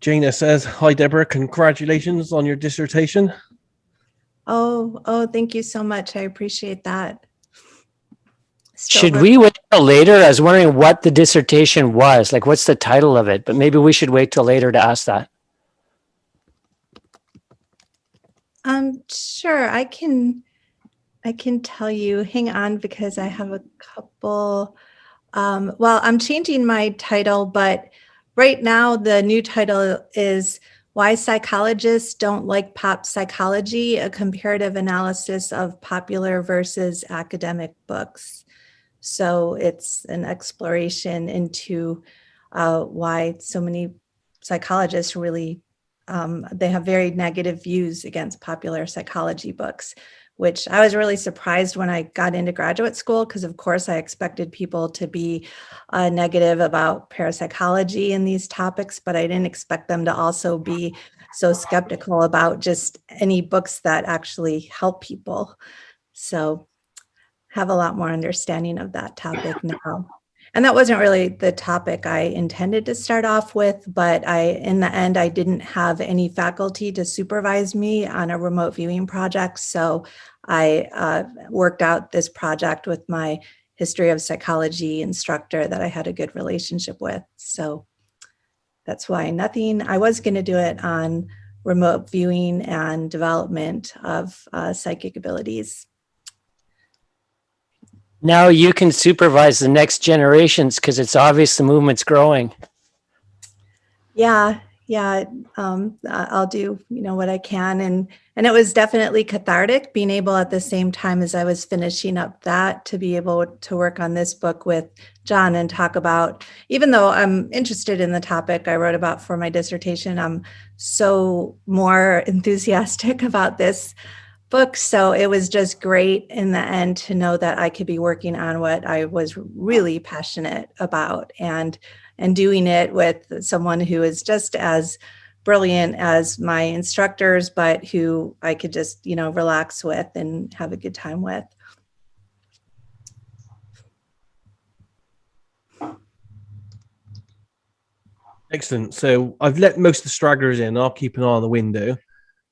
Jana says, hi, Deborah. Congratulations on your dissertation. Oh, thank you so much. I appreciate that. Should we wait till later? I was wondering what the dissertation was. Like, what's the title of it? But maybe we should wait till later to ask that. Sure. I can tell you. Hang on, because I have a couple. Well, I'm changing my title, but right now the new title is Why Psychologists Don't Like Pop Psychology, a comparative analysis of popular versus academic books. So it's an exploration into why so many psychologists really, they have very negative views against popular psychology books, which I was really surprised when I got into graduate school, because of course I expected people to be negative about parapsychology and these topics, but I didn't expect them to also be so skeptical about just any books that actually help people. So have a lot more understanding of that topic now. And that wasn't really the topic I intended to start off with, but in the end, I didn't have any faculty to supervise me on a remote viewing project. So I worked out this project with my history of psychology instructor that I had a good relationship with. So that's why I was going to do it on remote viewing and development of psychic abilities. Now you can supervise the next generations because it's obvious the movement's growing. Yeah. I'll do, what I can. And it was definitely cathartic being able at the same time as I was finishing up that to be able to work on this book with John and talk about, even though I'm interested in the topic I wrote about for my dissertation, I'm so more enthusiastic about this book. So it was just great in the end to know that I could be working on what I was really passionate about and doing it with someone who is just as brilliant as my instructors, but who I could just, relax with and have a good time with. Excellent. So I've let most of the stragglers in. I'll keep an eye on the window.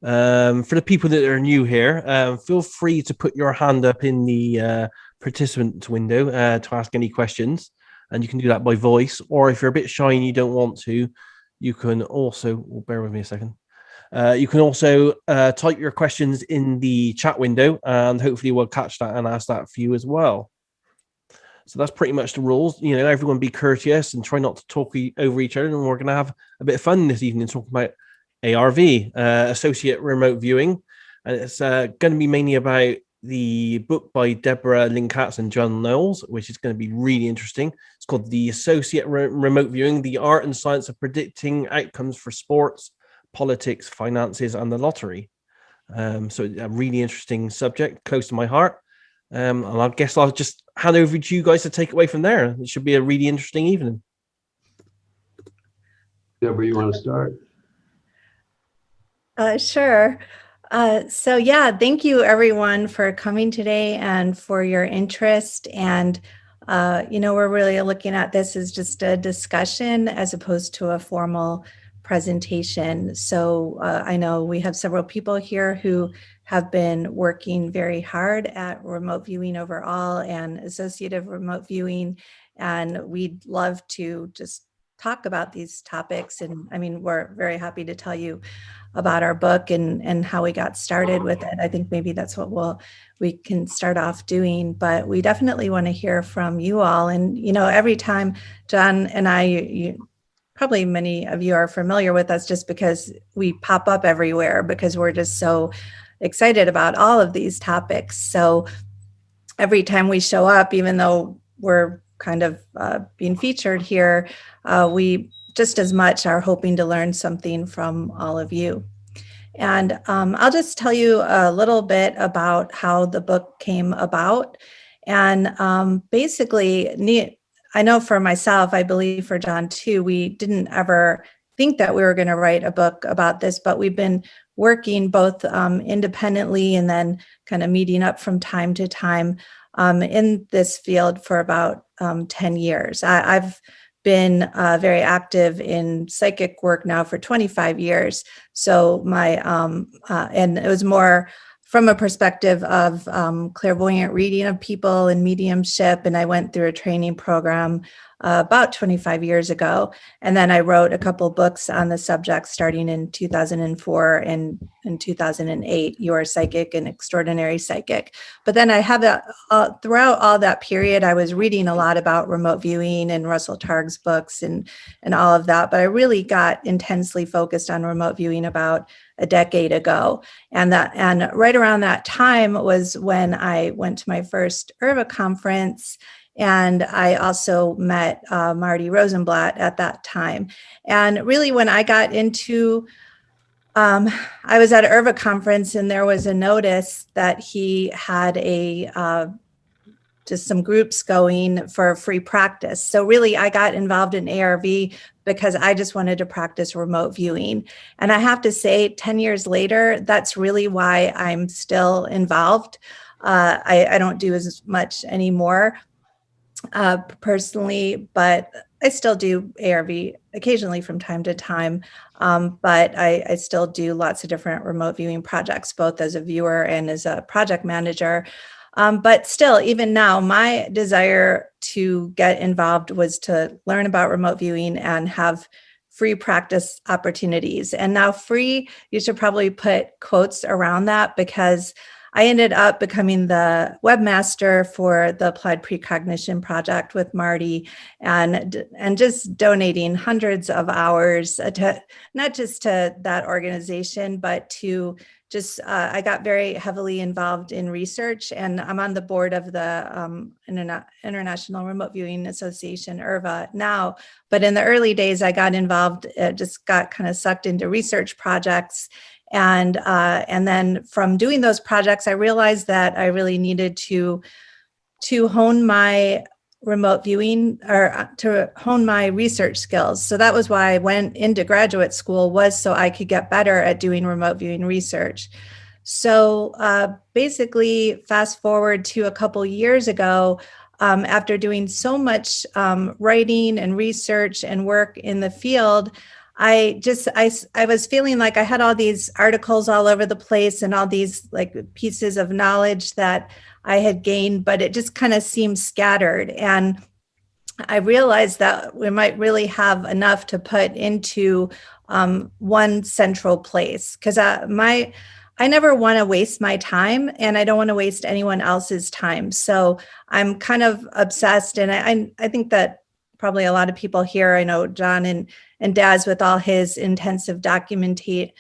For the people that are new here, feel free to put your hand up in the participants window to ask any questions. And you can do that by voice, or if you're a bit shy and you don't want to, you can also, bear with me a second. You can also type your questions in the chat window, and hopefully we'll catch that and ask that for you as well. So that's pretty much the rules. Everyone be courteous and try not to talk over each other. And we're going to have a bit of fun this evening talking about ARV, Associate Remote Viewing. And it's going to be mainly about the book by Debra Lynne Katz and John Knowles, which is going to be really interesting. It's called The Associate Remote Viewing, the Art and Science of Predicting Outcomes for Sports, Politics, Finances, and the Lottery. So a really interesting subject, close to my heart. And I guess I'll just hand over to you guys to take it away from there. It should be a really interesting evening. Deborah, you want to start? Sure. So yeah, thank you everyone for coming today and for your interest. And, we're really looking at this as just a discussion as opposed to a formal presentation. So I know we have several people here who have been working very hard at remote viewing overall and associative remote viewing. And we'd love to just talk about these topics. And I mean, we're very happy to tell you about our book and how we got started with it. I think maybe that's what we can start off doing, but we definitely want to hear from you all. And, every time John and I, probably many of you are familiar with us just because we pop up everywhere because we're just so excited about all of these topics. So every time we show up, even though we're kind of being featured here, we just as much are hoping to learn something from all of you. And I'll just tell you a little bit about how the book came about. And basically, I know for myself, I believe for John too, we didn't ever think that we were going to write a book about this, but we've been working both independently and then kind of meeting up from time to time in this field for about 10 years. I've been very active in psychic work now for 25 years. So and it was more from a perspective of clairvoyant reading of people and mediumship. And I went through a training program about 25 years ago. And then I wrote a couple books on the subject starting in 2004 and in 2008, Your Psychic and Extraordinary Psychic. But then I have throughout all that period, I was reading a lot about remote viewing and Russell Targ's books and all of that. But I really got intensely focused on remote viewing about a decade ago. And right around that time was when I went to my first IRVA conference. And I also met Marty Rosenblatt at that time. And really when I got into, I was at an IRVA conference and there was a notice that he had just some groups going for free practice. So really I got involved in ARV because I just wanted to practice remote viewing. And I have to say 10 years later, that's really why I'm still involved. I don't do as much anymore personally, but I still do ARV occasionally from time to time. But I still do lots of different remote viewing projects, both as a viewer and as a project manager. But still, even now, my desire to get involved was to learn about remote viewing and have free practice opportunities. And now free, you should probably put quotes around that because I ended up becoming the webmaster for the Applied Precognition Project with Marty and just donating hundreds of hours to not just to that organization, but to just, I got very heavily involved in research, and I'm on the board of the International Remote Viewing Association, IRVA, now. But in the early days, I got involved, just got kind of sucked into research projects. And then from doing those projects, I realized that I really needed to hone my remote viewing or to hone my research skills. So that was why I went into graduate school, was so I could get better at doing remote viewing research. So basically, fast forward to a couple years ago, after doing so much writing and research and work in the field, I was feeling like I had all these articles all over the place and all these like pieces of knowledge that I had gained, but it just kind of seemed scattered. And I realized that we might really have enough to put into one central place, because I never want to waste my time, and I don't want to waste anyone else's time. So I'm kind of obsessed, and I think that probably a lot of people here, I know John and Daz with all his intensive documenting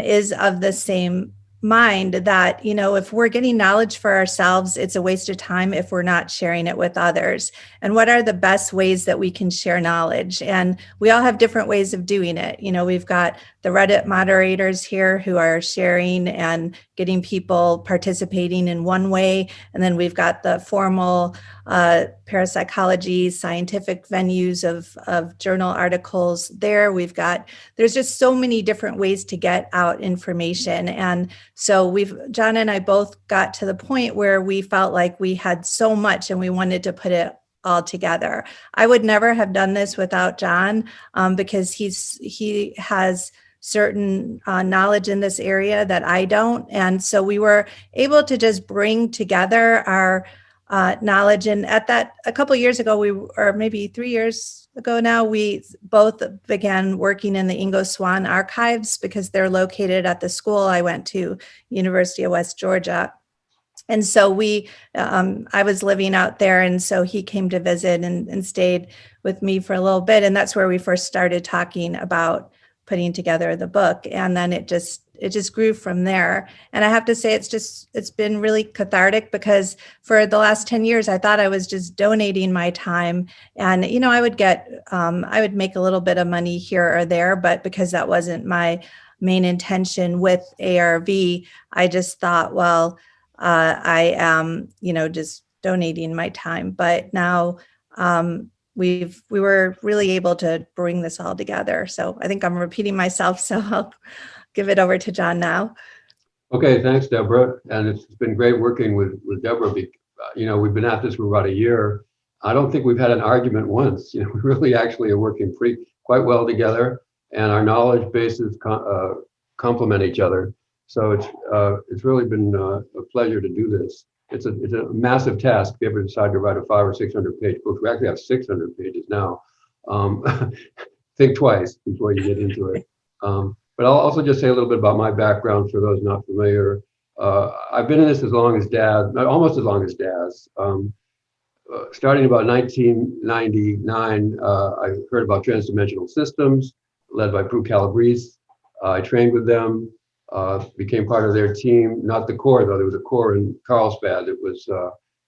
is of the same mind that, you know, if we're getting knowledge for ourselves, it's a waste of time if we're not sharing it with others. And what are the best ways that we can share knowledge? And we all have different ways of doing it. You know, we've got the Reddit moderators here who are sharing and getting people participating in one way. And then we've got the formal parapsychology, scientific venues of journal articles there. There's just so many different ways to get out information. And so John and I both got to the point where we felt like we had so much and we wanted to put it all together. I would never have done this without John because he has certain knowledge in this area that I don't. And so we were able to just bring together our knowledge. And at that, a couple of years ago, or maybe 3 years ago now, we both began working in the Ingo Swann archives because they're located at the school I went to, University of West Georgia. And so I was living out there, and so he came to visit and stayed with me for a little bit. And that's where we first started talking about putting together the book. And then it just grew from there. And I have to say, it's been really cathartic, because for the last 10 years, I thought I was just donating my time. And, you know, I would make a little bit of money here or there, but because that wasn't my main intention with ARV, I just thought, well, I am, you know, just donating my time. But now, we were really able to bring this all together. So I think I'm repeating myself, so I'll give it over to John now. Okay, thanks, Debra. And it's been great working with Debra. You know, we've been at this for about a year. I don't think we've had an argument once. We really actually are working quite well together, and our knowledge bases complement each other. So it's really been a pleasure to do this. It's a massive task if you ever decide to write a 500 or 600 page book. We actually have 600 pages now. Think twice before you get into it. But I'll also just say a little bit about my background for those not familiar. I've been in this as long as Dad, almost as long as Dad's. Starting about 1999, I heard about transdimensional systems led by Prue Calabrese. I trained with them, became part of their team, not the core though, there was a core in Carlsbad that was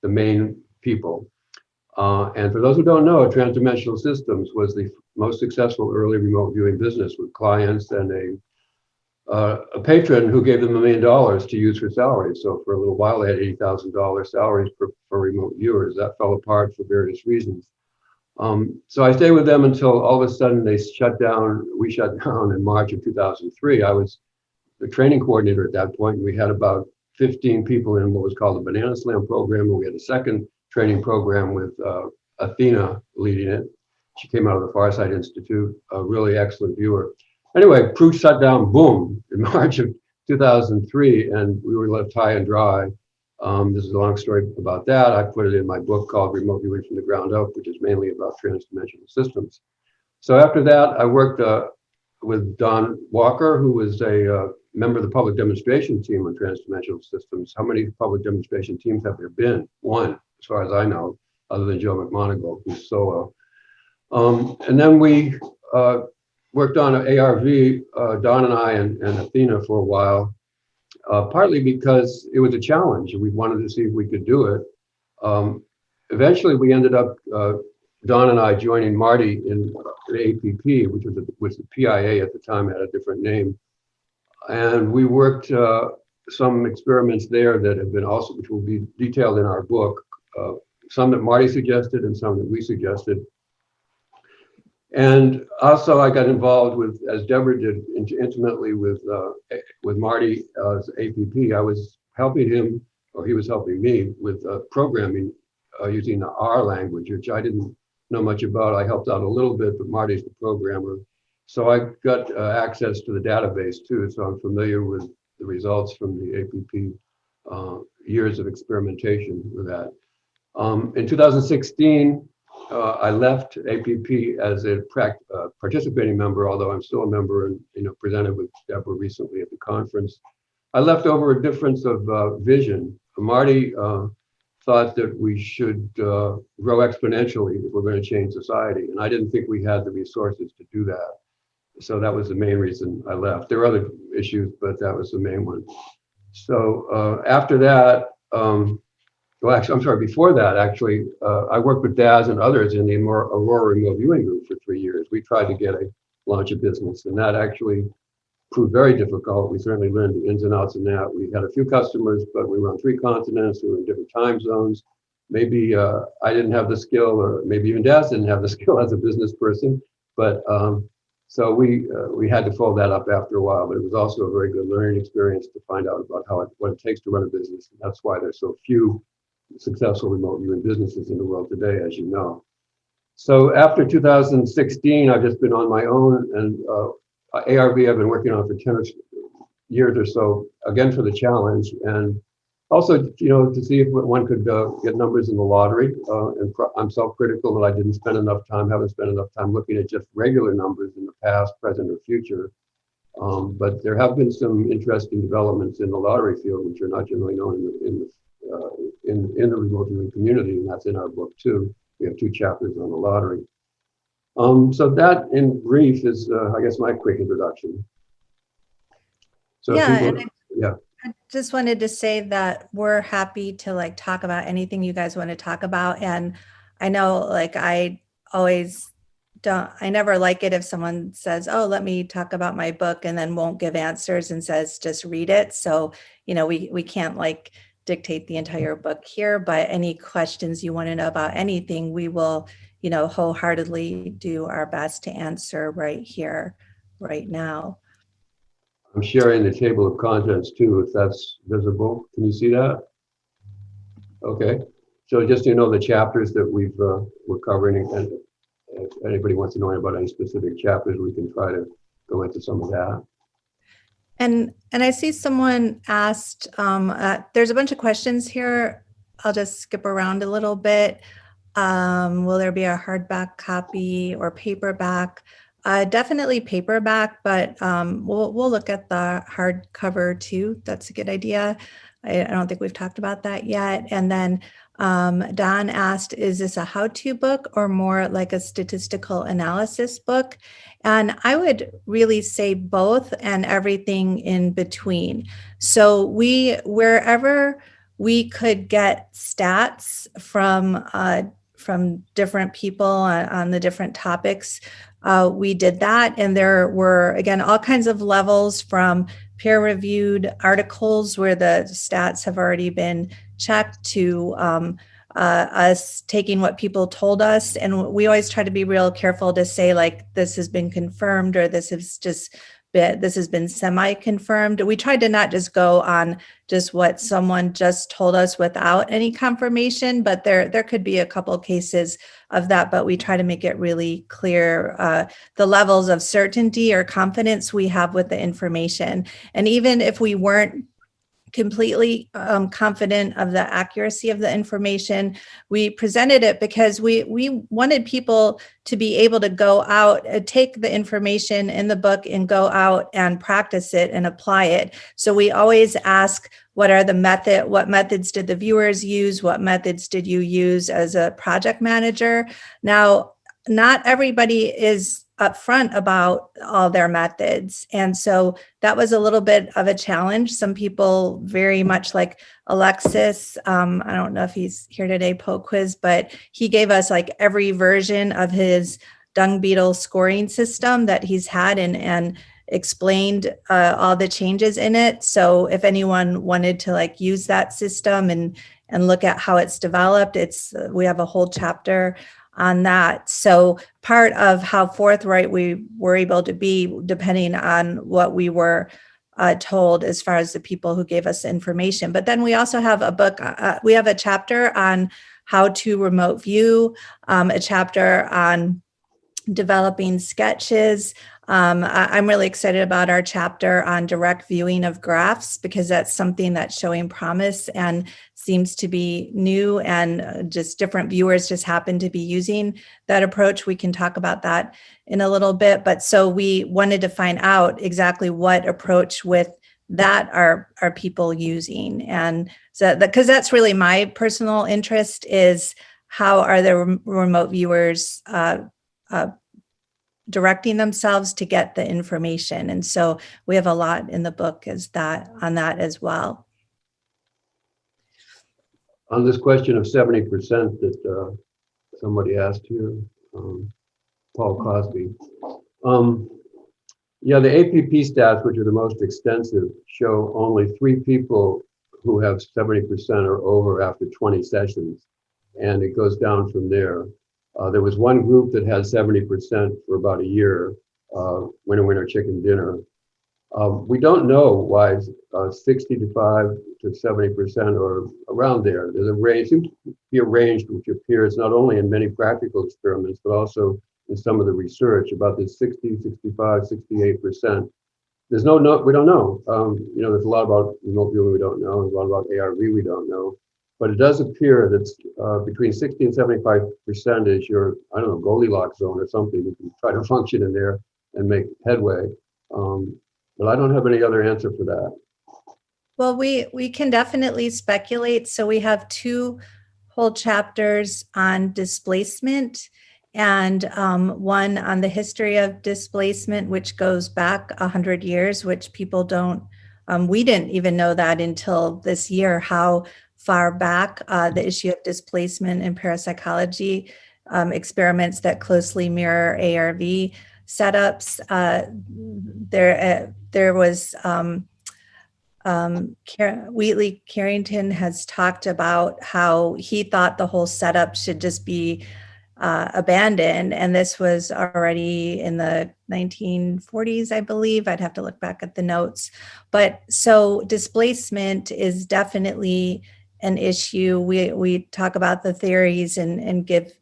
the main people. And for those who don't know, transdimensional systems was the most successful early remote viewing business with clients and a patron who gave them $1 million to use for salaries. So for a little while, they had $80,000 salaries for remote viewers. That fell apart for various reasons. So I stayed with them until all of a sudden they shut down. We shut down in March of 2003. I was the training coordinator at that point. We had about 15 people in what was called the Banana Slam program. And we had a second training program with Athena leading it. She came out of the Farsight Institute, a really excellent viewer. Anyway, Prue shut down, boom, in March of 2003, and we were left high and dry. This is a long story about that. I put it in my book called Remote Viewing from the Ground Up, which is mainly about transdimensional systems. So after that, I worked with Don Walker, who was a member of the public demonstration team on transdimensional systems. How many public demonstration teams have there been? One, as far as I know, other than Joe McMonagle, who's solo. And then we worked on an ARV, Don and I and Athena for a while, partly because it was a challenge and we wanted to see if we could do it. Eventually we ended up, Don and I joining Marty in the APP, which was the PIA at the time, had a different name. And we worked some experiments there that have been also, which will be detailed in our book, some that Marty suggested and some that we suggested. And also I got involved with, as Debra did, intimately with Marty as APP. I was helping him, or he was helping me with programming using the R language, which I didn't know much about. I helped out a little bit, but Marty's the programmer. So I got access to the database too. So I'm familiar with the results from the APP years of experimentation with that. In 2016, I left APP as a participating member, although I'm still a member and presented with Debra recently at the conference. I left over a difference of vision. Marty thought that we should grow exponentially if we're going to change society, and I didn't think we had the resources to do that. So that was the main reason I left. There were other issues, but that was the main one. So after that, well, actually, I'm sorry, before that, actually, I worked with Daz and others in the Aurora Remote Viewing Group for 3 years. We tried to launch a business, and that actually proved very difficult. We certainly learned the ins and outs in that. We had a few customers, but we were on 3 continents, we were in different time zones. Maybe I didn't have the skill, or maybe even Daz didn't have the skill as a business person, but so we had to fold that up after a while, but it was also a very good learning experience to find out about what it takes to run a business. And that's why there's so few successful remote viewing businesses in the world today, as you know. So after 2016, I've just been on my own, and ARV I've been working on for 10 years or so, again for the challenge, and also to see if one could get numbers in the lottery. And I'm self-critical that I haven't spent enough time looking at just regular numbers in the past, present, or future. But there have been some interesting developments in the lottery field, which are not generally known in the remote viewing community, and that's in our book too. We have 2 chapters on the lottery. So that, in brief, is I guess my quick introduction. So yeah, I just wanted to say that we're happy to talk about anything you guys want to talk about, and I know I never like it if someone says, oh, let me talk about my book, and then won't give answers and says just read it. So we can't dictate the entire book here, but any questions you want to know about anything, we will, wholeheartedly do our best to answer right here, right now. I'm sharing the table of contents too, if that's visible. Can you see that? Okay. So just so you know, the chapters that we're covering, and if anybody wants to know about any specific chapters, we can try to go into some of that. And I see someone asked, there's a bunch of questions here. I'll just skip around a little bit. Will there be a hardback copy or paperback? Definitely paperback, but we'll look at the hardcover too. That's a good idea. I don't think we've talked about that yet. And then Don asked, is this a how-to book or more like a statistical analysis book? And I would really say both and everything in between. So wherever we could get stats from different people on the different topics, we did that. And there were, again, all kinds of levels from peer-reviewed articles where the stats have already been checked to us taking what people told us. And we always try to be real careful to say, like, this has been confirmed or this has been semi-confirmed. We tried to not just go on just what someone just told us without any confirmation, but there could be a couple cases of that, but we try to make it really clear the levels of certainty or confidence we have with the information. And even if we weren't completely confident of the accuracy of the information, we presented it because we wanted people to be able to go out, take the information in the book and go out and practice it and apply it. So we always ask, what methods did the viewers use? What methods did you use as a project manager? Now, not everybody is upfront about all their methods. And so that was a little bit of a challenge. Some people very much like Alexis, I don't know if he's here today, Quiz, but he gave us like every version of his dung beetle scoring system that he's had and explained all the changes in it. So if anyone wanted to like use that system and look at how it's developed, we have a whole chapter on that. So part of how forthright we were able to be, depending on what we were told as far as the people who gave us the information. But then we also have a book, we have a chapter on how to remote view, a chapter on developing sketches. I'm really excited about our chapter on direct viewing of graphs because that's something that's showing promise and seems to be new, and just different viewers just happen to be using that approach. We can talk about that in a little bit, but so we wanted to find out exactly what approach with that are people using. And so because that's really my personal interest, is how are the remote viewers directing themselves to get the information. And so we have a lot in the book on that as well. On this question of 70% that somebody asked here, Paul Cosby. Yeah, the APP stats, which are the most extensive, show only 3 people who have 70% or over after 20 sessions. And it goes down from there. There was one group that had 70% for about a year, winner, chicken dinner. We don't know why 65 to 70% or around there. There's a range, seems to be a range which appears not only in many practical experiments, but also in some of the research about this 60, 65, 68%. There's we don't know. There's a lot about remote viewing we don't know, and a lot about ARV we don't know. But it does appear that between 60 and 75% is your, Goldilocks zone or something. You can try to function in there and make headway. But I don't have any other answer for that. Well, we can definitely speculate. So we have 2 whole chapters on displacement and one on the history of displacement, which goes back 100 years, which people don't, we didn't even know that until this year, how far back the issue of displacement in parapsychology, experiments that closely mirror ARV setups. There was Wheatley Carrington has talked about how he thought the whole setup should just be abandoned, and this was already in the 1940s, I believe. I'd have to look back at the notes. But so displacement is definitely an issue, we talk about the theories and give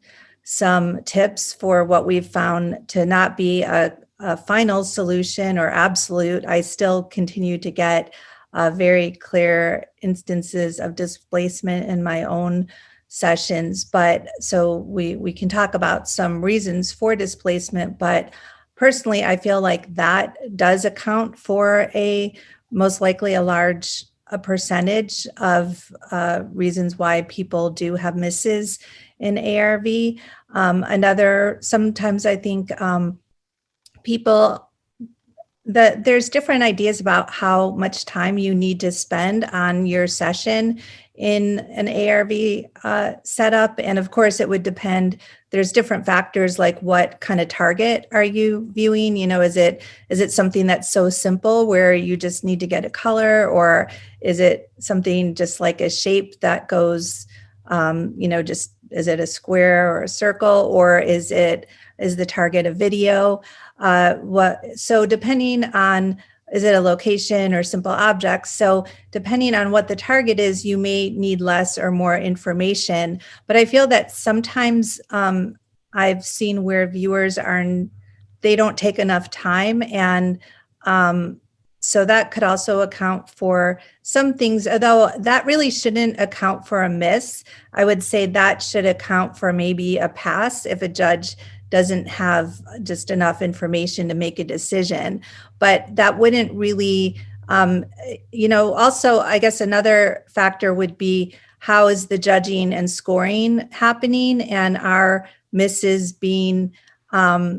some tips for what we've found to not be a final solution or absolute. I still continue to get very clear instances of displacement in my own sessions, but so we can talk about some reasons for displacement, but personally, I feel like that does account for most likely a large percentage of reasons why people do have misses in ARV. Sometimes I think there's different ideas about how much time you need to spend on your session in an ARV setup. And of course, it would depend. There's different factors like what kind of target are you viewing? Is it something that's so simple where you just need to get a color, or is it something just like a shape that goes, just is it a square or a circle, or is the target a video? So depending on, is it a location or simple objects? So depending on what the target is, you may need less or more information. But I feel that sometimes I've seen where viewers they don't take enough time. And so that could also account for some things, although that really shouldn't account for a miss. I would say that should account for maybe a pass if a judge doesn't have just enough information to make a decision. But that wouldn't really, also, I guess another factor would be, how is the judging and scoring happening, and are misses being, are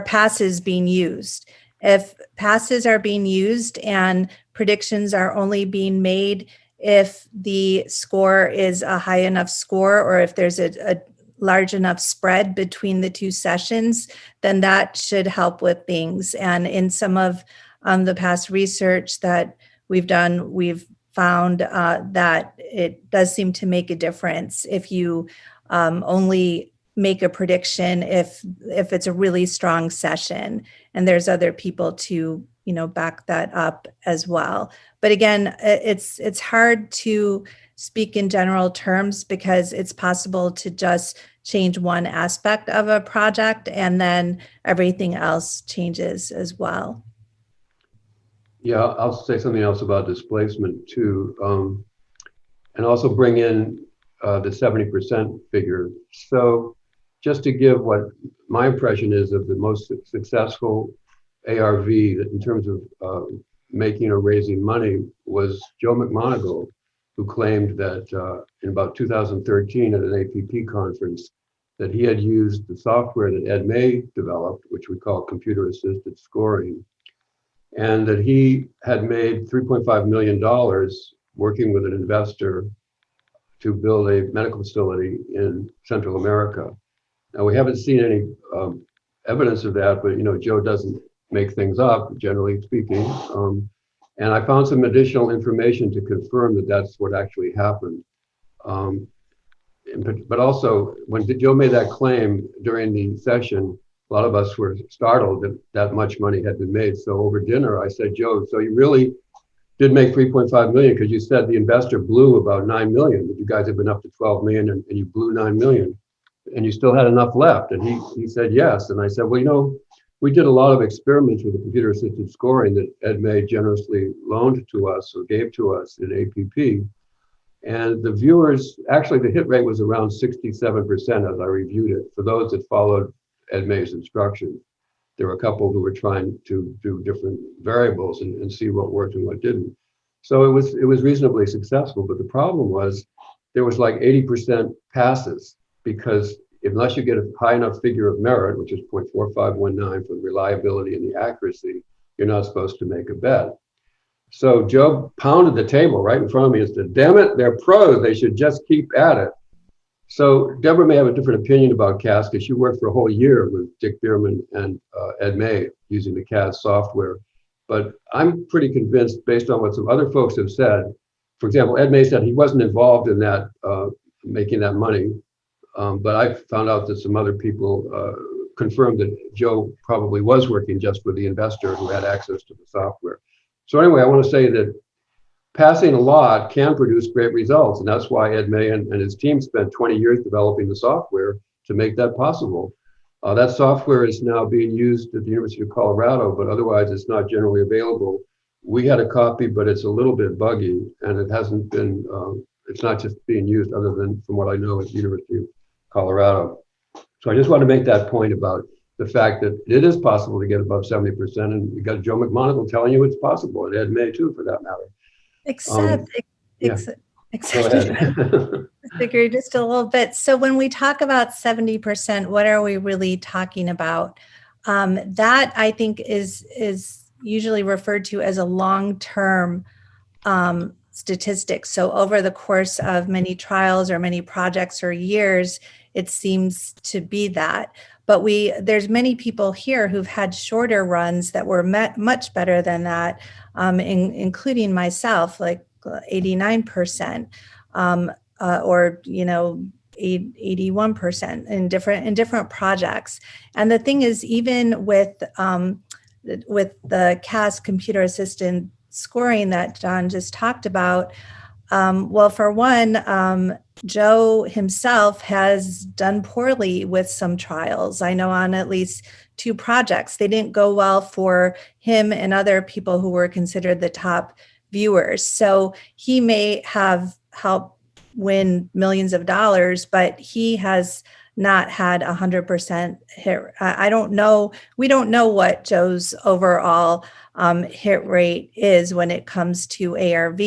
passes being used? If passes are being used and predictions are only being made if the score is a high enough score, or if there's a large enough spread between the two sessions, then that should help with things. And in some of the past research that we've done, we've found that it does seem to make a difference if you only make a prediction if it's a really strong session, and there's other people to back that up as well. But again, it's hard to speak in general terms because it's possible to just change one aspect of a project and then everything else changes as well. Yeah, I'll say something else about displacement too, and also bring in the 70% figure. So just to give what my impression is of the most successful ARV that in terms of making or raising money was Joe McMoneagle, who claimed that in about 2013 at an APP conference that he had used the software that Ed May developed, which we call computer-assisted scoring, and that he had made $3.5 million working with an investor to build a medical facility in Central America. Now, we haven't seen any evidence of that, but Joe doesn't make things up, generally speaking. And I found some additional information to confirm that that's what actually happened. But also, when Joe made that claim during the session, a lot of us were startled that that much money had been made. So over dinner, I said, Joe, so you really did make 3.5 million because you said the investor blew about 9 million, but you guys have been up to 12 million and you blew 9 million and you still had enough left. And he said, yes. And I said, well, we did a lot of experiments with the computer-assisted scoring that Ed May generously loaned to us or gave to us in APP. And the viewers, actually the hit rate was around 67% as I reviewed it, for those that followed Ed May's instructions. There were a couple who were trying to do different variables and see what worked and what didn't. So it was reasonably successful, but the problem was there was like 80% passes, because unless you get a high enough figure of merit, which is 0.4519 for the reliability and the accuracy, you're not supposed to make a bet. So Joe pounded the table right in front of me and said, damn it, they're pros, they should just keep at it. So Debra may have a different opinion about CAS because she worked for a whole year with Dick Bierman and Ed May using the CAS software. But I'm pretty convinced, based on what some other folks have said, for example, Ed May said he wasn't involved in that, making that money. But I found out that some other people confirmed that Joe probably was working just with the investor who had access to the software. So anyway, I want to say that passing a lot can produce great results. And that's why Ed May and his team spent 20 years developing the software to make that possible. That software is now being used at the University of Colorado, but otherwise it's not generally available. We had a copy, but it's a little bit buggy, and it hasn't been, it's not just being used other than from what I know at the University of Colorado. So I just want to make that point about the fact that it is possible to get above 70%, and you got Joe McMonagle telling you it's possible, and Ed May too, for that matter. Except Go ahead. disagree just a little bit. So when we talk about 70%, what are we really talking about? That I think is usually referred to as a long-term statistic. So over the course of many trials or many projects or years, it seems to be that. But there's many people here who've had shorter runs that were much better than that, including myself, like 89%, or 81% in different projects. And the thing is, even with the CAS computer assisted scoring that John just talked about, well, for one, Joe himself has done poorly with some trials. I know on at least 2 projects, they didn't go well for him and other people who were considered the top viewers. So he may have helped win millions of dollars, but he has not had 100% hit. I don't know. We don't know what Joe's overall hit rate is when it comes to ARV.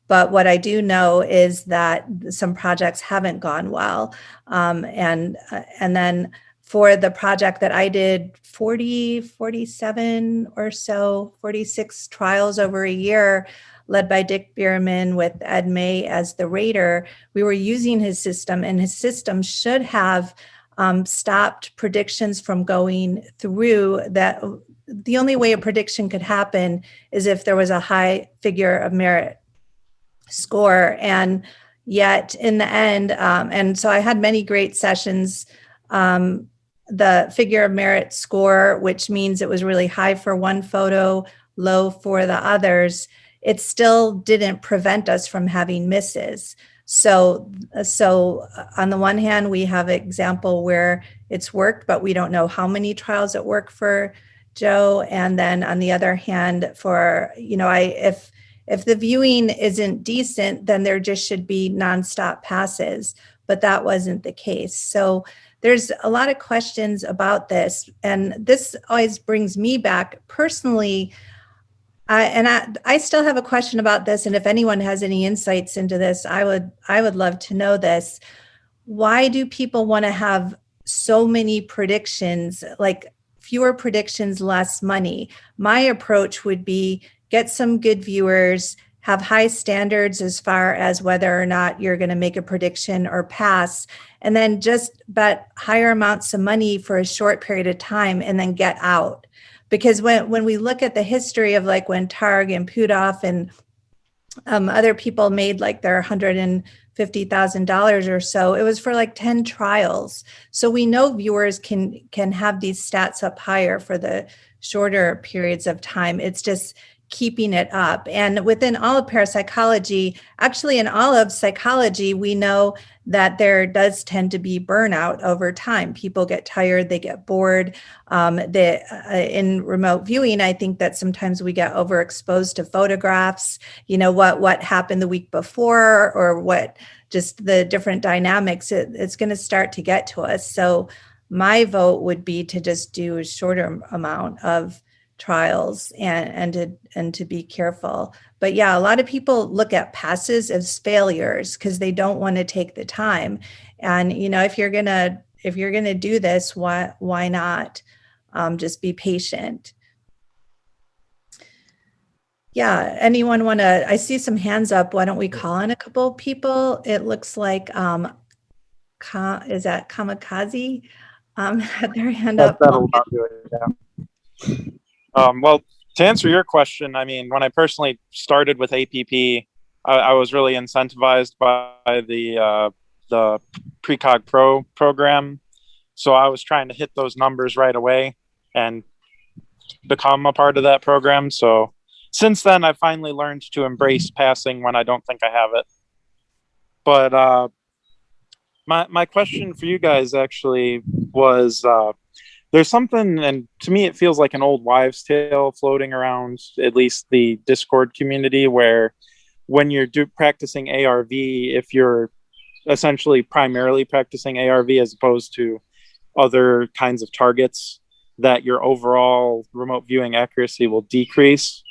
But what I do know is that some projects haven't gone well. And then for the project that I did 47 or so, 46 trials over a year, led by Dick Bierman with Ed May as the rater, we were using his system, and his system should have stopped predictions from going through. That the only way a prediction could happen is if there was a high figure of merit score. And yet in the end, and so I had many great sessions, the figure of merit score, which means it was really high for one photo, low for the others, it still didn't prevent us from having misses. So on the one hand, we have an example where it's worked, but we don't know how many trials it worked for Joe. And then on the other hand, for, if the viewing isn't decent, then there just should be nonstop passes, but that wasn't the case. So there's a lot of questions about this. And this always brings me back personally. I still have a question about this. And if anyone has any insights into this, I would love to know this. Why do people want to have so many predictions, like fewer predictions, less money? My approach would be get some good viewers, have high standards as far as whether or not you're going to make a prediction or pass, and then just bet higher amounts of money for a short period of time and then get out. Because when we look at the history of like when Targ and Pudoff and other people made like their $150,000 or so, it was for like 10 trials. So we know viewers can have these stats up higher for the shorter periods of time. It's just keeping it up. And within all of parapsychology, actually in all of psychology, we know that there does tend to be burnout over time. People get tired, they get bored. In remote viewing, I think that sometimes we get overexposed to photographs, what happened the week before, or what just the different dynamics, it's going to start to get to us. So my vote would be to just do a shorter amount of trials and to be careful. But yeah, a lot of people look at passes as failures because they don't want to take the time. And if you're gonna do this, why not just be patient? Yeah, anyone want to? I see some hands up. Why don't we call on a couple of people? It looks like is that Kamikaze had their hand up. That'll do it, yeah. Well, to answer your question, I mean, when I personally started with APP, I was really incentivized by the Precog Pro program. So I was trying to hit those numbers right away and become a part of that program. So since then, I've finally learned to embrace passing when I don't think I have it. But my question for you guys actually was, there's something, and to me it feels like an old wives' tale floating around at least the Discord community, where when you're practicing ARV, if you're essentially primarily practicing ARV as opposed to other kinds of targets, that your overall remote viewing accuracy will decrease.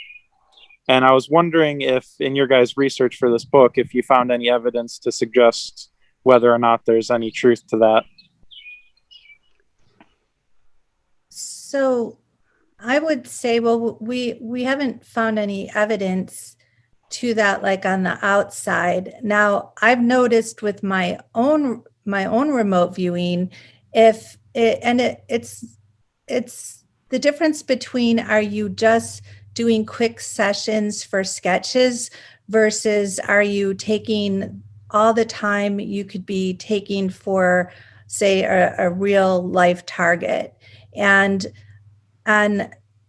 And I was wondering if in your guys' research for this book, if you found any evidence to suggest whether or not there's any truth to that. So I would say, well, we haven't found any evidence to that, like on the outside. Now, I've noticed with my own remote viewing, it's the difference between, are you just doing quick sessions for sketches versus are you taking all the time you could be taking for, say, a real life target. And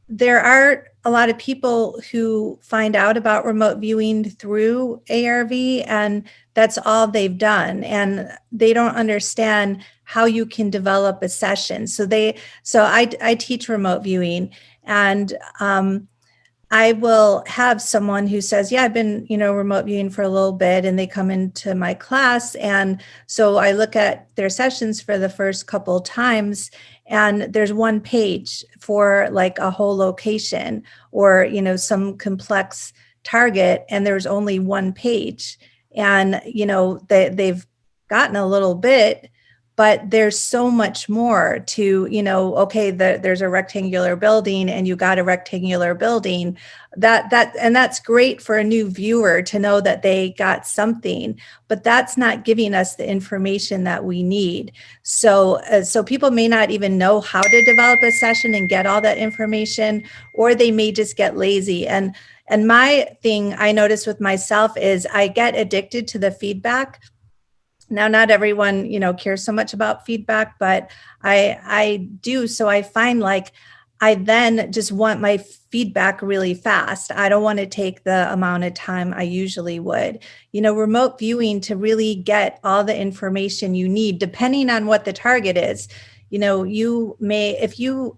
there are a lot of people who find out about remote viewing through ARV, and that's all they've done. And they don't understand how you can develop a session. So I teach remote viewing, and I will have someone who says, yeah, I've been, remote viewing for a little bit, and they come into my class. And so I look at their sessions for the first couple times, and there's one page for like a whole location or, some complex target, and there's only one page. And, they've gotten a little bit, but there's so much more to, okay, there's a rectangular building and you got a rectangular building, and that's great for a new viewer to know that they got something, but that's not giving us the information that we need. So people may not even know how to develop a session and get all that information, or they may just get lazy. And my thing I notice with myself is I get addicted to the feedback. Now, not everyone, cares so much about feedback, but I do. So I find like I then just want my feedback really fast. I don't want to take the amount of time I usually would. Remote viewing, to really get all the information you need, depending on what the target is. You may, if you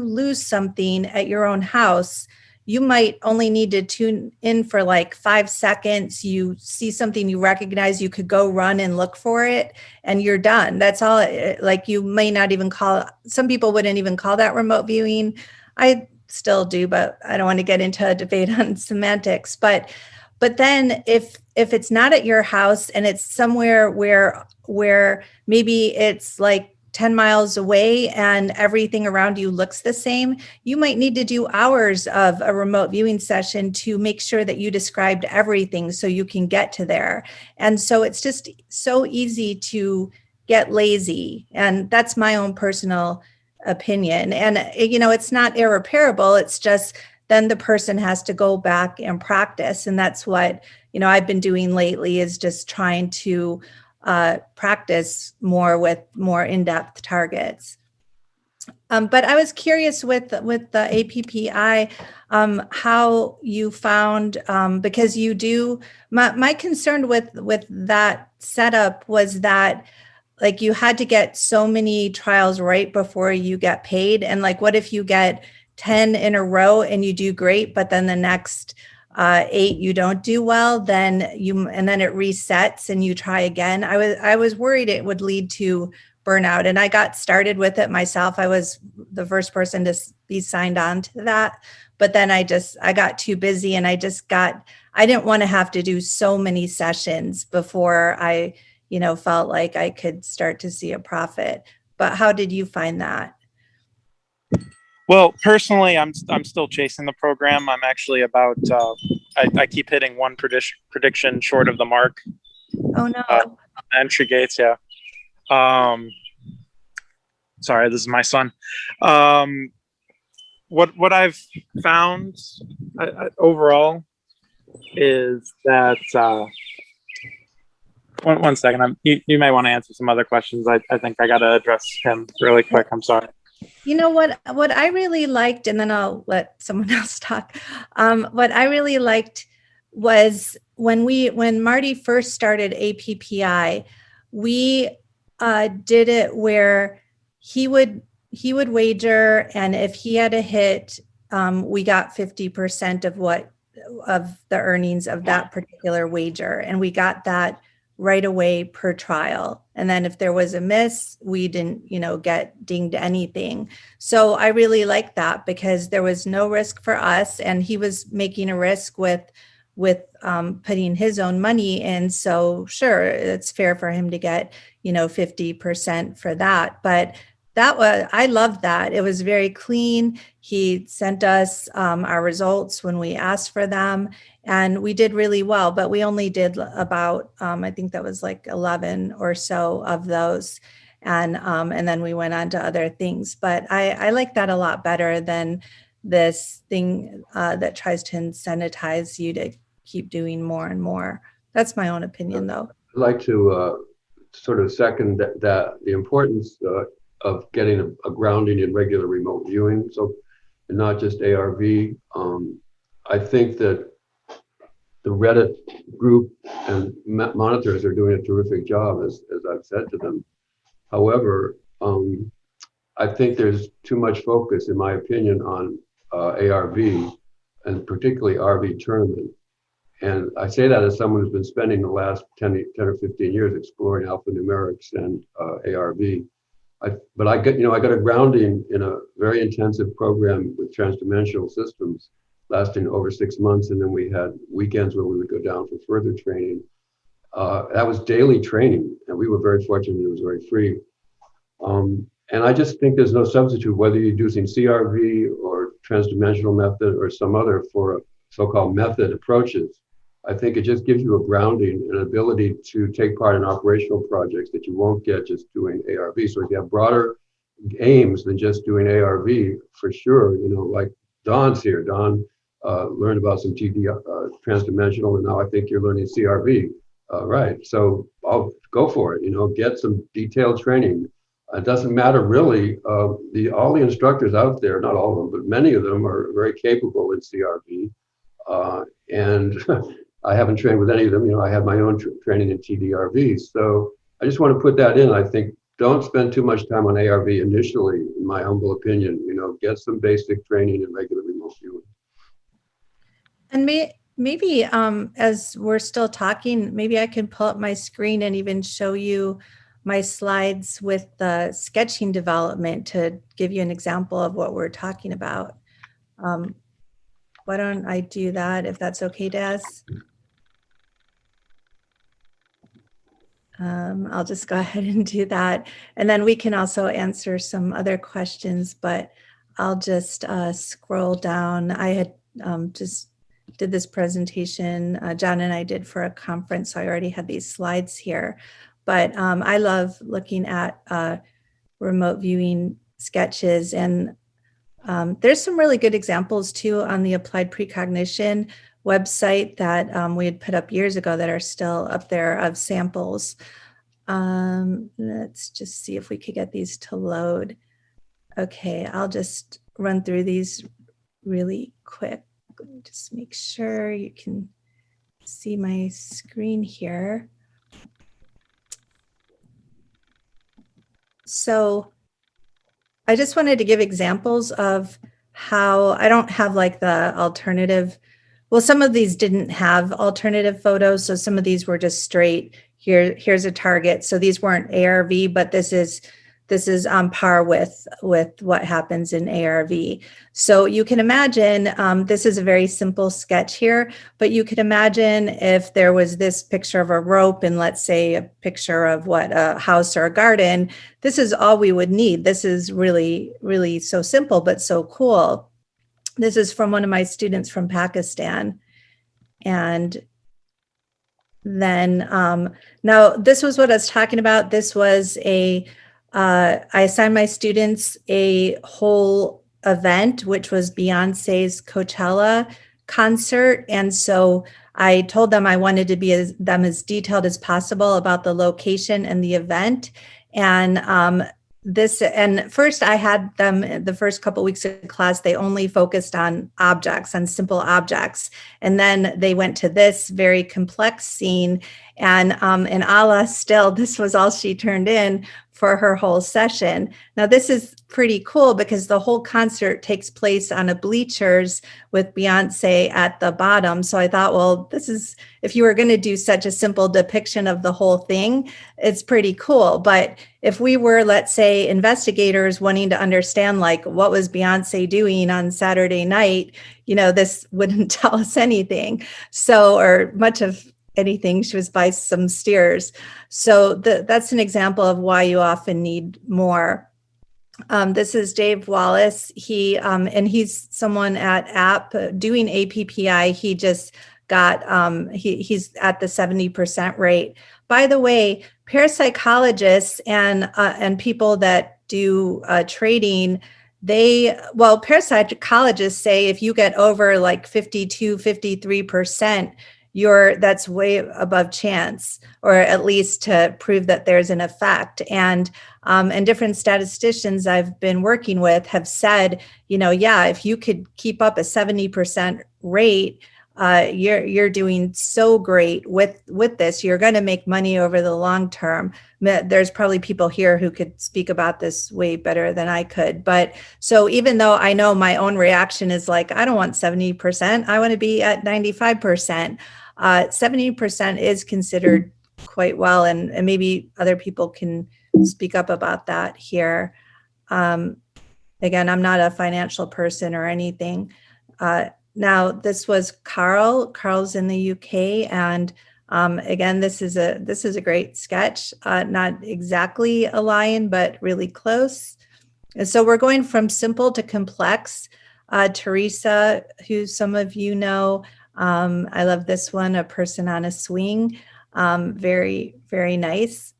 lose something at your own house, you might only need to tune in for like 5 seconds. You see something you recognize, you could go run and look for it, and you're done. That's all. Like, you may not even some people wouldn't even call that remote viewing. I still do, but I don't want to get into a debate on semantics. But then if it's not at your house and it's somewhere where maybe it's like 10 miles away and everything around you looks the same, you might need to do hours of a remote viewing session to make sure that you described everything so you can get to there. And so it's just so easy to get lazy. And that's my own personal opinion. And, it's not irreparable. It's just then the person has to go back and practice. And that's what, I've been doing lately, is just trying to practice more with more in-depth targets. But I was curious with the APPI, how you found, because you do, my concern with that setup was that, like, you had to get so many trials right before you get paid. And like, what if you get 10 in a row and you do great, but then the next 8 you don't do well, then it resets and you try again. I was worried it would lead to burnout, and I got started with it myself. I was the first person to be signed on to that, but then I got too busy, and I didn't want to have to do so many sessions before I felt like I could start to see a profit. But how did you find that? Well, personally, I'm still chasing the program. I'm actually about, I keep hitting one prediction short of the mark. Oh no. Entry gates, yeah. Sorry, this is my son. What I've found overall is that, one second, you may want to answer some other questions. I think I got to address him really quick. I'm sorry. You know what I really liked, and then I'll let someone else talk. What I really liked was when Marty first started APPI, we did it where he would wager, and if he had a hit, we got 50% of the earnings of that particular wager, and we got that right away per trial. And then if there was a miss, we didn't, get dinged anything. So I really like that because there was no risk for us, and he was making a risk with putting his own money in. So sure, it's fair for him to get, 50% for that. But I loved that. It was very clean. He sent us our results when we asked for them, and we did really well, but we only did about, I think that was like 11 or so of those. And then we went on to other things, but I like that a lot better than this thing that tries to incentivize you to keep doing more and more. That's my own opinion though. I'd like to sort of second that the importance of getting a grounding in regular remote viewing, and not just ARV. I think that the Reddit group and monitors are doing a terrific job, as I've said to them. However, I think there's too much focus, in my opinion, on ARV, and particularly RV tournament. And I say that as someone who's been spending the last 10 or 15 years exploring alphanumerics and ARV. But I got a grounding in a very intensive program with transdimensional systems lasting over 6 months. And then we had weekends where we would go down for further training. That was daily training, and we were very fortunate it was very free. And I just think there's no substitute, whether you're using CRV or transdimensional method or some other for so-called method approaches. I think it just gives you a grounding and ability to take part in operational projects that you won't get just doing ARV. So if you have broader aims than just doing ARV, for sure, like Don's here. Don learned about some TD transdimensional, and now I think you're learning CRV. Right, so I'll go for it. Get some detailed training. It doesn't matter really. All the instructors out there, not all of them, but many of them are very capable in CRV, and I haven't trained with any of them. I had my own training in TDRV. So I just want to put that in. I think don't spend too much time on ARV initially, in my humble opinion. Get some basic training in regular remote viewing. And maybe as we're still talking, maybe I can pull up my screen and even show you my slides with the sketching development to give you an example of what we're talking about. Why don't I do that, if that's okay, Des? I'll just go ahead and do that. And then we can also answer some other questions, but I'll just scroll down. I had just did this presentation, John and I did for a conference, so I already had these slides here. But I love looking at remote viewing sketches, and there's some really good examples too on the Applied Precognition website that we had put up years ago that are still up there of samples. Let's just see if we could get these to load. Okay, I'll just run through these really quick. Just make sure you can see my screen here. So I just wanted to give examples of how I don't have like the alternative. Well, some of these didn't have alternative photos. So some of these were just straight here's a target. So these weren't ARV, but this is on par with what happens in ARV. So you can imagine, this is a very simple sketch here, but you could imagine if there was this picture of a rope and let's say a picture of a house or a garden, this is all we would need. This is really, really so simple, but so cool. This is from one of my students from Pakistan. And then, now this was what I was talking about. This was I assigned my students a whole event, which was Beyonce's Coachella concert. And so I told them I wanted to be them as detailed as possible about the location and the event. And this, and first I had them the first couple weeks of class, they only focused on objects, on simple objects. And then they went to this very complex scene, and Ala still, this was all she turned in for her whole session. Now this is pretty cool because the whole concert takes place on a bleachers with Beyonce at the bottom. So I thought, well, this is, if you were going to do such a simple depiction of the whole thing, it's pretty cool. But if we were, let's say, investigators wanting to understand, like, what was Beyonce doing on Saturday night, this wouldn't tell us anything. So, or much of anything. She was by some stairs. So that's an example of why you often need more. This is Dave Wallace. And he's someone at App doing APPI. He just got, he's at the 70% rate. By the way, parapsychologists and people that do trading, parapsychologists say if you get over like 52, 53%, that's way above chance, or at least to prove that there's an effect. And different statisticians I've been working with have said, if you could keep up a 70% rate, you're doing so great with this. You're going to make money over the long term. There's probably people here who could speak about this way better than I could. But so even though I know my own reaction is like, I don't want 70%, I want to be at 95%. 70% is considered quite well, and maybe other people can speak up about that here. Again, I'm not a financial person or anything. Now, this was Carl. Carl's in the UK, and again, this is a great sketch. Not exactly a lion, but really close. And so we're going from simple to complex. Teresa, who some of you know, I love this one, a person on a swing. Very, very nice.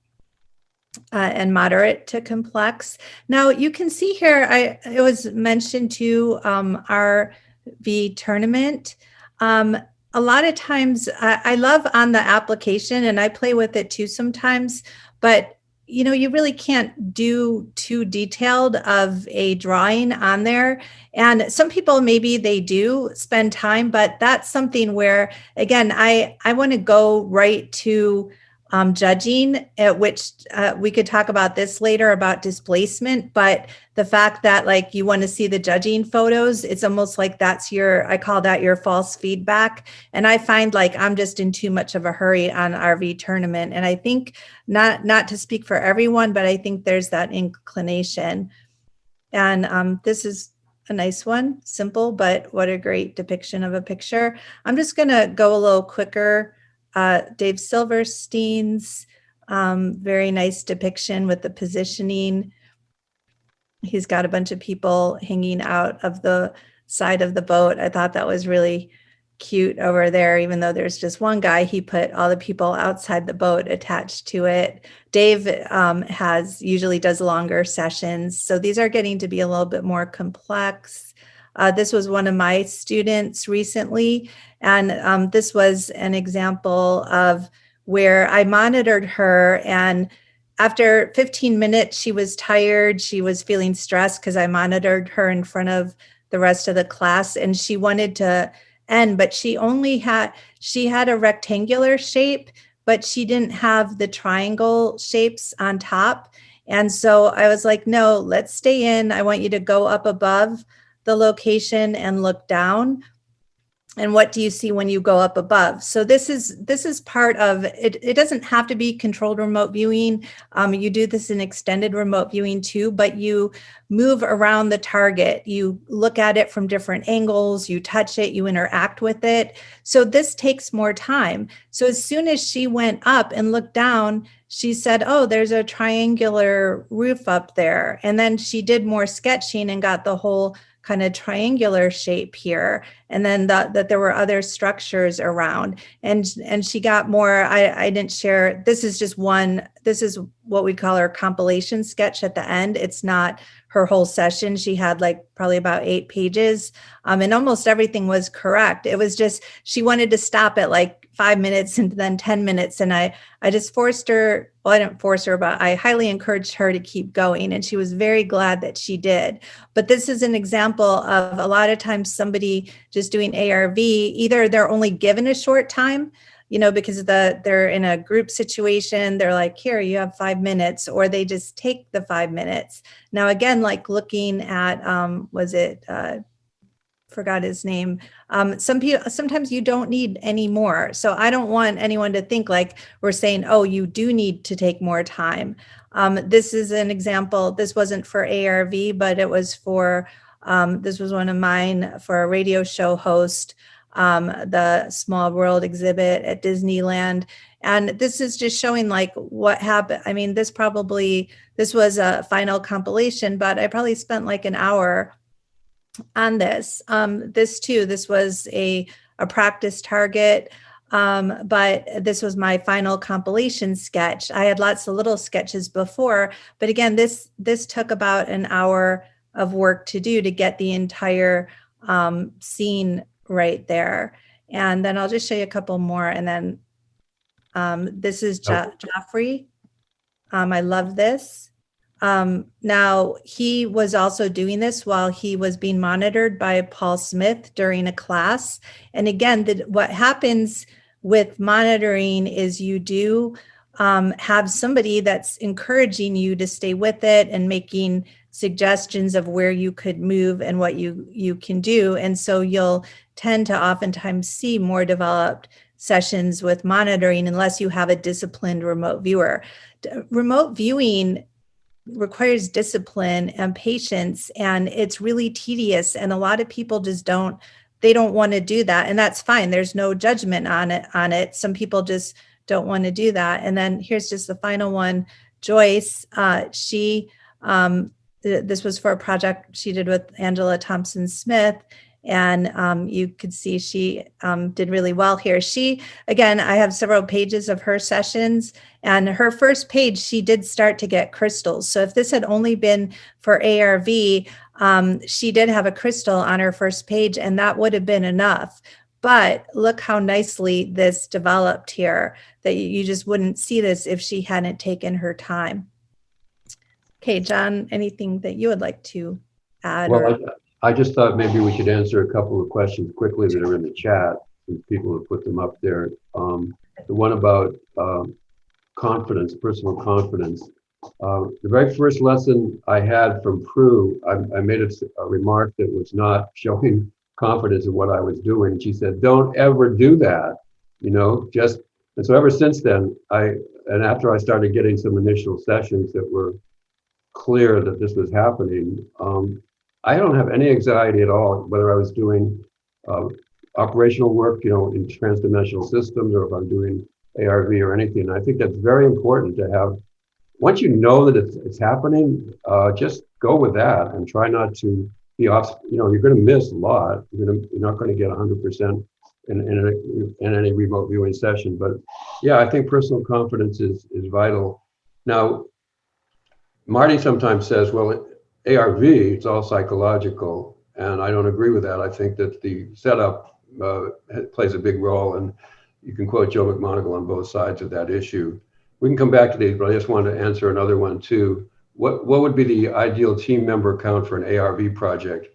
And moderate to complex. Now you can see here, it was mentioned too, RV tournament. A lot of times I love on the application, and I play with it too sometimes, but you really can't do too detailed of a drawing on there. And some people, maybe they do spend time, but that's something where, again, I want to go right to judging, which we could talk about this later about displacement, but the fact that like you want to see the judging photos, it's almost like that's I call that your false feedback. And I find like I'm just in too much of a hurry on RV tournament. And I think not to speak for everyone, but I think there's that inclination. And this is a nice one, simple, but what a great depiction of a picture. I'm just going to go a little quicker. Dave Silverstein's very nice depiction with the positioning. He's got a bunch of people hanging out of the side of the boat. I thought that was really cute over there, even though there's just one guy. He put all the people outside the boat attached to it. Dave usually does longer sessions. So these are getting to be a little bit more complex. This was one of my students recently, and this was an example of where I monitored her, and after 15 minutes, she was tired. She was feeling stressed because I monitored her in front of the rest of the class, and she wanted to end, but she had a rectangular shape, but she didn't have the triangle shapes on top. And so I was like, no, let's stay in. I want you to go up above the location and look down. And what do you see when you go up above? So this is part of it. It doesn't have to be controlled remote viewing. You do this in extended remote viewing too, but you move around the target. You look at it from different angles, you touch it, you interact with it. So this takes more time. So as soon as she went up and looked down, she said, oh, there's a triangular roof up there. And then she did more sketching and got the whole kind of triangular shape here, and then that there were other structures around, and she got more. I didn't share. This is just one. This is what we call her compilation sketch at the end. It's not her whole session. She had like probably about 8 pages, and almost everything was correct. It was just she wanted to stop at like 5 minutes and then 10 minutes. And I just forced her, well, I didn't force her, but I highly encouraged her to keep going. And she was very glad that she did. But this is an example of a lot of times somebody just doing ARV, either they're only given a short time, because they're in a group situation, they're like, here, you have 5 minutes, or they just take the 5 minutes. Now, again, like looking at, forgot his name. Sometimes you don't need any more. So I don't want anyone to think like we're saying, oh, you do need to take more time. This is an example. This wasn't for ARV, but it was for, this was one of mine for a radio show host, the Small World exhibit at Disneyland. And this is just showing like what happened. I mean, this was a final compilation, but I probably spent like an hour on this. This was a practice target, but this was my final compilation sketch. I had lots of little sketches before, but again, this took about an hour of work to do to get the entire scene right there. And then I'll just show you a couple more. And then this is Joffrey. I love this. Now, he was also doing this while he was being monitored by Paul Smith during a class. And again, what happens with monitoring is you do have somebody that's encouraging you to stay with it and making suggestions of where you could move and what you can do. And so you'll tend to oftentimes see more developed sessions with monitoring unless you have a disciplined remote viewer. Remote viewing requires discipline and patience, and it's really tedious. And a lot of people just don't want to do that. And that's fine. There's no judgment on it. Some people just don't want to do that. And then here's just the final one, Joyce. This was for a project she did with Angela Thompson Smith. And you could see she did really well here. Again, I have several pages of her sessions, and her first page, she did start to get crystals. So if this had only been for ARV, she did have a crystal on her first page, and that would have been enough. But look how nicely this developed here, that you just wouldn't see this if she hadn't taken her time. Okay, John, anything that you would like to add? Well, I just thought maybe we could answer a couple of questions quickly that are in the chat, since people have put them up there. The one about confidence, personal confidence. The very first lesson I had from Prue, I made a remark that was not showing confidence in what I was doing. She said, don't ever do that, and so ever since then, and after I started getting some initial sessions that were clear that this was happening, I don't have any anxiety at all, whether I was doing operational work, in transdimensional systems, or if I'm doing ARV or anything. I think that's very important to have. Once you know that it's happening, just go with that and try not to be off. You're going to miss a lot. You're not going to get 100% in any remote viewing session. But yeah, I think personal confidence is vital. Now, Marty sometimes says, well, ARV, it's all psychological, and I don't agree with that. I think that the setup plays a big role, and you can quote Joe McMoneagle on both sides of that issue. We can come back to these, but I just wanted to answer another one too. What would be the ideal team member count for an ARV project?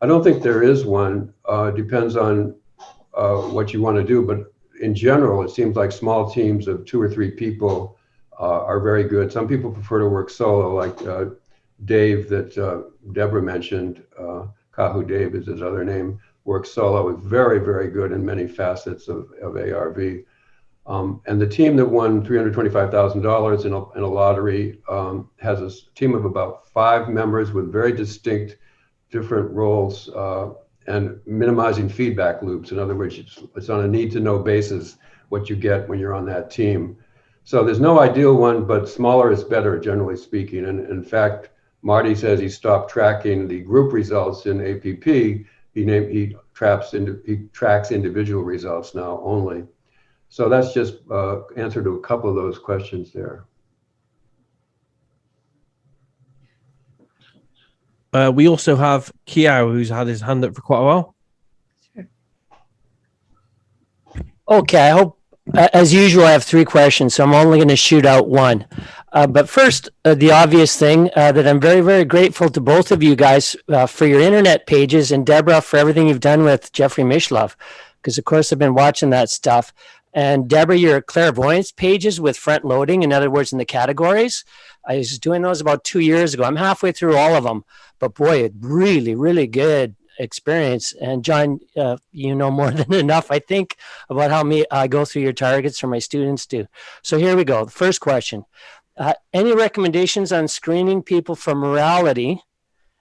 I don't think there is one. Depends on what you want to do, but in general, it seems like small teams of 2 or 3 people are very good. Some people prefer to work solo, like Dave that Debra mentioned, Kahu Dave is his other name, works solo, is very, very good in many facets of ARV. And the team that won $325,000 in a lottery has a team of about 5 members with very distinct different roles and minimizing feedback loops. In other words, it's on a need-to-know basis what you get when you're on that team. So there's no ideal one, but smaller is better, generally speaking. And in fact, Marty says he stopped tracking the group results in APP. He tracks individual results now only. So that's just answer to a couple of those questions there. We also have Kiao, who's had his hand up for quite a while. Okay, I hope, as usual, I have 3 questions, so I'm only going to shoot out one. But first, the obvious thing that I'm very, very grateful to both of you guys for your internet pages, and Debra for everything you've done with Jeffrey Mishlove, because of course I've been watching that stuff. And Debra, your clairvoyance pages with front loading, in other words, in the categories, I was doing those about 2 years ago. I'm halfway through all of them, but boy, it really, really good experience. And John, you know more than enough, I think, about how I go through your targets for my students too. So here we go. The first question. Any recommendations on screening people for morality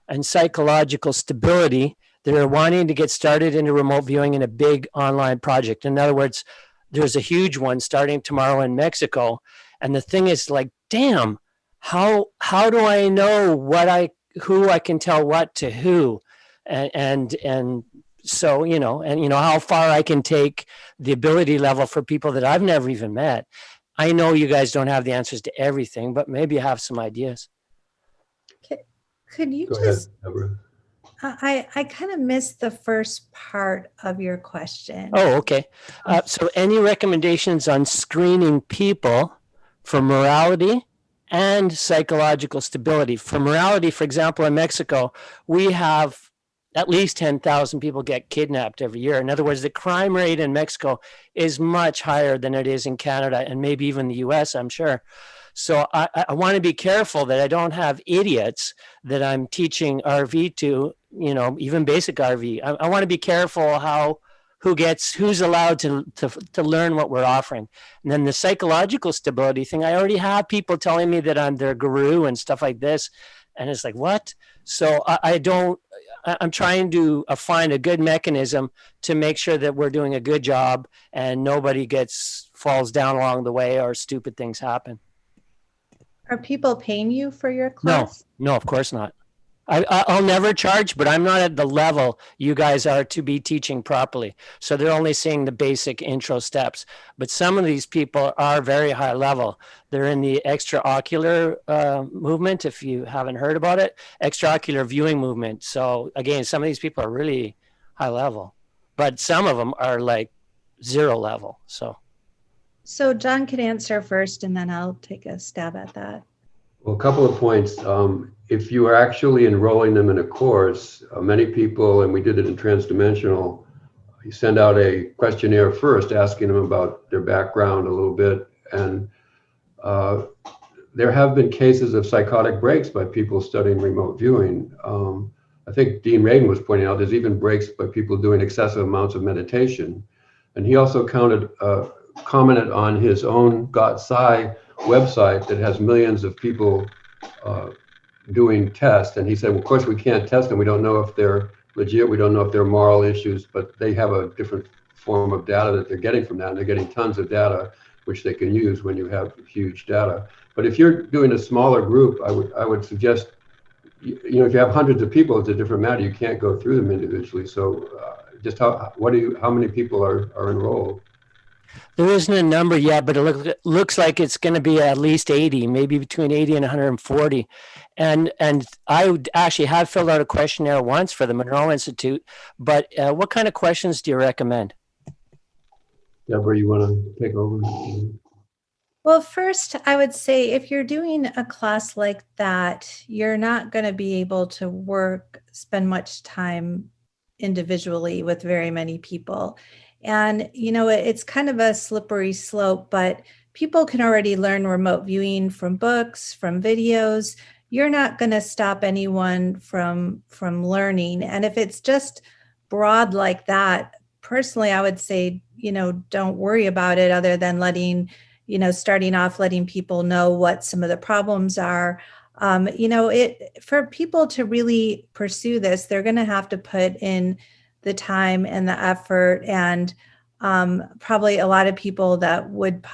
and psychological stability that are wanting to get started into remote viewing in a big online project? In other words, there's a huge one starting tomorrow in Mexico. And the thing is like, damn, how do I know who I can tell what to who? And so, how far I can take the ability level for people that I've never even met. I know you guys don't have the answers to everything, but maybe you have some ideas. Could you Go just, ahead, Debra. I kind of missed the first part of your question. Oh, okay. So any recommendations on screening people for morality and psychological stability? For morality, for example, in Mexico, we have at least 10,000 people get kidnapped every year. In other words, the crime rate in Mexico is much higher than it is in Canada and maybe even the US, I'm sure. So I want to be careful that I don't have idiots that I'm teaching RV to, even basic RV. I want to be careful who's allowed to learn what we're offering. And then the psychological stability thing, I already have people telling me that I'm their guru and stuff like this. And it's like, what? So I'm trying to find a good mechanism to make sure that we're doing a good job and nobody falls down along the way or stupid things happen. Are people paying you for your class? No, of course not. I'll never charge, but I'm not at the level you guys are to be teaching properly. So they're only seeing the basic intro steps. But some of these people are very high level. They're in the extraocular movement, if you haven't heard about it, extraocular viewing movement. So again, some of these people are really high level, but some of them are like 0 level. So John could answer first, and then I'll take a stab at that. Well, a couple of points. If you are actually enrolling them in a course, many people, and we did it in Transdimensional, you send out a questionnaire first asking them about their background a little bit. And there have been cases of psychotic breaks by people studying remote viewing. I think Dean Radin was pointing out there's even breaks by people doing excessive amounts of meditation. And he also commented on his own Got Sci website that has millions of people doing tests. And he said, well, of course, we can't test them. We don't know if they're legit. We don't know if they're moral issues, but they have a different form of data that they're getting from that. And they're getting tons of data, which they can use when you have huge data. But if you're doing a smaller group, I would suggest, if you have hundreds of people, it's a different matter. You can't go through them individually. So just how many people are enrolled? There isn't a number yet, but it looks like it's going to be at least 80, maybe between 80 and 140. And I would actually have filled out a questionnaire once for the Monroe Institute, but what kind of questions do you recommend? Debra, you want to take over? Well, first, I would say if you're doing a class like that, you're not going to be able to spend much time individually with very many people. And, it's kind of a slippery slope, but people can already learn remote viewing from books, from videos. You're not going to stop anyone from learning. And if it's just broad like that, personally, I would say, don't worry about it other than starting off, letting people know what some of the problems are. For people to really pursue this, they're going to have to put in the time and the effort, and probably a lot of people that would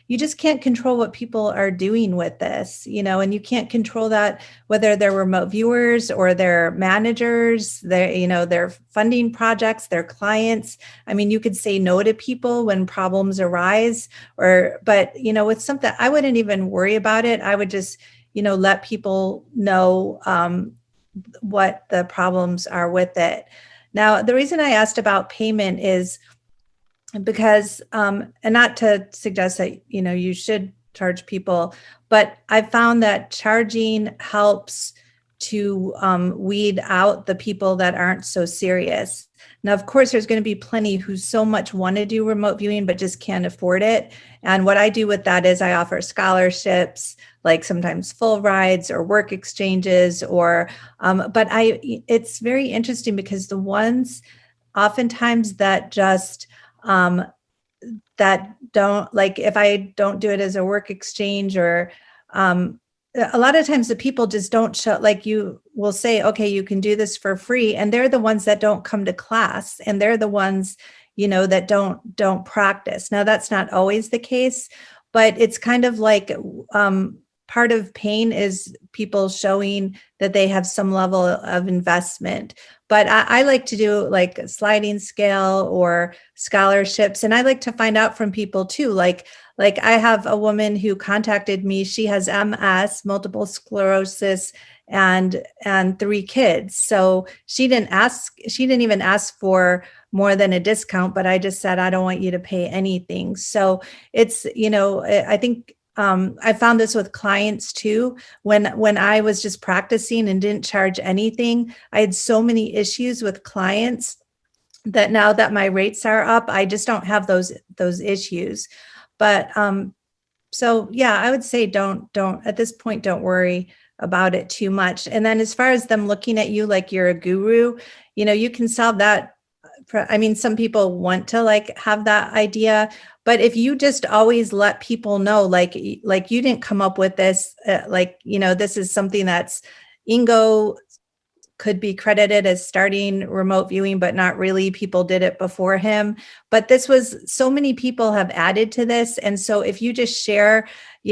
you just can't control what people are doing with this, and you can't control that, whether they're remote viewers or they're managers, they're funding projects, their clients. I mean, you could say no to people when problems arise, but with something, I wouldn't even worry about it. I would just, let people know what the problems are with it. Now, the reason I asked about payment is because, and not to suggest that, you should charge people, but I found that charging helps to weed out the people that aren't so serious. Now, of course, there's going to be plenty who so much want to do remote viewing, but just can't afford it. And what I do with that is I offer scholarships, like sometimes full rides or work exchanges, or, it's very interesting because the ones oftentimes that just, that don't, like, if I don't do it as a work exchange, or a lot of times the people just don't show, like, you will say, okay, you can do this for free, and they're the ones that don't come to class, and they're the ones, that don't practice. Now, that's not always the case, but it's kind of like, part of pain is people showing that they have some level of investment. But I like to do like a sliding scale or scholarships. And I like to find out from people too. Like I have a woman who contacted me. She has MS, multiple sclerosis, and 3 kids. So she didn't even ask for more than a discount, but I just said, I don't want you to pay anything. So it's, I think, I found this with clients too. When I was just practicing and didn't charge anything, I had so many issues with clients that now that my rates are up, I just don't have those issues. But so yeah, I would say don't at this point, don't worry about it too much. And then as far as them looking at you like you're a guru, you can solve that. I mean, some people want to like have that idea, but if you just always let people know, like you didn't come up with this, this is something that's Ingo could be credited as starting remote viewing, but not really. People did it before him. But this was, so many people have added to this. And so if you just share,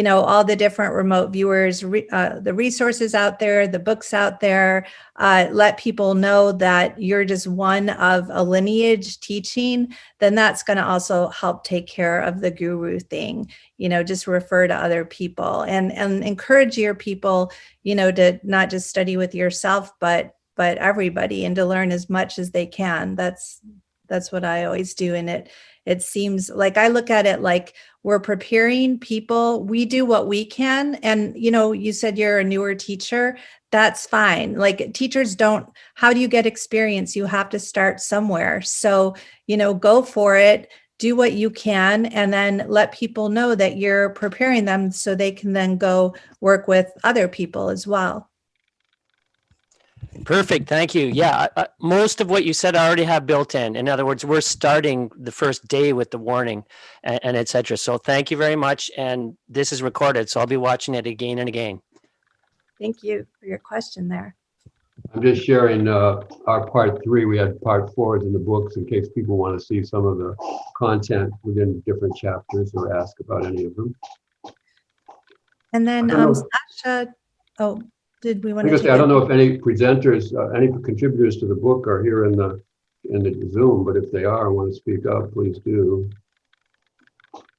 all the different remote viewers, the resources out there, the books out there, let people know that you're just one of a lineage teaching, then that's going to also help take care of the guru thing. Just refer to other people and encourage your people, to not just study with yourself, but everybody, and to learn as much as they can. That's what I always do. And it seems like I look at it like we're preparing people. We do what we can. And, you said you're a newer teacher. That's fine. Like teachers how do you get experience? You have to start somewhere. So, go for it, do what you can, and then let people know that you're preparing them so they can then go work with other people as well. Perfect. Thank you. Yeah. Most of what you said I already have built in. In other words, we're starting the first day with the warning and et cetera. So thank you very much. And this is recorded, so I'll be watching it again and again. Thank you for your question there. I'm just sharing our part 3. We had part 4 in the books in case people want to see some of the content within different chapters or ask about any of them. And then Sasha, did we want to? I don't know if any presenters, any contributors to the book are here in the Zoom, but if they are and want to speak up, please do.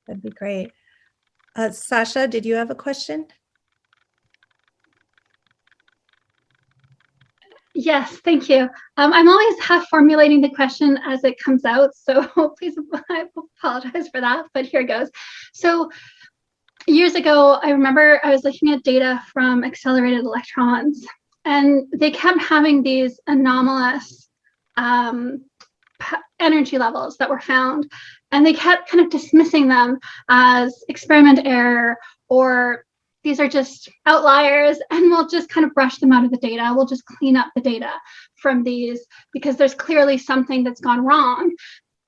That'd be great. Sasha, did you have a question? Yes, thank you. I'm always half formulating the question as it comes out, so please, I apologize for that, but here goes. So years ago, I remember I was looking at data from accelerated electrons, and they kept having these anomalous energy levels that were found, and they kept kind of dismissing them as experiment error, or these are just outliers, and we'll just kind of brush them out of the data. We'll just clean up the data from these because there's clearly something that's gone wrong.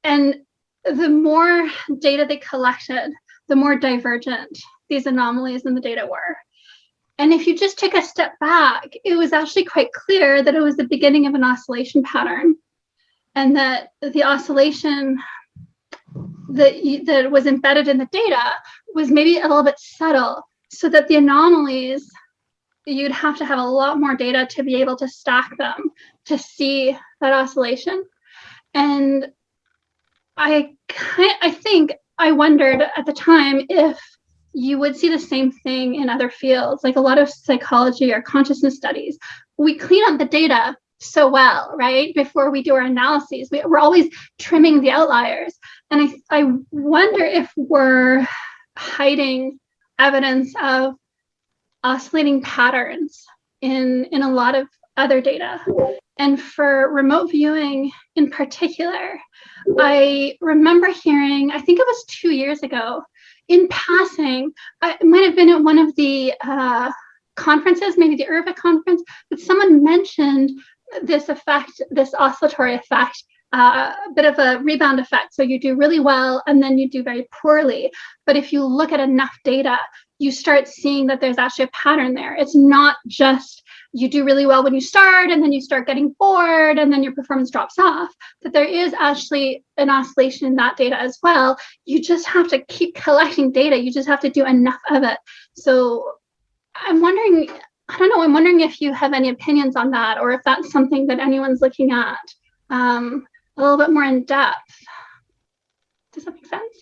And the more data they collected, the more divergent these anomalies in the data were. And if you just took a step back, it was actually quite clear that it was the beginning of an oscillation pattern, and that the oscillation that was embedded in the data was maybe a little bit subtle, so that the anomalies, you'd have to have a lot more data to be able to stack them to see that oscillation. And I think I wondered at the time if you would see the same thing in other fields, like a lot of psychology or consciousness studies. We clean up the data so well, right? Before we do our analyses, we're always trimming the outliers. And I wonder if we're hiding evidence of oscillating patterns in a lot of other data. And for remote viewing in particular, I remember hearing, I think it was 2 years ago, in passing, it might have been at one of the conferences, maybe the IRVA conference, but someone mentioned this effect, this oscillatory effect, a bit of a rebound effect. So you do really well and then you do very poorly. But if you look at enough data, you start seeing that there's actually a pattern there. It's not just you do really well when you start and then you start getting bored and then your performance drops off, that there is actually an oscillation in that data as well. You just have to keep collecting data. You just have to do enough of it. So I'm wondering, I don't know, I'm wondering if you have any opinions on that, or if that's something that anyone's looking at a little bit more in depth. Does that make sense?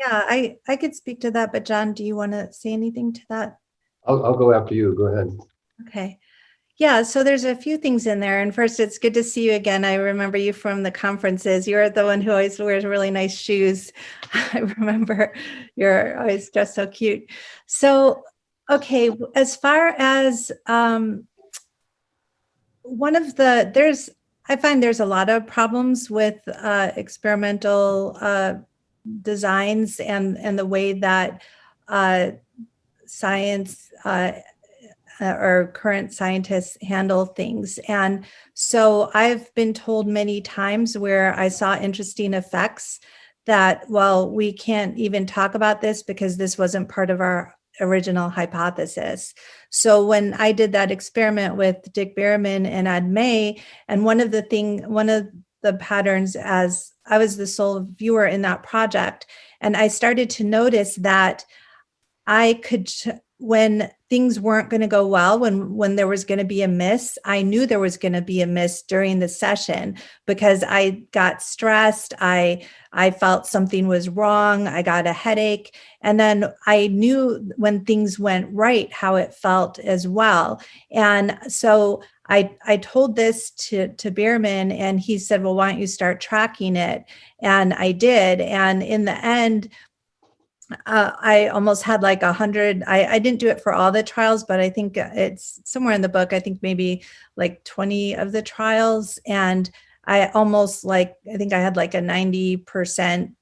Yeah, I could speak to that, but John, do you want to say anything to that? I'll go after you. Go ahead. Okay. Yeah, so there's a few things in there. And first, it's good to see you again. I remember you from the conferences. You're the one who always wears really nice shoes. I remember you're always dressed so cute. So, okay, as far as I find there's a lot of problems with experimental designs and the way that science or current scientists handle things. And so I've been told many times where I saw interesting effects that, well, we can't even talk about this because this wasn't part of our original hypothesis. So when I did that experiment with Dick Bierman and Ed May, and one of the patterns, as I was the sole viewer in that project, and I started to notice that I could, when things weren't going to go well, when there was going to be a miss, I knew there was going to be a miss during the session because I got stressed. I felt something was wrong. I got a headache. And then I knew when things went right, how it felt as well. And so I told this to Bierman, and he said, well, why don't you start tracking it? And I did. And in the end, I almost had like 100. I didn't do it for all the trials, but I think it's somewhere in the book. I think maybe like 20 of the trials. And I think I had like a 90%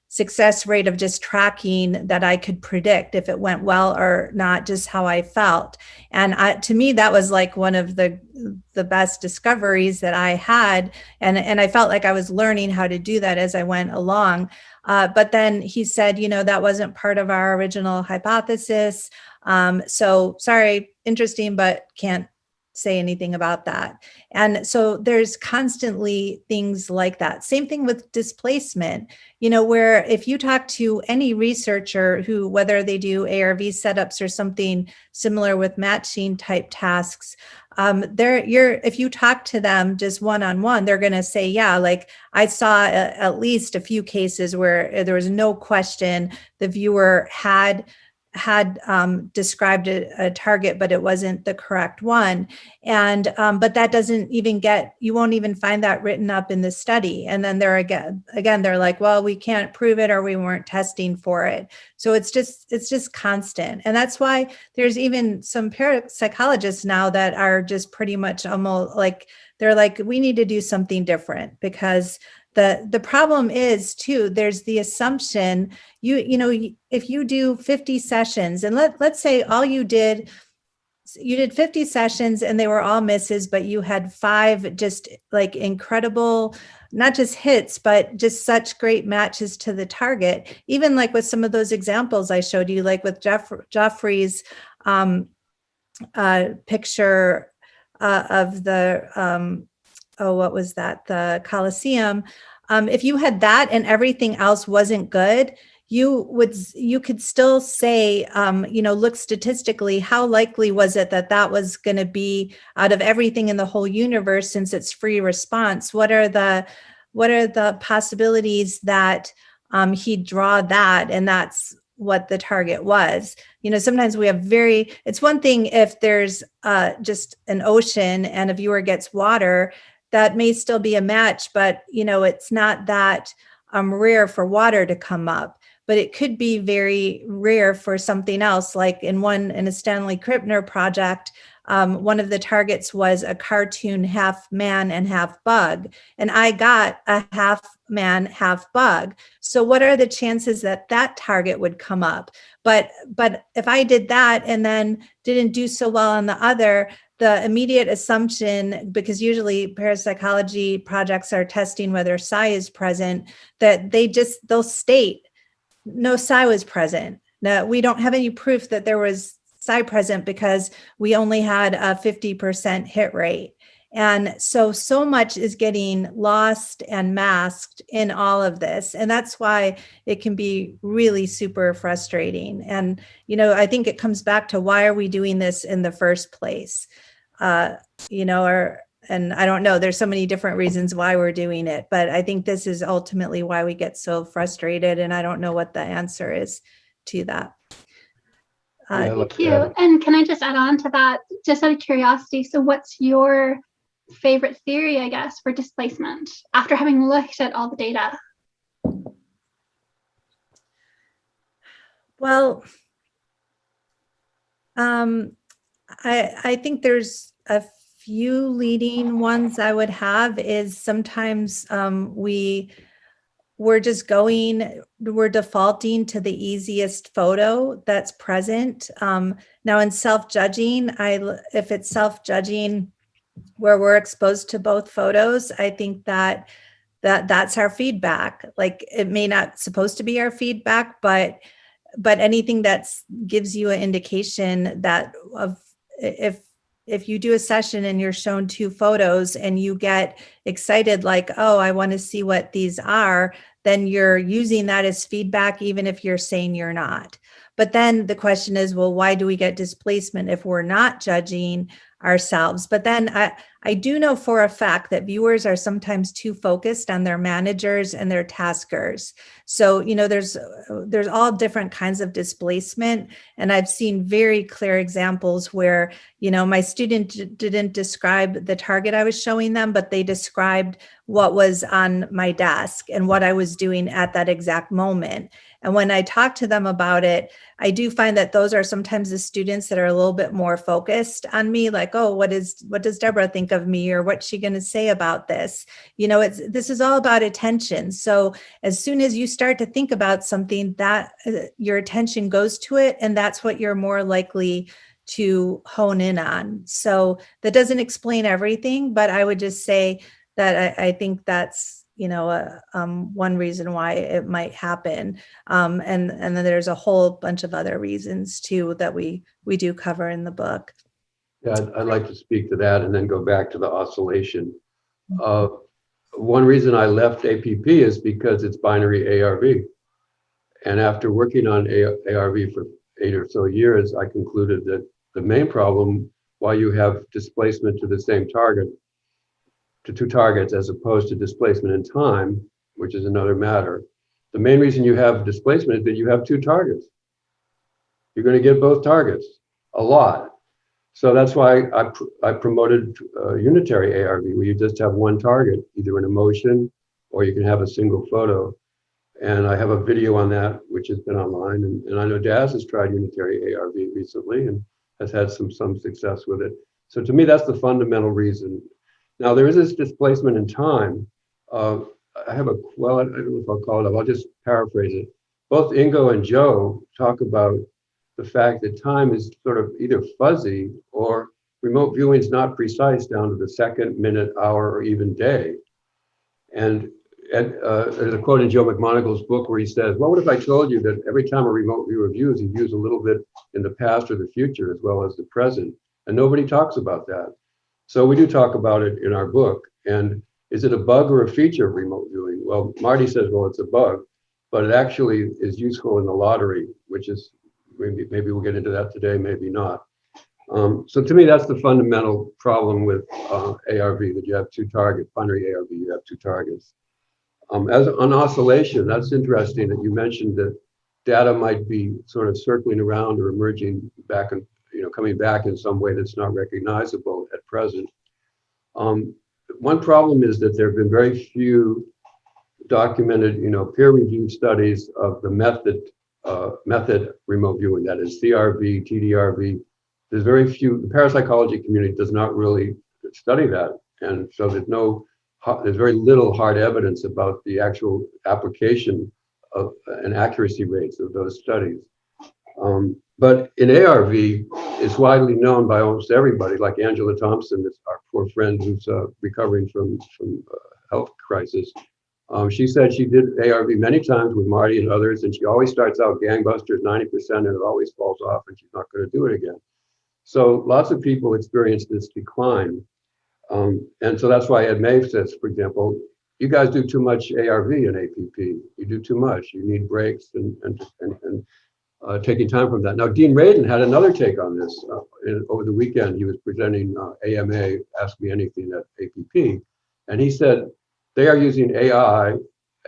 success rate of just tracking that I could predict if it went well or not, just how I felt. And to me, that was like one of the best discoveries that I had. And I felt like I was learning how to do that as I went along. But then he said, that wasn't part of our original hypothesis. So sorry, interesting, but can't say anything about that. And so there's constantly things like that. Same thing with displacement, where if you talk to any researcher who, whether they do ARV setups or something similar with matching type tasks, if you talk to them just one-on-one, they're going to say, yeah, like I saw at least a few cases where there was no question the viewer had described a target, but it wasn't the correct one. And but that doesn't even you won't even find that written up in the study. And then they're like, well, we can't prove it, or we weren't testing for it. So it's just constant. And that's why there's even some parapsychologists now that are just pretty much almost like, they're like, we need to do something different, because the problem is too, there's the assumption if you do 50 sessions, and let's say all you did 50 sessions and they were all misses, but you had 5 just like incredible, not just hits, but just such great matches to the target. Even like with some of those examples I showed you, like with Joffrey's picture of the what was that? The Colosseum. If you had that and everything else wasn't good, you could still say, look statistically, how likely was it that was going to be, out of everything in the whole universe, since it's free response, what are the possibilities that he'd draw that, and that's what the target was. Sometimes we have it's one thing if there's just an ocean and a viewer gets water, that may still be a match, but it's not that rare for water to come up, but it could be very rare for something else. Like in a Stanley Krippner project, one of the targets was a cartoon half man and half bug, and I got a half man, half bug. So what are the chances that that target would come up? But if I did that and then didn't do so well on the other, the immediate assumption, because usually parapsychology projects are testing whether psi is present, that they'll state no psi was present. No, we don't have any proof that there was psi present because we only had a 50% hit rate. And so much is getting lost and masked in all of this. And that's why it can be really super frustrating. And, I think it comes back to, why are we doing this in the first place? And I don't know, there's so many different reasons why we're doing it, but I think this is ultimately why we get so frustrated. And I don't know what the answer is to that. Thank you. And can I just add on to that, just out of curiosity? So what's your favorite theory, I guess, for displacement after having looked at all the data? Well, I think there's a few leading ones I would have. Is sometimes we're defaulting to the easiest photo that's present. Now in self-judging, if it's self-judging where we're exposed to both photos, I think that's our feedback. Like, it may not supposed to be our feedback, but anything that gives you an indication that if you do a session and you're shown two photos and you get excited, like, oh, I want to see what these are, then you're using that as feedback, even if you're saying you're not. But then the question is, well, why do we get displacement if we're not judging ourselves? But then I do know for a fact that viewers are sometimes too focused on their managers and their taskers. So, there's all different kinds of displacement. And I've seen very clear examples where, my student didn't describe the target I was showing them, but they described what was on my desk and what I was doing at that exact moment. And when I talk to them about it, I do find that those are sometimes the students that are a little bit more focused on me, like, oh, what does Debra think of me, or what's she going to say about this? This is all about attention. So as soon as you start to think about something, that your attention goes to it, and that's what you're more likely to hone in on. So that doesn't explain everything, but I would just say that I think that's one reason why it might happen. And then there's a whole bunch of other reasons too that we do cover in the book. Yeah, I'd like to speak to that and then go back to the oscillation. One reason I left APP is because it's binary ARV. And after working on ARV for 8 or so years, I concluded that the main problem, why you have displacement to the same target, to two targets, as opposed to displacement in time, which is another matter. The main reason you have displacement is that you have two targets. You're going to get both targets a lot. So that's why I promoted unitary ARV, where you just have one target, either an emotion or you can have a single photo. And I have a video on that, which has been online. And I know Daz has tried unitary ARV recently and has had some success with it. So to me, that's the fundamental reason. Now, there is this displacement in time. I have I don't know if I'll call it up, I'll just paraphrase it. Both Ingo and Joe talk about the fact that time is sort of either fuzzy or remote viewing is not precise down to the second, minute, hour, or even day. And there's a quote in Joe McMonagle's book where he says, well, what if I told you that every time a remote viewer views, he views a little bit in the past or the future as well as the present? And nobody talks about that. So we do talk about it in our book. And is it a bug or a feature of remote viewing? Well, Marty says, well, it's a bug, but it actually is useful in the lottery, which is, maybe we'll get into that today, maybe not. So to me, that's the fundamental problem with ARV, that you have two targets, binary ARV, you have two targets. As on oscillation, that's interesting that you mentioned that data might be sort of circling around or emerging back and coming back in some way that's not recognizable at present. One problem is that there have been very few documented, peer-reviewed studies of the method remote viewing, that is CRV, TDRV. There's very few. The parapsychology community does not really study that, and so there's very little hard evidence about the actual application of and accuracy rates of those studies. But in ARV, it's widely known by almost everybody, like Angela Thompson, our poor friend who's recovering from health crisis. She said she did ARV many times with Marty and others, and she always starts out gangbusters, 90%, and it always falls off, and she's not going to do it again. So lots of people experience this decline. And so that's why Ed Maeve says, for example, you guys do too much ARV and APP. You do too much. You need breaks and taking time from that. Now, Dean Radin had another take on this. Over the weekend, he was presenting AMA, Ask Me Anything at APP, and he said they are using AI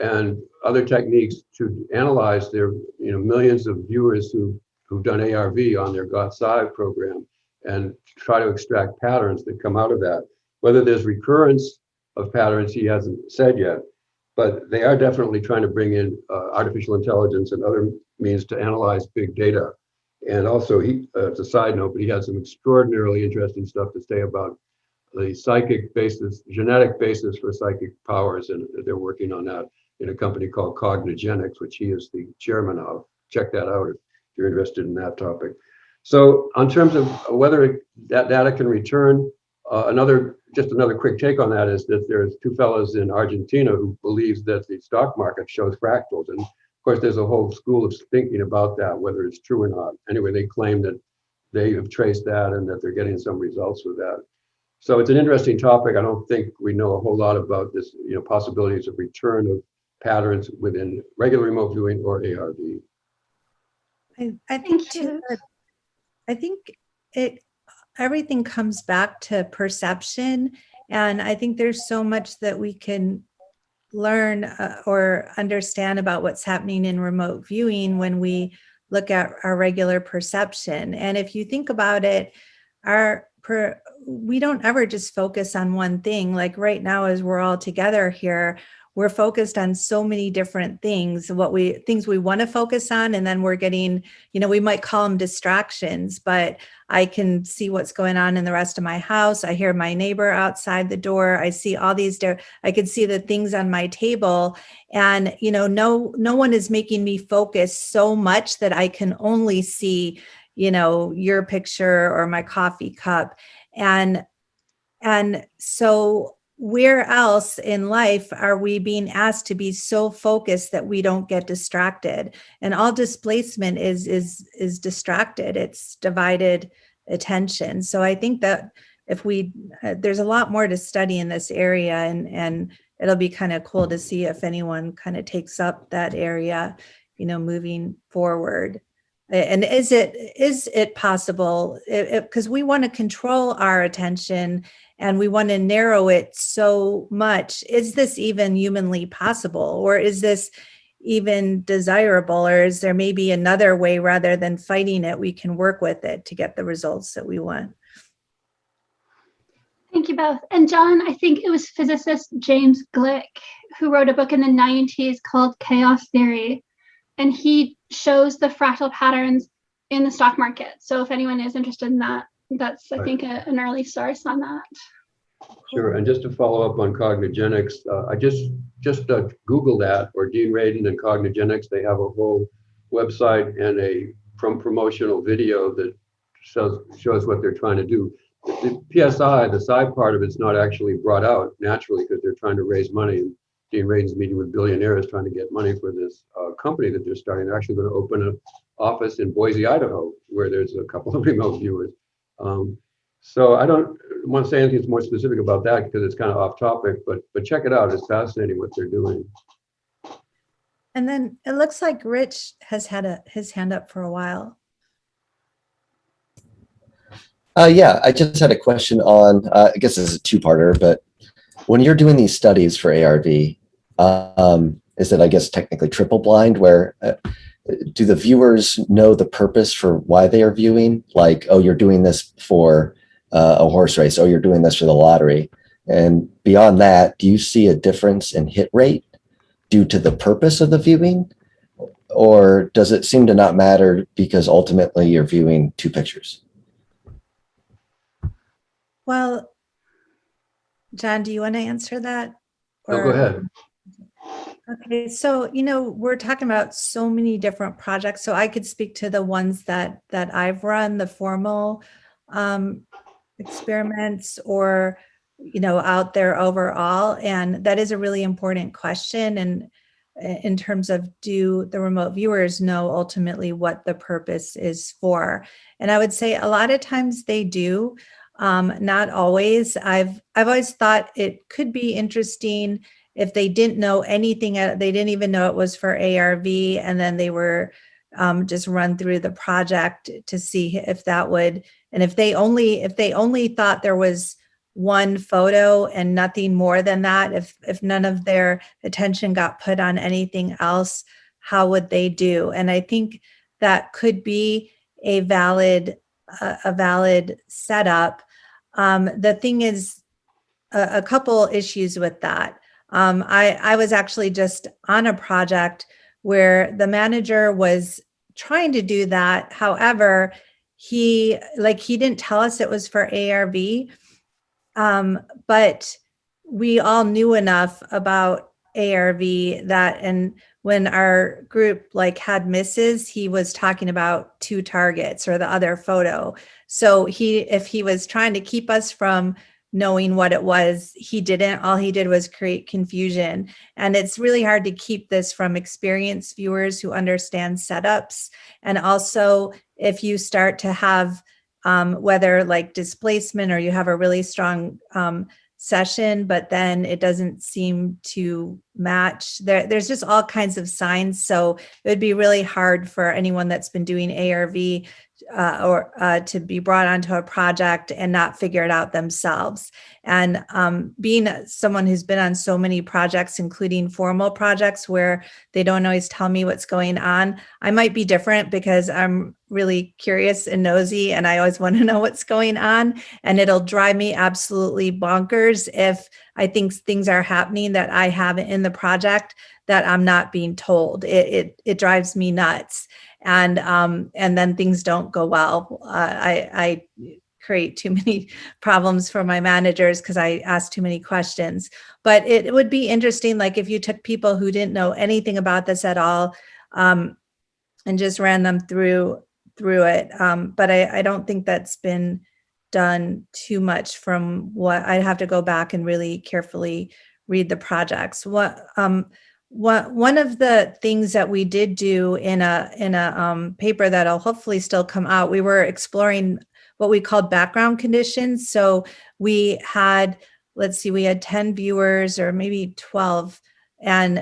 and other techniques to analyze their millions of viewers who've done ARV on their Got5 program and try to extract patterns that come out of that. Whether there's recurrence of patterns, he hasn't said yet, but they are definitely trying to bring in artificial intelligence and other means to analyze big data. And also, it's a side note, but he has some extraordinarily interesting stuff to say about the psychic basis, genetic basis for psychic powers, and they're working on that in a company called Cognigenics, which he is the chairman of. Check that out if you're interested in that topic. So, in terms of whether that data can return, another quick take on that is that there's two fellows in Argentina who believes that the stock market shows fractals, and of course there's a whole school of thinking about that, whether it's true or not. Anyway, they claim that they have traced that and that they're getting some results with that. So it's an interesting topic. I don't think we know a whole lot about this, possibilities of return of patterns within regular remote viewing or ARV. I think too, I think everything comes back to perception, and I think there's so much that we can learn or understand about what's happening in remote viewing when we look at our regular perception. And if you think about it, we don't ever just focus on one thing. Like right now, as we're all together here, we're focused on so many different things, things we want to focus on. And then we're getting, we might call them distractions, but I can see what's going on in the rest of my house. I hear my neighbor outside the door. I see all these, I can see the things on my table, and, no one is making me focus so much that I can only see, your picture or my coffee cup. And so where else in life are we being asked to be so focused that we don't get distracted? And all displacement is distracted. It's divided attention. So I think that if there's a lot more to study in this area, and it'll be kind of cool to see if anyone kind of takes up that area, moving forward. And is it possible? Because we want to control our attention and we want to narrow it so much. Is this even humanly possible, or is this even desirable, or is there maybe another way rather than fighting it? We can work with it to get the results that we want. Thank you both. And John, I think it was physicist James Gleick who wrote a book in the 90s called Chaos Theory. And he shows the fractal patterns in the stock market. So if anyone is interested in that, that's, I think, an early source on that. Sure. And just to follow up on Cognigenics, I just Googled that, or Dean Radin and Cognigenics. They have a whole website and a promotional video that shows what they're trying to do. The PSI, the side part of it's not actually brought out naturally because they're trying to raise money. And Dean Radin's meeting with billionaires trying to get money for this company that they're starting. They're actually going to open an office in Boise, Idaho, where there's a couple of remote viewers. So I don't want to say anything more specific about that because it's kind of off topic, but check it out. It's fascinating what they're doing. And then it looks like Rich has had his hand up for a while. Yeah, I just had a question on, I guess this is a two-parter, but when you're doing these studies for ARV, is it, I guess, technically triple blind, where do the viewers know the purpose for why they are viewing? Like, oh, you're doing this for a horse race, oh, you're doing this for the lottery. And beyond that, do you see a difference in hit rate due to the purpose of the viewing? Or does it seem to not matter because ultimately you're viewing two pictures? Well, John, do you want to answer that? No, go ahead. Okay, so we're talking about so many different projects, so I could speak to the ones that I've run, the formal experiments, or out there overall, and that is a really important question. And in terms of, do the remote viewers know ultimately what the purpose is for? And I would say a lot of times they do, not always. I've always thought it could be interesting if they didn't know anything, they didn't even know it was for ARV, and then they were just run through the project to see if that would, and if they only thought there was one photo and nothing more than that, if none of their attention got put on anything else, how would they do? And I think that could be a valid setup. The thing is, a couple issues with that. I was actually just on a project where the manager was trying to do that. However, he didn't tell us it was for ARV, but we all knew enough about ARV that, and when our group had misses, he was talking about two targets or the other photo. So if he was trying to keep us from knowing what it was, he didn't. All he did was create confusion. And it's really hard to keep this from experienced viewers who understand setups. And also, if you start to have whether displacement, or you have a really strong session, but then it doesn't seem to match, there's just all kinds of signs. So it would be really hard for anyone that's been doing ARV or to be brought onto a project and not figure it out themselves. And being someone who's been on so many projects, including formal projects where they don't always tell me what's going on, I might be different because I'm really curious and nosy, and I always want to know what's going on. And it'll drive me absolutely bonkers if I think things are happening that I have in the project that I'm not being told. It drives me nuts. And then things don't go well. I create too many problems for my managers because I ask too many questions. But it would be interesting, if you took people who didn't know anything about this at all, and just ran them through it. But I don't think that's been done too much from what I'd have to go back and really carefully read the projects. One of the things that we did do in a paper that'll hopefully still come out, we were exploring what we called background conditions. So we had, we had 10 viewers, or maybe 12, and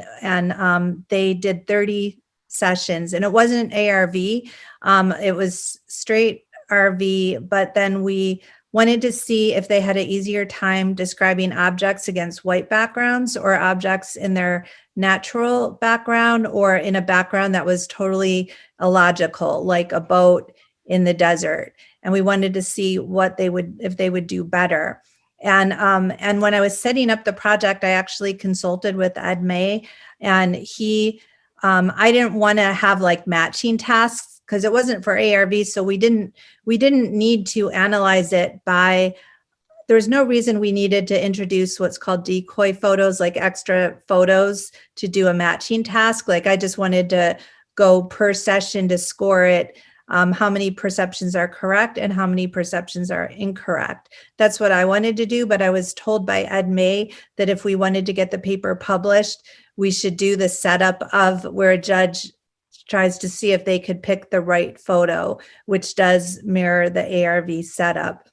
they did 30 sessions, and it wasn't ARV, it was straight RV, but then we wanted to see if they had an easier time describing objects against white backgrounds, or objects in their natural background, or in a background that was totally illogical, like a boat in the desert. And we wanted to see if they would do better. And when I was setting up the project, I actually consulted with Ed May, and I didn't want to have matching tasks because it wasn't for ARV. So we didn't need to analyze it there's no reason we needed to introduce what's called decoy photos, extra photos to do a matching task. I just wanted to go per session to score it, how many perceptions are correct and how many perceptions are incorrect. That's what I wanted to do, but I was told by Ed May that if we wanted to get the paper published, we should do the setup of where a judge tries to see if they could pick the right photo, which does mirror the ARV setup.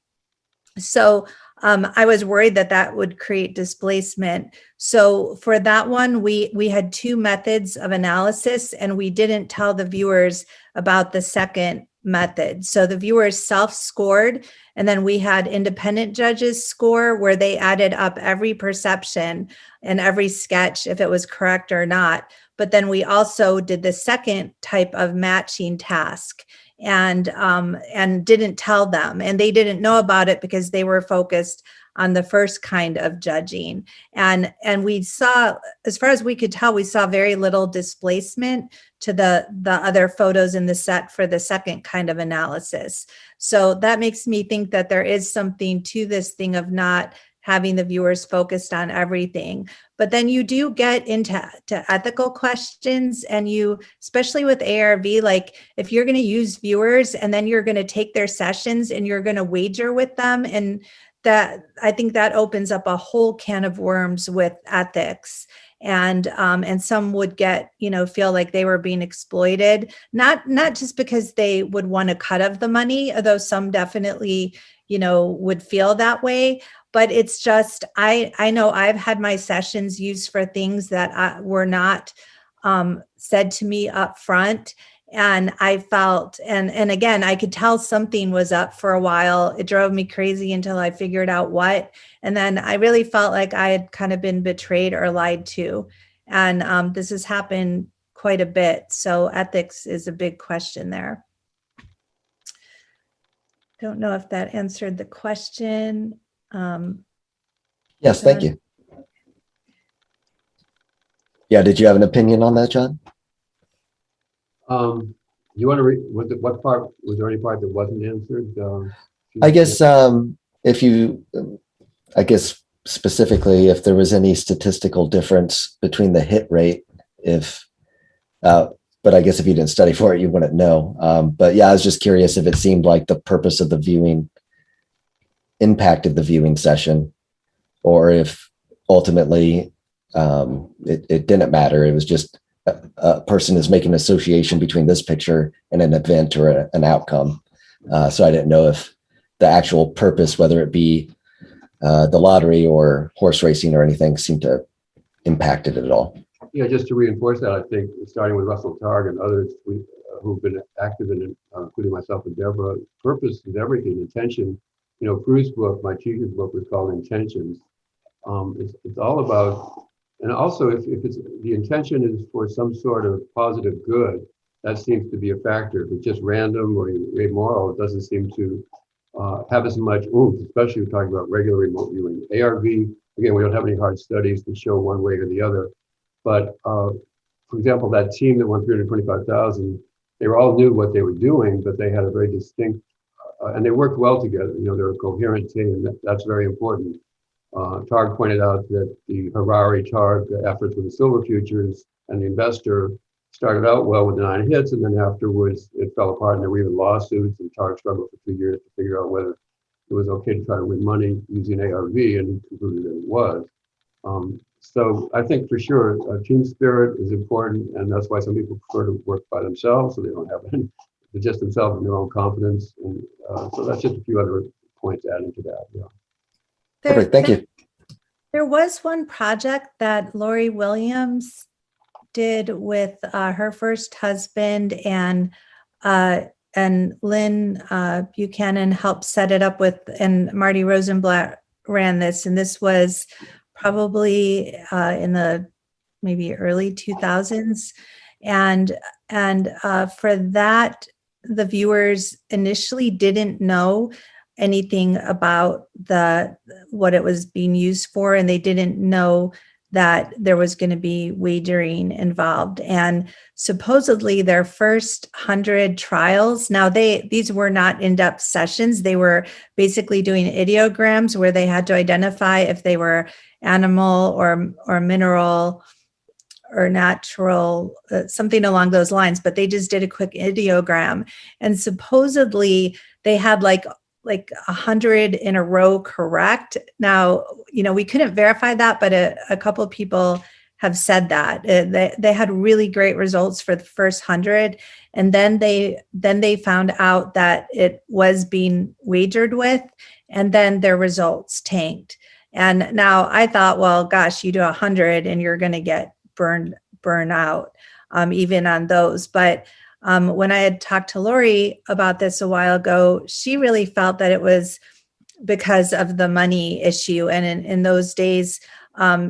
So I was worried that would create displacement. So for that one, we had two methods of analysis, and we didn't tell the viewers about the second method. So the viewers self-scored, and then we had independent judges score, where they added up every perception and every sketch if it was correct or not. But then we also did the second type of matching task, and didn't tell them, and they didn't know about it because they were focused on the first kind of judging. And we saw, as far as we could tell, we saw very little displacement to the other photos in the set for the second kind of analysis. So that makes me think that there is something to this thing of not having the viewers focused on everything. But then you do get into ethical questions, and you, especially with ARV, like if you're going to use viewers and then you're going to take their sessions and you're going to wager with them, and that, I think that opens up a whole can of worms with ethics. And some would get, feel like they were being exploited, not just because they would want a cut of the money, although some definitely, would feel that way. But it's just, I know I've had my sessions used for things that were not said to me up front. And I felt, and again, I could tell something was up for a while. It drove me crazy until I figured out what. And then I really felt like I had kind of been betrayed or lied to. And this has happened quite a bit. So ethics is a big question there. Don't know if that answered the question. Yes, thank you. Yeah, did you have an opinion on that, John? You want to read, what part, was there any part that wasn't answered? I guess if you, I guess specifically if there was any statistical difference between the hit rate, but I guess if you didn't study for it, you wouldn't know. But yeah, I was just curious if it seemed like the purpose of the viewing impacted the viewing session, or if ultimately it didn't matter. It was just a person is making an association between this picture and an event or an outcome. So I didn't know if the actual purpose, whether it be the lottery or horse racing or anything, seemed to impact it at all. Yeah, just to reinforce that, I think starting with Russell Targ and others who've been active in it, including myself and Deborah, purpose is everything. Intention. Prue's book, my teacher's book, was called Intentions. It's all about, and also if it's the intention is for some sort of positive good, that seems to be a factor. If it's just random or amoral, it doesn't seem to have as much oomph, especially if we're talking about regular remote viewing. ARV, again, we don't have any hard studies to show one way or the other. But for example, that team that won 325,000, they all knew what they were doing, but they had a very distinct, and they worked well together. They're a coherent team. That's very important. Targ pointed out that the Harari-Targ efforts with the silver futures and the investor started out well with the 9 hits, and then afterwards it fell apart, and there were even lawsuits, and Targ struggled for 2 years to figure out whether it was okay to try to win money using ARV, and he concluded that it was. So I think for sure team spirit is important, and that's why some people prefer to work by themselves, so they don't have any, just themselves and their own confidence. And so that's just a few other points adding to that. Yeah. Perfect. Thank you. There was one project that Lori Williams did with her first husband, and Lynn Buchanan helped set it up with, and Marty Rosenblatt ran this, and this was probably in the maybe early 2000s, and for that, the viewers initially didn't know anything about what it was being used for, and they didn't know that there was going to be wagering involved. And supposedly their first 100 trials, now these were not in-depth sessions, they were basically doing ideograms where they had to identify if they were animal or mineral or natural, something along those lines, but they just did a quick ideogram. And supposedly they had like 100 in a row correct. Now, we couldn't verify that, but a couple of people have said that they had really great results for the first 100. And then they found out that it was being wagered with, and then their results tanked. And now I thought, well, gosh, you do 100 and you're going to get burn out, even on those. But when I had talked to Lori about this a while ago, she really felt that it was because of the money issue. And in those days,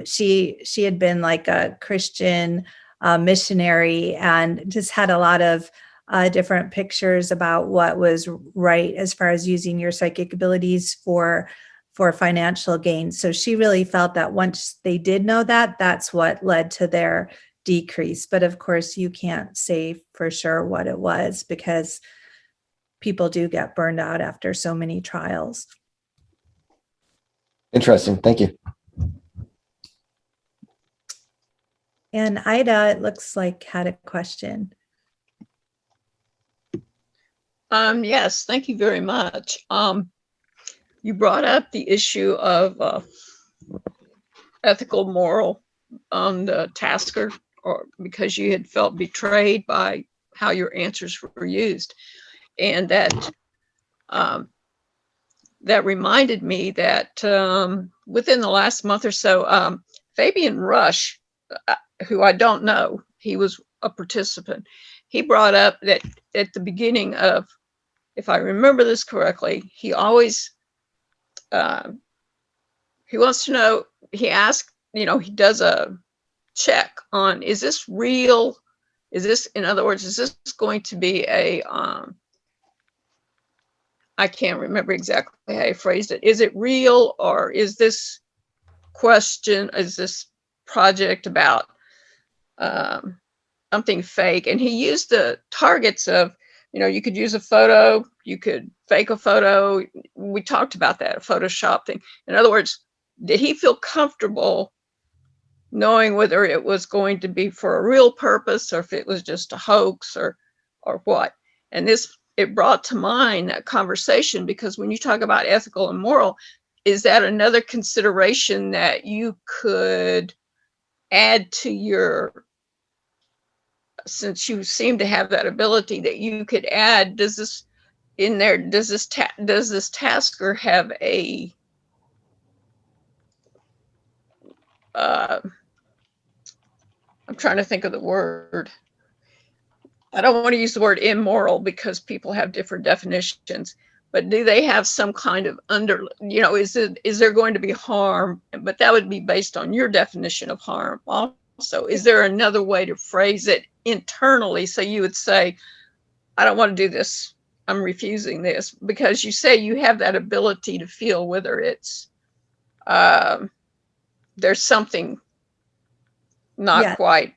she had been like a Christian missionary and just had a lot of different pictures about what was right as far as using your psychic abilities for for financial gain. So she really felt that once they did know that, that's what led to their decrease. But of course, you can't say for sure what it was, because people do get burned out after so many trials. Interesting. Thank you. And Ida, it looks like, had a question. Yes, thank you very much. You brought up the issue of ethical, moral on the tasker, or because you had felt betrayed by how your answers were used. And that that reminded me that within the last month or so, Fabian Rush, who I don't know, he was a participant. He brought up that at the beginning of, if I remember this correctly, he always, he wants to know, he asked, he does a check on, is this real? Is this, in other words, is this going to be a, I can't remember exactly how I phrased it. Is it real, or is this project about something fake? And he used the targets of, you could use a photo, you could fake a photo. We talked about that, a Photoshop thing. In other words, did he feel comfortable knowing whether it was going to be for a real purpose, or if it was just a hoax, or what? And it brought to mind that conversation, because when you talk about ethical and moral, is that another consideration that you could add to your, since you seem to have that ability, that you could add, does this tasker have a I'm trying to think of the word. I don't want to use the word immoral because people have different definitions, but do they have some kind of is there going to be harm? But that would be based on your definition of harm. Also, is there another way to phrase it internally? So you would say, I don't want to do this. I'm refusing this, because you say you have that ability to feel whether it's, there's something not quite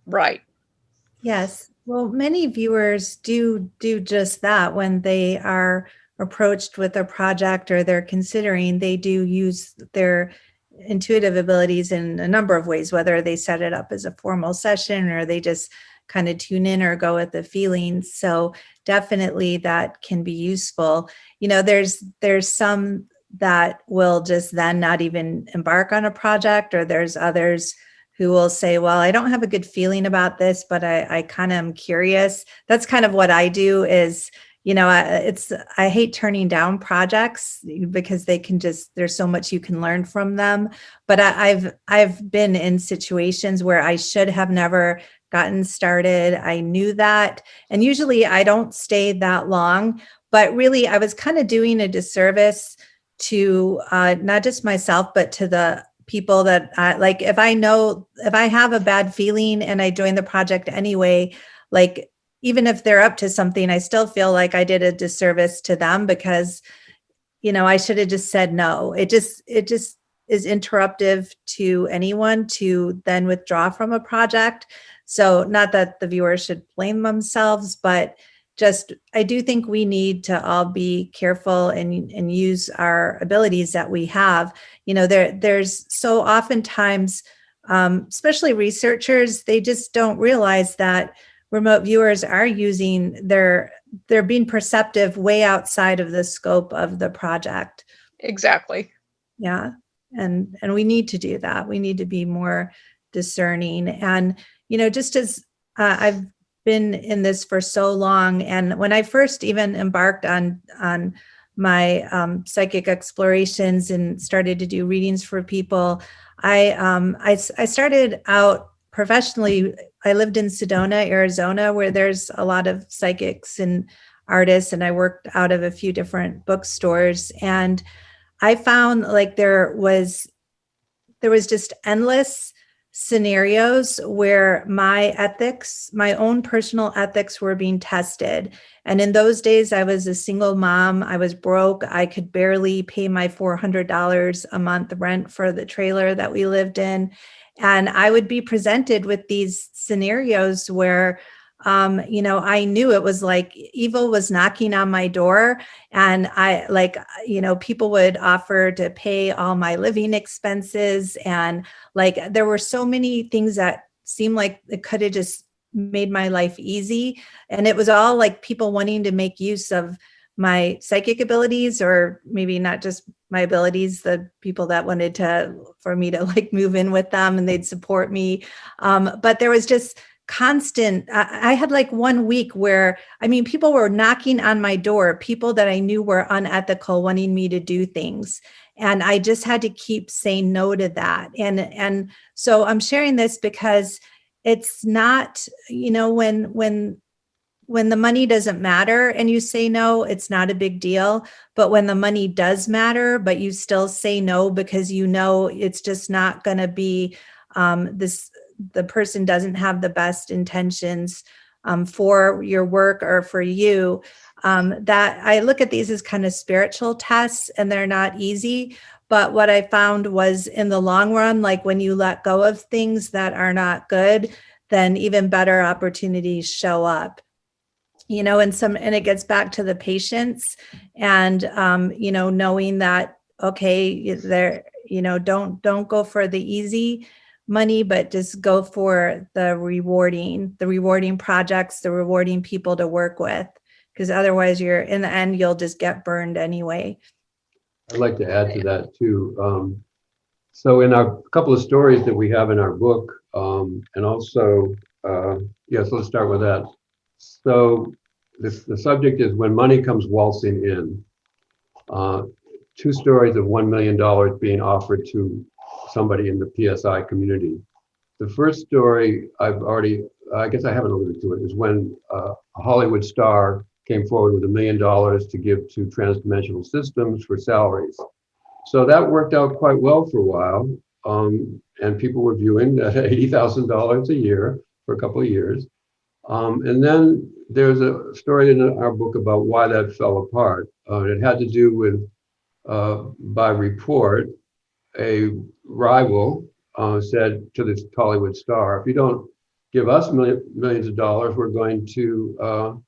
right. Yes. Well, many viewers do just that when they are approached with a project or they're considering, they do use their intuitive abilities in a number of ways, whether they set it up as a formal session or they just kind of tune in or go with the feelings. So definitely that can be useful. There's some that will just then not even embark on a project, or there's others who will say, well, I don't have a good feeling about this, but I kind of am curious. That's kind of what I do is, I hate turning down projects because they can there's so much you can learn from them. But I've been in situations where I should have never gotten started. I knew that. And usually I don't stay that long, but really I was kind of doing a disservice to not just myself, but to the people that like, if I have a bad feeling and I join the project anyway, like, even if they're up to something, I still feel like I did a disservice to them, because, I should have just said no. It just is interruptive to anyone to then withdraw from a project. So not that the viewers should blame themselves, but just, I do think we need to all be careful and use our abilities that we have. There's so oftentimes, especially researchers, they just don't realize that remote viewers are they're being perceptive way outside of the scope of the project. Exactly. Yeah. And we need to do that. We need to be more discerning. And, just as I've been in this for so long, and when I first even embarked on my psychic explorations and started to do readings for people, I started out professionally. I lived in Sedona, Arizona, where there's a lot of psychics and artists, and I worked out of a few different bookstores. And I found like there was just endless scenarios where my ethics, my own personal ethics, were being tested. And in those days, I was a single mom. I was broke. I could barely pay my $400 a month rent for the trailer that we lived in. And I would be presented with these scenarios where, I knew it was like evil was knocking on my door, and people would offer to pay all my living expenses. And like, there were so many things that seemed like it could have just made my life easy. And it was all like people wanting to make use of my psychic abilities, or maybe not just my abilities, the people that wanted for me to like move in with them and they'd support me. But there was just constant, I had like 1 week where, people were knocking on my door, people that I knew were unethical, wanting me to do things. And I just had to keep saying no to that. And so I'm sharing this because it's not, when the money doesn't matter and you say no, it's not a big deal. But when the money does matter, but you still say no because it's just not going to be the person doesn't have the best intentions for your work or for you, that I look at these as kind of spiritual tests, and they're not easy. But what I found was, in the long run, like when you let go of things that are not good, then even better opportunities show up. And it gets back to the patience and, knowing that, okay, don't go for the easy money, but just go for the rewarding projects, the rewarding people to work with, because otherwise in the end, you'll just get burned anyway. I'd like to add to that too. So in a couple of stories that we have in our book, and also, so let's start with that. So the subject is when money comes waltzing in. 2 stories of $1 million being offered to somebody in the PSI community. The first story I guess I haven't alluded to it, is when a Hollywood star came forward with $1 million to give to transdimensional systems for salaries. So that worked out quite well for a while. And people were viewing at $80,000 a year for a couple of years. And then there's a story in our book about why that fell apart. It had to do with, by report, a rival said to this Hollywood star, if you don't give us millions of dollars, we're going to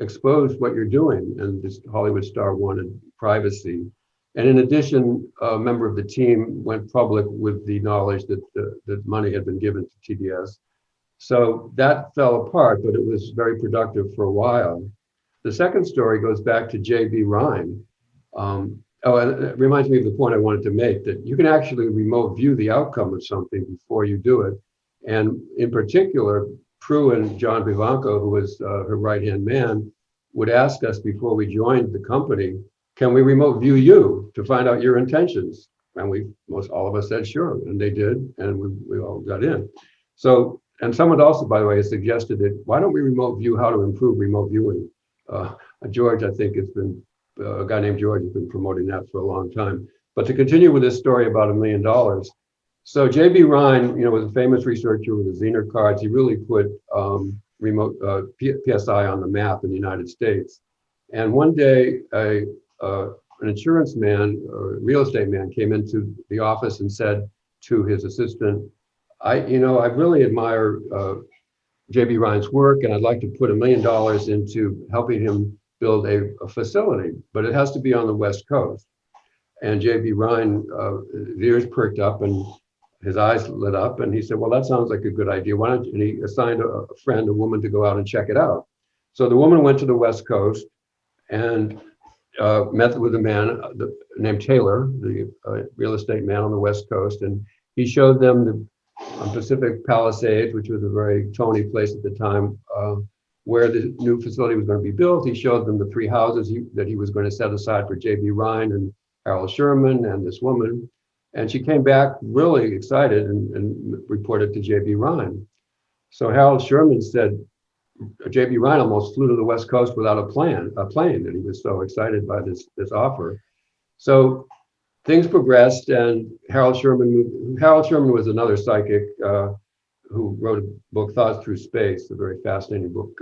expose what you're doing. And this Hollywood star wanted privacy. And in addition, a member of the team went public with the knowledge that the money had been given to TDS. So that fell apart, but it was very productive for a while. The second story goes back to J.B. Rhine. And it reminds me of the point I wanted to make, that you can actually remote view the outcome of something before you do it. And in particular, Prue and John Vivanco, who was her right-hand man, would ask us before we joined the company, can we remote view you to find out your intentions? And all of us said, sure, and they did, and we all got in. So, and someone also, by the way, has suggested that, why don't we remote view how to improve remote viewing? George, I think it's been, a guy named George has been promoting that for a long time. But to continue with this story about $1 million. So J.B. Rhine, was a famous researcher with the Zener cards. He really put PSI on the map in the United States. And one day, an insurance man or real estate man came into the office and said to his assistant, I really admire J.B. Rhine's work, and I'd like to put $1 million into helping him build a facility, but it has to be on the West Coast. And J.B. Rhine, his ears perked up and his eyes lit up, and he said, well, that sounds like a good idea. Why don't you? And he assigned a friend, a woman, to go out and check it out. So the woman went to the West Coast and met with a man named Taylor, the real estate man on the West Coast, and he showed them the Pacific Palisades, which was a very Tony place at the time, where the new facility was going to be built. He showed them the 3 houses that he was going to set aside for J.B. Rhine and Harold Sherman and this woman. And she came back really excited and reported to J.B. Rhine. So Harold Sherman said, J.B. Rhine almost flew to the West Coast without a plane, that he was so excited by this offer. So things progressed, and Harold Sherman was another psychic who wrote a book, Thoughts Through Space, a very fascinating book,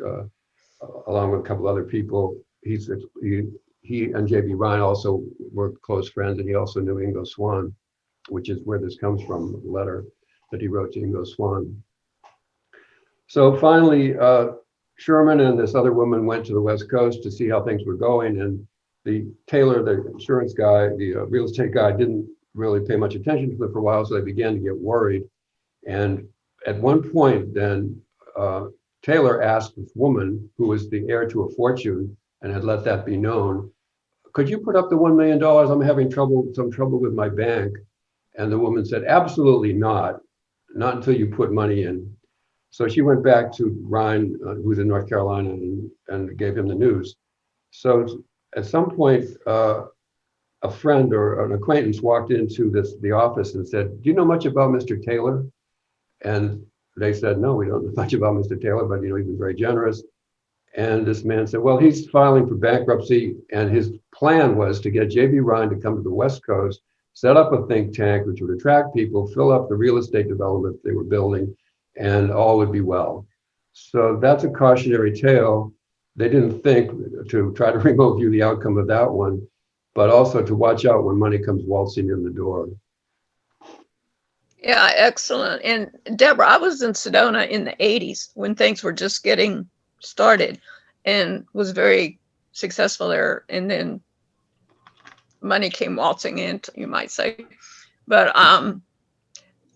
along with a couple other people. He and J.B. Ryan also were close friends, and he also knew Ingo Swann, which is where this comes from, the letter that he wrote to Ingo Swann. So finally, Sherman and this other woman went to the West Coast to see how things were going, and the Taylor, the insurance guy, the real estate guy, didn't really pay much attention to them for a while, so they began to get worried. And at one point, then Taylor asked this woman, who was the heir to a fortune and had let that be known, could you put up the $1 million? I'm having some trouble with my bank. And the woman said, absolutely not until you put money in. So she went back to Ryan, who's in North Carolina, and gave him the news. So at some point, a friend or an acquaintance walked into the office and said, do you know much about Mr. Taylor? And they said, no, we don't know much about Mr. Taylor, but he was very generous. And this man said, well, he's filing for bankruptcy, and his plan was to get J.B. Ryan to come to the West Coast, set up a think tank which would attract people, fill up the real estate development they were building, and all would be well. So that's a cautionary tale. They didn't think to try to remote view the outcome of that one, but also to watch out when money comes waltzing in the door. Yeah, excellent. And Debra, I was in Sedona in the 80s when things were just getting started and was very successful there. And then money came waltzing in, you might say. But I'm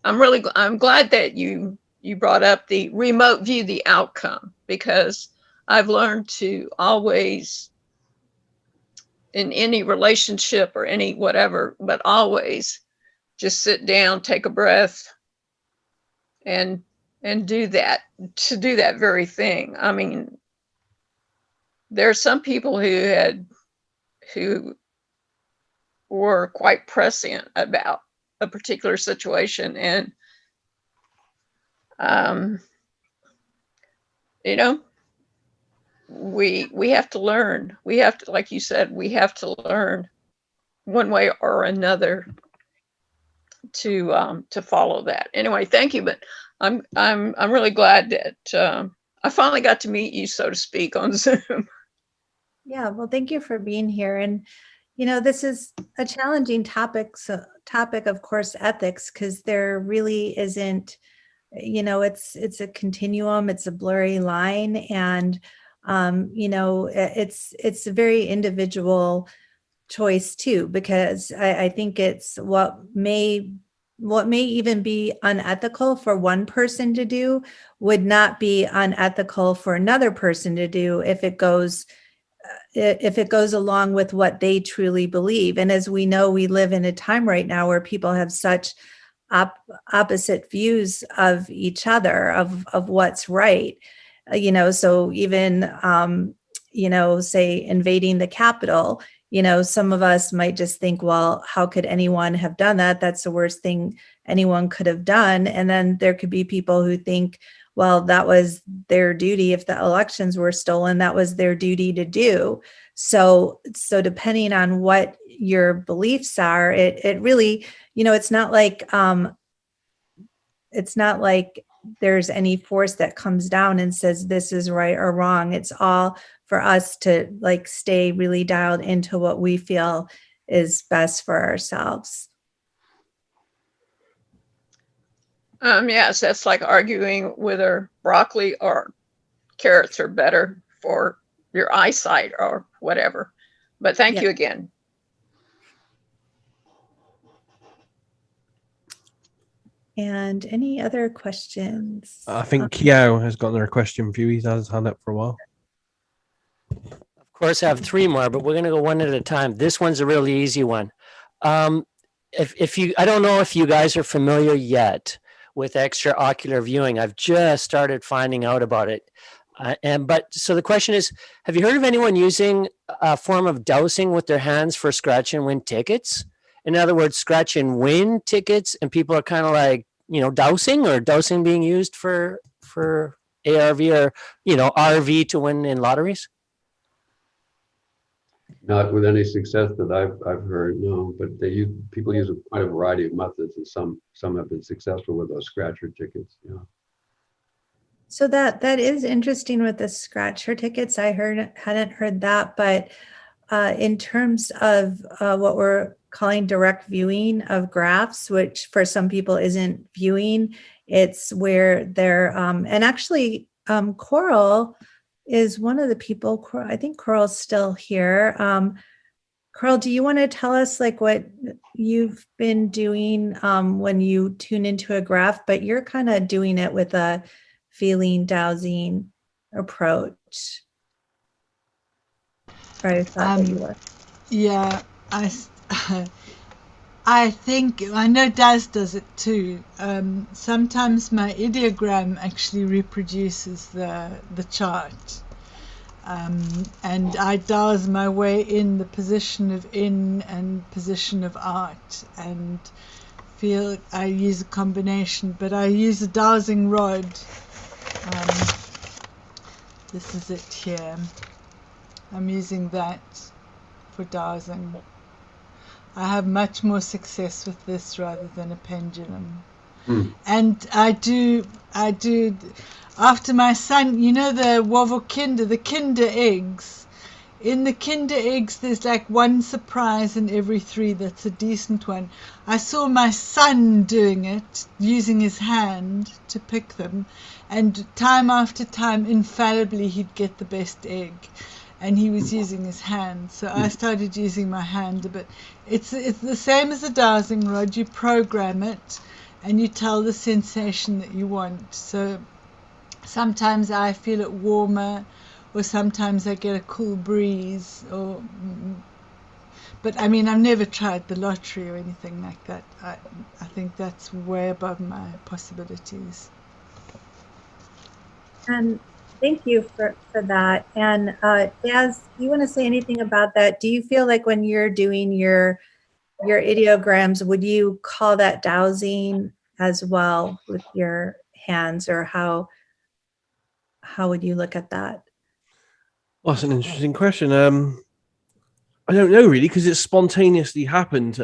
glad that you brought up the remote view the outcome, because I've learned to always, in any relationship or any whatever, but always just sit down, take a breath, and do that very thing. I mean, there are some people who were quite prescient about a particular situation, and you know, we have to learn. We have to, like you said, we have to learn one way or another to follow that. Anyway, thank you. But I'm really glad that I finally got to meet you, so to speak, on Zoom. Yeah, well, thank you for being here. And this is a challenging topic, of course, ethics, because there really isn't, it's a continuum, it's a blurry line, and it's a very individual choice too, because I think it's what may even be unethical for one person to do would not be unethical for another person to do if it goes along with what they truly believe. And as we know, we live in a time right now where people have such opposite views of each other, of what's right. So even, say invading the Capitol, some of us might just think, well, how could anyone have done that? That's the worst thing anyone could have done. And then there could be people who think, well, that was their duty. If the elections were stolen, that was their duty to do. So depending on what your beliefs are, it really, it's not like there's any force that comes down and says this is right or wrong. It's all for us to stay really dialed into what we feel is best for ourselves. Yes, that's like arguing whether broccoli or carrots are better for your eyesight or whatever. But thank you again. And any other questions? I think Kiao has got another question for you. He's had his hand up for a while. Of course, I have three more, but we're going to go one at a time. This one's a really easy one. If you, I don't know if you guys are familiar yet with extraocular viewing. I've just started finding out about it. So the question is, have you heard of anyone using a form of dowsing with their hands for scratch and win tickets? In other words, scratch and win tickets, and people are kind of like, dowsing being used for ARV or, RV to win in lotteries? Not with any success that I've heard, no. But people use quite a variety of methods, and some have been successful with those scratcher tickets. Yeah. So that is interesting with the scratcher tickets. I hadn't heard that, but in terms of what we're calling direct viewing of graphs, which for some people isn't viewing, it's where they're and actually Coral is one of the people. I think Coral's still here. Coral, do you want to tell us like what you've been doing when you tune into a graph, but you're kind of doing it with a feeling dowsing approach? Right, I thought that you were. Yeah, I think, I know Daz does it too. Sometimes my ideogram actually reproduces the chart. And I dowse my way in the position of in and position of out, and feel I use a combination, but I use a dowsing rod. This is it here. I'm using that for dowsing. I have much more success with this rather than a pendulum. And I do, after my son, you know, the Kinder, the Kinder eggs. In the Kinder eggs, there's like one surprise in every 3 that's a decent one. I saw my son doing it, using his hand to pick them, and time after time, infallibly, he'd get the best egg. And he was using his hand, so I started using my hand a bit. It's the same as a dowsing rod. You program it, and you tell the sensation that you want. So sometimes I feel it warmer, or sometimes I get a cool breeze. But I mean, I've never tried the lottery or anything like that. I think that's way above my possibilities. And thank you for that. And Daz, do you want to say anything about that? Do you feel like when you're doing your ideograms, would you call that dowsing as well with your hands, or how would you look at that? Well, that's an interesting question. I don't know really, because it spontaneously happened.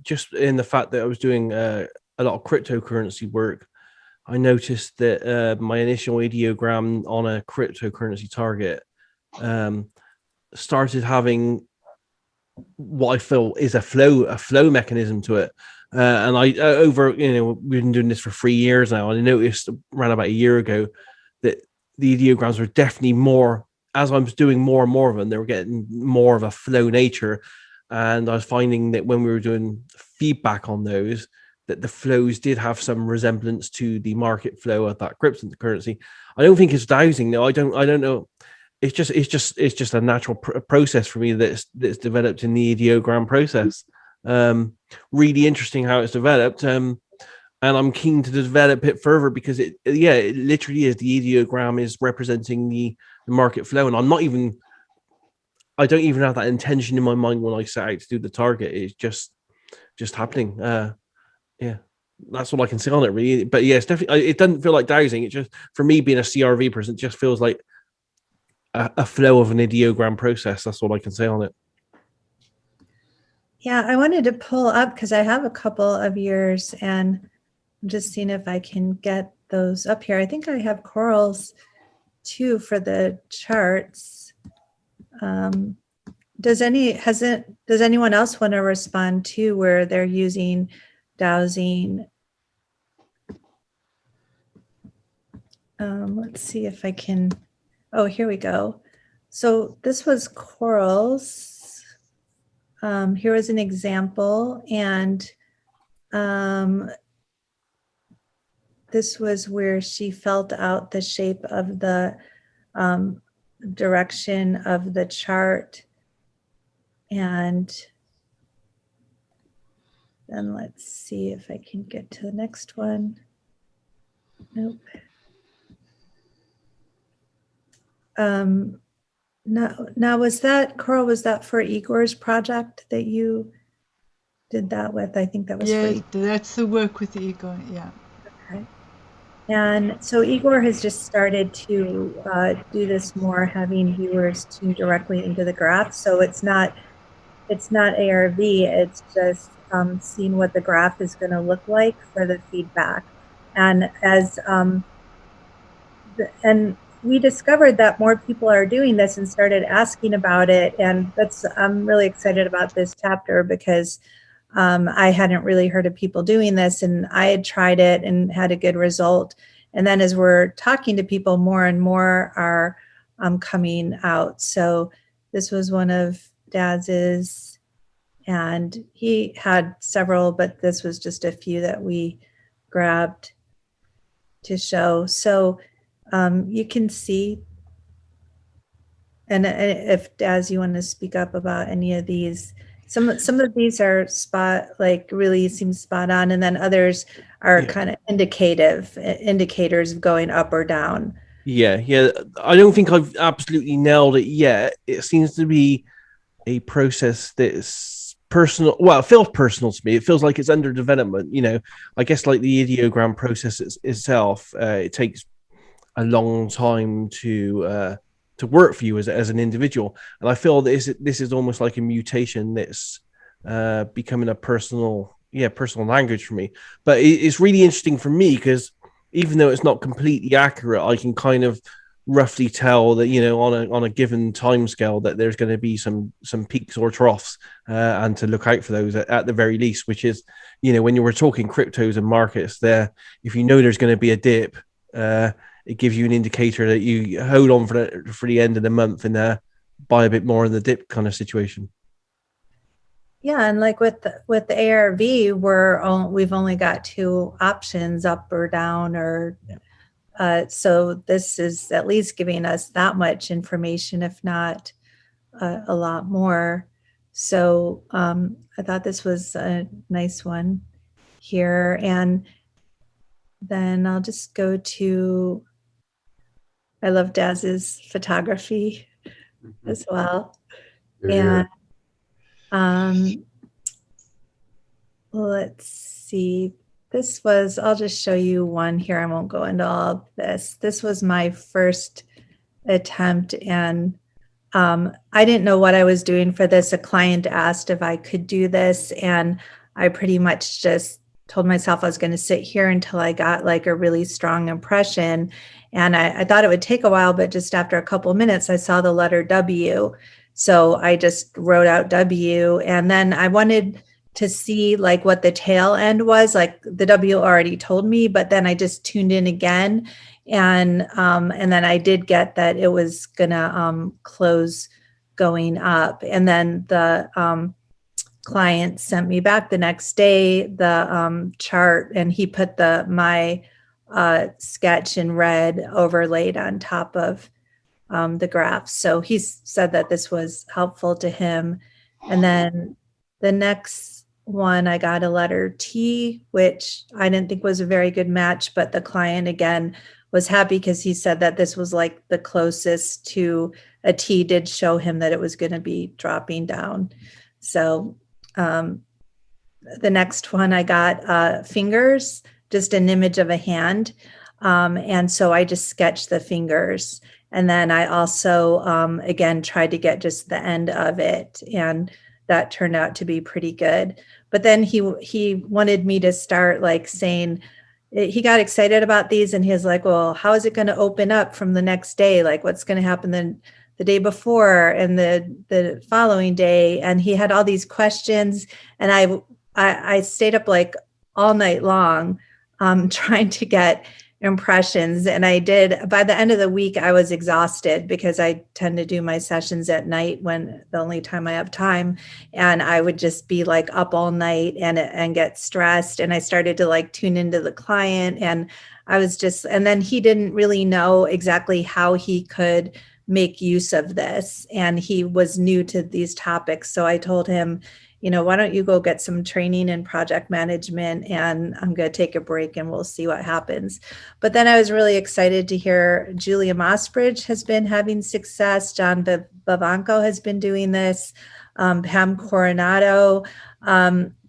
Just in the fact that I was doing a lot of cryptocurrency work, I noticed that my initial ideogram on a cryptocurrency target started having what I feel is a flow mechanism to it. And I we've been doing this for 3 years now, and I noticed around about a year ago that the ideograms were definitely more, as I was doing more and more of them, they were getting more of a flow nature. And I was finding that when we were doing feedback on those, that the flows did have some resemblance to the market flow of that cryptocurrency. I don't think it's dowsing. No, I don't know. It's just a natural process for me that's developed in the ideogram process. Really interesting how it's developed. And I'm keen to develop it further, because it literally is, the ideogram is representing the market flow. And I don't even have that intention in my mind when I set out to do the target. It's just happening. Yeah, that's all I can say on it, really. But yeah, it's definitely, it doesn't feel like dowsing. It just, for me being a CRV person, it just feels like a flow of an ideogram process. That's all I can say on it. Yeah, I wanted to pull up because I have a couple of yours, and I'm just seeing if I can get those up here. I think I have Coral's too for the charts. Does anyone else want to respond to where they're using dowsing? Let's see if I can. Oh, here we go. So this was Coral's. Here was an example, and this was where she felt out the shape of the direction of the chart. And then let's see if I can get to the next one. Nope. Now was that, Coral, was that for Igor's project that you did that with? I think that was for Igor. That's the work with Igor, yeah. Okay. And so Igor has just started to do this more, having viewers tune directly into the graph. So it's not ARV, it's just seeing what the graph is going to look like for the feedback. And and we discovered that more people are doing this and started asking about it. And I'm really excited about this chapter because I hadn't really heard of people doing this, and I had tried it and had a good result. And then as we're talking to people, more and more are coming out. So this was one of Daz's, and he had several, but this was just a few that we grabbed to show. So you can see, and if Daz, you want to speak up about any of these, some of these are really seem spot on, and then others are kind of indicators of going up or down. Yeah. I don't think I've absolutely nailed it yet. It seems to be a process that's personal. Well, it feels personal to me. It feels like it's under development. I guess like the ideogram process itself, it takes a long time to work for you as an individual, and I feel this is almost like a mutation that's becoming a personal language for me. But it's really interesting for me because even though it's not completely accurate, I can kind of roughly tell that on a given time scale that there's going to be some peaks or troughs, and to look out for those at the very least, which is when you were talking cryptos and markets there, if there's going to be a dip, it gives you an indicator that you hold on for the end of the month and buy a bit more in the dip kind of situation. Yeah, and like with the ARV, we've only got two options, up or down, or so this is at least giving us that much information, if not a lot more. So I thought this was a nice one here, and then I'll just go to. I love Daz's photography as well. Yeah. And let's see. I'll just show you one here. I won't go into all of this. This was my first attempt, and I didn't know what I was doing for this. A client asked if I could do this, and I pretty much just told myself I was going to sit here until I got like a really strong impression. And I thought it would take a while, but just after a couple of minutes, I saw the letter W. So I just wrote out W, and then I wanted to see like what the tail end was. Like the W already told me, but then I just tuned in again. And then I did get that it was gonna close going up. And then the client sent me back the next day the chart, and he put my sketch in red overlaid on top of the graph. So he said that this was helpful to him. And then the next one, I got a letter T, which I didn't think was a very good match, but the client again was happy because he said that this was like the closest to a T, did show him that it was going to be dropping down. So the next one, I got fingers, just an image of a hand. And so I just sketched the fingers. And then I also, again, tried to get just the end of it. And that turned out to be pretty good. But then he wanted me to start like saying, he got excited about these, and he was like, well, how is it going to open up from the next day? Like what's going to happen then the day before and the following day? And he had all these questions, and I stayed up like all night long trying to get impressions. And I did. By the end of the week, I was exhausted because I tend to do my sessions at night, when the only time I have time. And I would just be like up all night and get stressed. And I started to like tune into the client, and and then he didn't really know exactly how he could make use of this. And he was new to these topics. So I told him, why don't you go get some training in project management, and I'm going to take a break and we'll see what happens. But then I was really excited to hear Julia Mossbridge has been having success. John Bavanco has been doing this. Pam Coronado,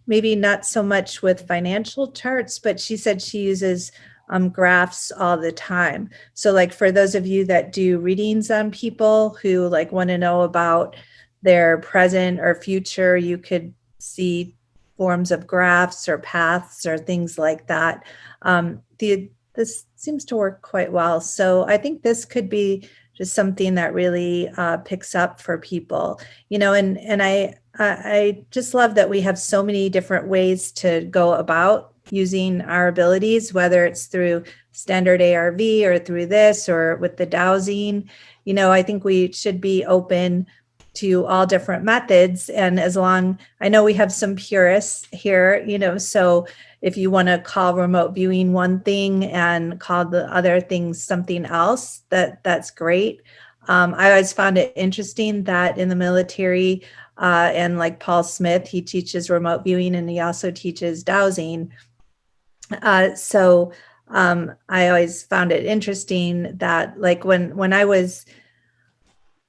maybe not so much with financial charts, but she said she uses graphs all the time. So like for those of you that do readings on people who like want to know about their present or future, you could see forms of graphs or paths or things like that. This seems to work quite well. So I think this could be just something that really picks up for people, you know, and I just love that we have so many different ways to go about using our abilities, whether it's through standard ARV or through this or with the dowsing. You know, I think we should be open to all different methods. And as long, I know we have some purists here, you know, so if you want to call remote viewing one thing and call the other things something else, that's great. I always found it interesting that in the military, and like Paul Smith, he teaches remote viewing and he also teaches dowsing. So I always found it interesting that like when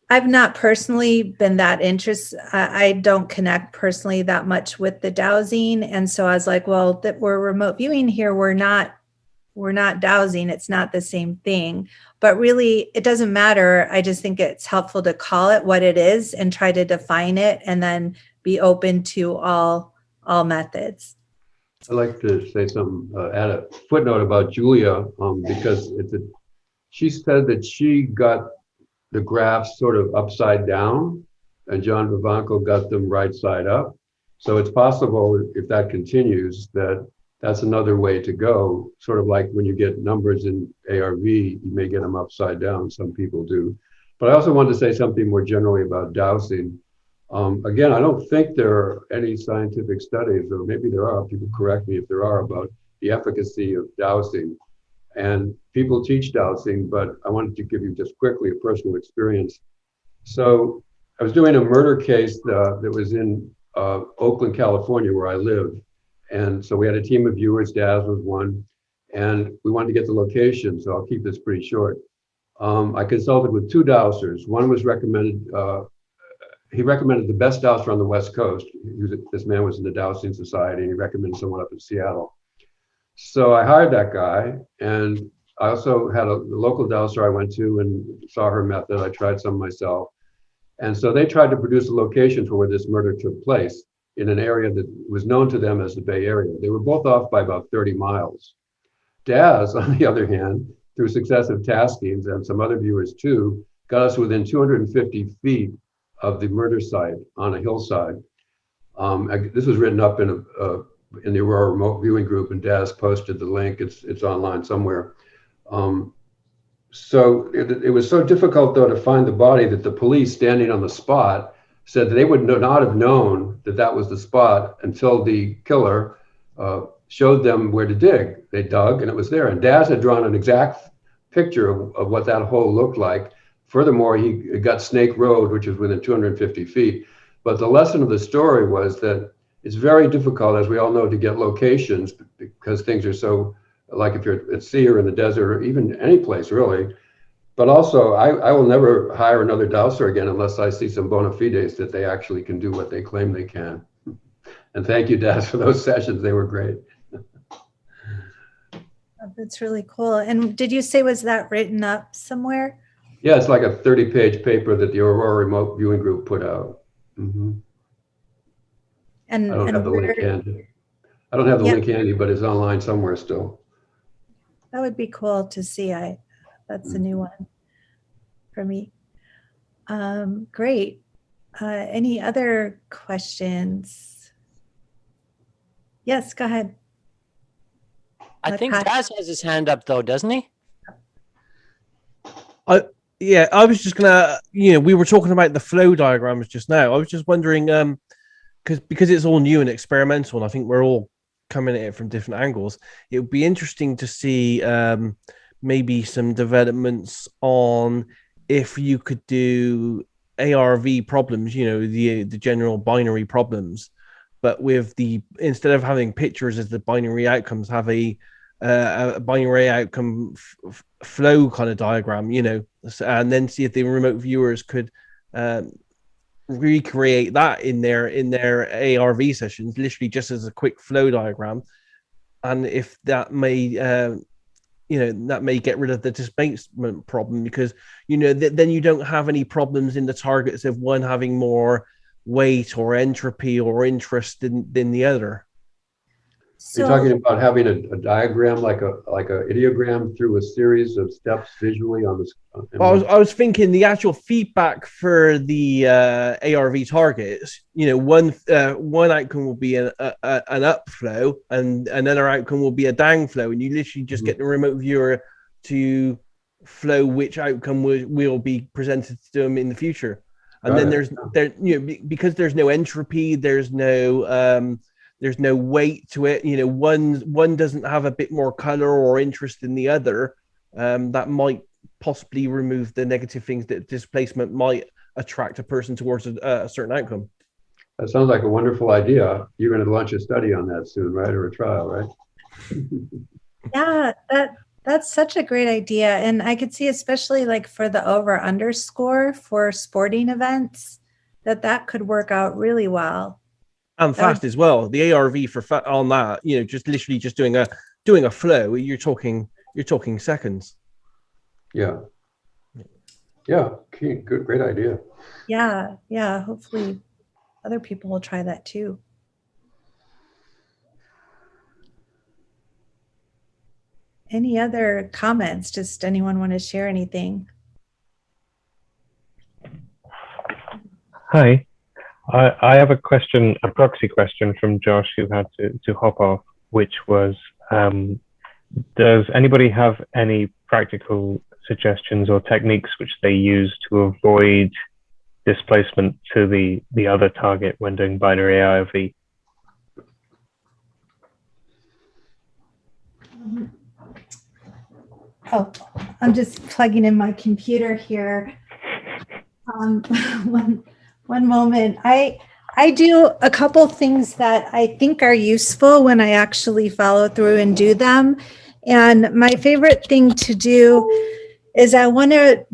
I've not personally been that interested. I don't connect personally that much with the dowsing. And so I was like, well, that we're remote viewing here. We're not dowsing. It's not the same thing, but really it doesn't matter. I just think it's helpful to call it what it is and try to define it and then be open to all methods. I'd like to say something, add a footnote about Julia, because she said that she got the graphs sort of upside down and John Vivanco got them right side up. So it's possible if that continues that's another way to go, sort of like when you get numbers in ARV, you may get them upside down, some people do. But I also wanted to say something more generally about dowsing. Again, I don't think there are any scientific studies, or maybe there are, people correct me if there are, about the efficacy of dowsing. And people teach dowsing, but I wanted to give you just quickly a personal experience. So I was doing a murder case that was in Oakland, California, where I live. And so we had a team of viewers, Daz was one, and we wanted to get the location, so I'll keep this pretty short. I consulted with two dowsers. One was recommended, he recommended the best dowser on the West Coast. This man was in the Dowsing Society, and he recommended someone up in Seattle. So I hired that guy, and I also had a local dowser I went to and saw her method. I tried some myself. And so they tried to produce a location for where this murder took place in an area that was known to them as the Bay Area. They were both off by about 30 miles. Daz, on the other hand, through successive taskings and some other viewers too, got us within 250 feet of the murder site on a hillside. This was written up in the Aurora Remote Viewing Group, and Daz posted the link. It's online somewhere. So it was so difficult, though, to find the body that the police standing on the spot said that they would not have known that that was the spot until the killer showed them where to dig. They dug, and it was there. And Daz had drawn an exact picture of what that hole looked like. Furthermore, he got Snake Road, which is within 250 feet. But the lesson of the story was that it's very difficult, as we all know, to get locations because things are so, like if you're at sea or in the desert or even any place really. But also, I will never hire another dowser again unless I see some bona fides that they actually can do what they claim they can. And thank you, Daz, for those sessions. They were great. That's really cool. And did you say, was that written up somewhere? Yeah, it's like a 30-page paper that the Aurora Remote Viewing Group put out. Mm-hmm. And I don't have the link handy. I don't have the link handy, but it's online somewhere still. That would be cool to see. That's a new one for me. Great. Any other questions? Yes, go ahead. I think Daz has his hand up though, doesn't he? Yeah, I was just gonna, we were talking about the flow diagrams just now. I was just wondering, because it's all new and experimental, and I think we're all coming at it from different angles. It would be interesting to see maybe some developments on if you could do ARV problems, the general binary problems, but with instead of having pictures as the binary outcomes, have a binary outcome flow kind of diagram, and then see if the remote viewers could recreate that in their ARV sessions, literally just as a quick flow diagram, and if that may that may get rid of the displacement problem, because then you don't have any problems in the targets of one having more weight or entropy or interest than the other. You're talking about having a diagram like a ideogram through a series of steps visually on this. I was thinking the actual feedback for the ARV targets. One outcome will be an upflow, and another outcome will be a downflow, and you literally just get the remote viewer to flow which outcome will be presented to them in the future. And then because there's no entropy, there's no weight to it. One doesn't have a bit more color or interest in the other. That might possibly remove the negative things that displacement might attract a person towards a certain outcome. That sounds like a wonderful idea. You're going to launch a study on that soon, right? Or a trial, right? Yeah, that's such a great idea. And I could see, especially like for the over/under score for sporting events, that could work out really well. And fast as well. The ARV on that, just literally just doing a flow, you're talking seconds. Yeah. Okay, great idea. Yeah. Hopefully other people will try that too. Any other comments? Just anyone want to share anything? Hi. I have a proxy question from Josh, who had to hop off, which was, does anybody have any practical suggestions or techniques which they use to avoid displacement to the other target when doing binary AIV? Oh, I'm just plugging in my computer here. One moment. I do a couple things that I think are useful when I actually follow through and do them. And my favorite thing to do is I want to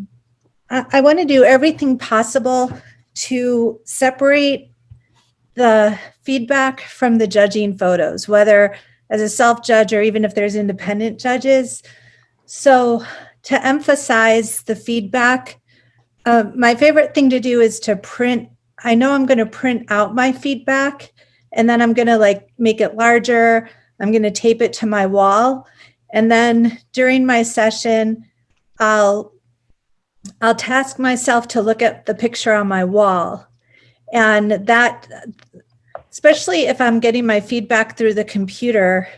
do everything possible to separate the feedback from the judging photos, whether as a self-judge or even if there's independent judges. So to emphasize the feedback, my favorite thing to do is to print. I know I'm going to print out my feedback, and then I'm going to make it larger. I'm going to tape it to my wall. And then during my session, I'll task myself to look at the picture on my wall. And that, especially if I'm getting my feedback through the computer,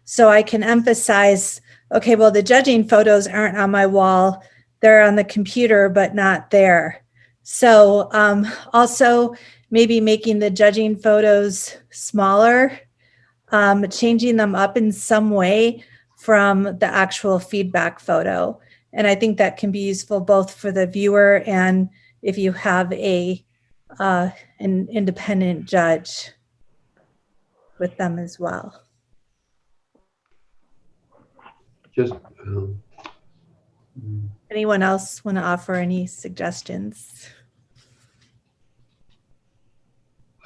so I can emphasize, okay, well, the judging photos aren't on my wall. They're on the computer, but not there. So also maybe making the judging photos smaller, changing them up in some way from the actual feedback photo. And I think that can be useful both for the viewer and if you have an independent judge with them as well. Just anyone else want to offer any suggestions?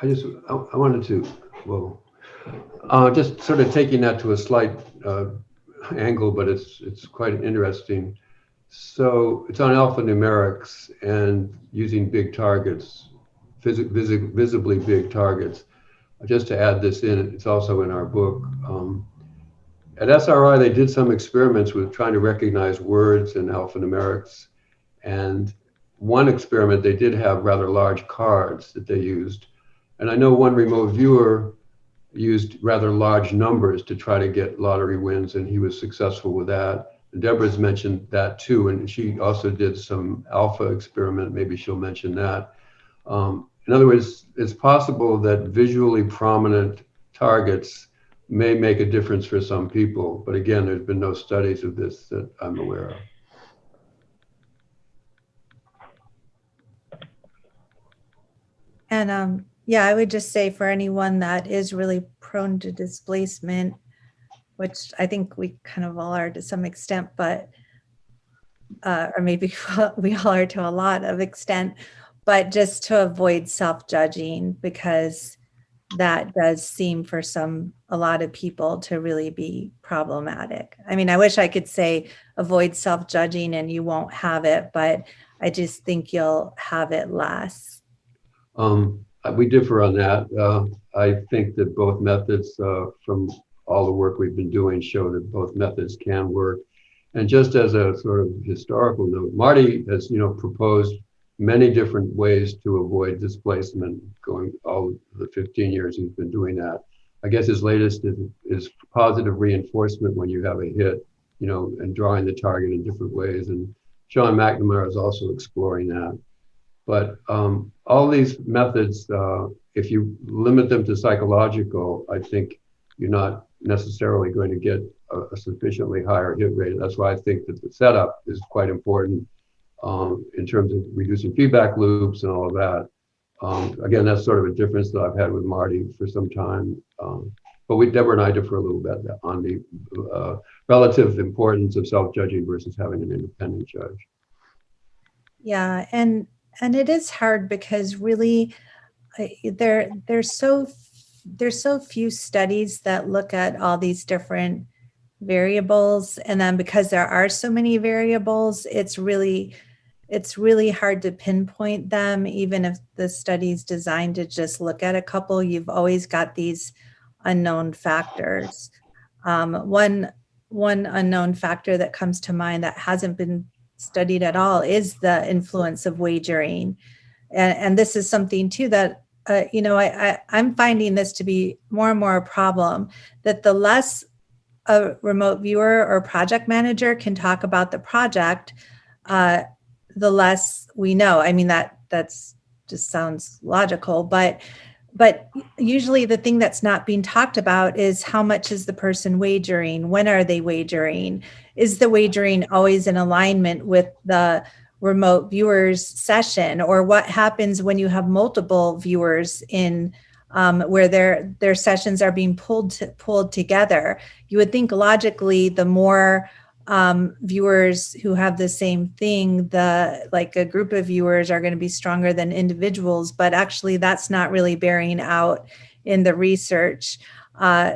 I wanted to, just sort of taking that to a slight angle, but it's quite interesting. So it's on alphanumerics and using big targets, visibly big targets. Just to add this in, it's also in our book. At SRI, they did some experiments with trying to recognize words in alphanumerics. And one experiment, they did have rather large cards that they used. And I know one remote viewer used rather large numbers to try to get lottery wins, and he was successful with that. And Debra's mentioned that too, and she also did some alpha experiment. Maybe she'll mention that. In other words, it's possible that visually prominent targets may make a difference for some people, but again, there's been no studies of this that I'm aware of. And yeah, I would just say for anyone that is really prone to displacement, which I think we kind of all are to some extent, but or maybe we all are to a lot of extent, but just to avoid self-judging, because that does seem for a lot of people to really be problematic. I mean, I wish I could say avoid self-judging and you won't have it, but I just think you'll have it less. We differ on that. I think that both methods, from all the work we've been doing, show that both methods can work. And just as a sort of historical note, Marty has, proposed many different ways to avoid displacement going all the 15 years he's been doing that. I guess his latest is positive reinforcement when you have a hit, and drawing the target in different ways. And Sean McNamara is also exploring that. But all these methods, if you limit them to psychological, I think you're not necessarily going to get a sufficiently higher hit rate. That's why I think that the setup is quite important in terms of reducing feedback loops and all of that. Again, that's sort of a difference that I've had with Marty for some time. But Debra and I differ a little bit on the relative importance of self-judging versus having an independent judge. Yeah, and it is hard because really there's so few studies that look at all these different variables, and then because there are so many variables, it's really hard to pinpoint them. Even if the study's designed to just look at a couple, you've always got these unknown factors. One unknown factor that comes to mind that hasn't been studied at all is the influence of wagering. And this is something too that, I'm finding this to be more and more a problem, that the less a remote viewer or project manager can talk about the project, the less we know. I mean, that's just sounds logical, but usually the thing that's not being talked about is how much is the person wagering? When are they wagering? Is the wagering always in alignment with the remote viewers session? Or what happens when you have multiple viewers in where their sessions are being pulled together? You would think logically, the more viewers who have the same thing, like a group of viewers are going to be stronger than individuals, but actually that's not really bearing out in the research.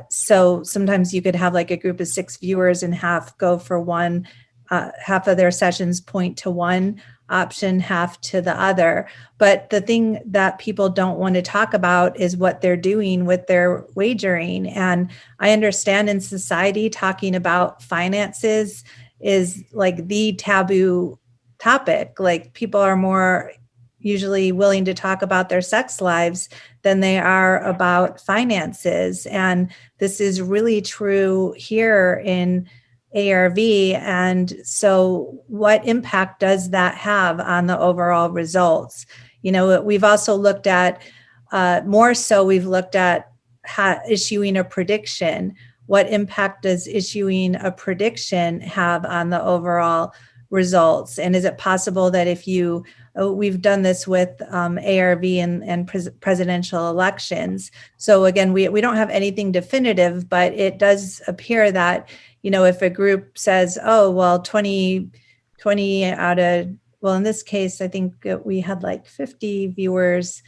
So sometimes you could have like a group of 6 viewers and half go for one, half of their sessions point to one option, half to the other. But the thing that people don't want to talk about is what they're doing with their wagering. And I understand in society, talking about finances is like the taboo topic. Like people are more usually willing to talk about their sex lives than they are about finances. And this is really true here in ARV. And so what impact does that have on the overall results? We've also looked at, we've looked at issuing a prediction. What impact does issuing a prediction have on the overall results? And is it possible that if we've done this with ARV and presidential elections. So again, we don't have anything definitive, but it does appear that, if a group says, oh, well, 20 out of, well, in this case, I think we had like 50 viewers,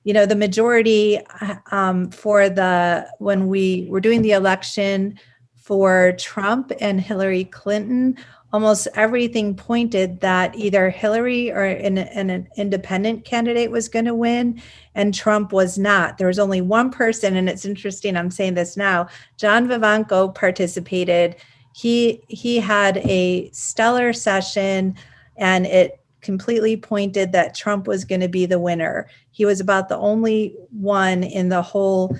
the majority when we were doing the election for Trump and Hillary Clinton, almost everything pointed that either Hillary or an independent candidate was going to win, and Trump was not. There was only one person, and it's interesting, I'm saying this now, John Vivanco participated. He had a stellar session, and it completely pointed that Trump was going to be the winner. He was about the only one in the whole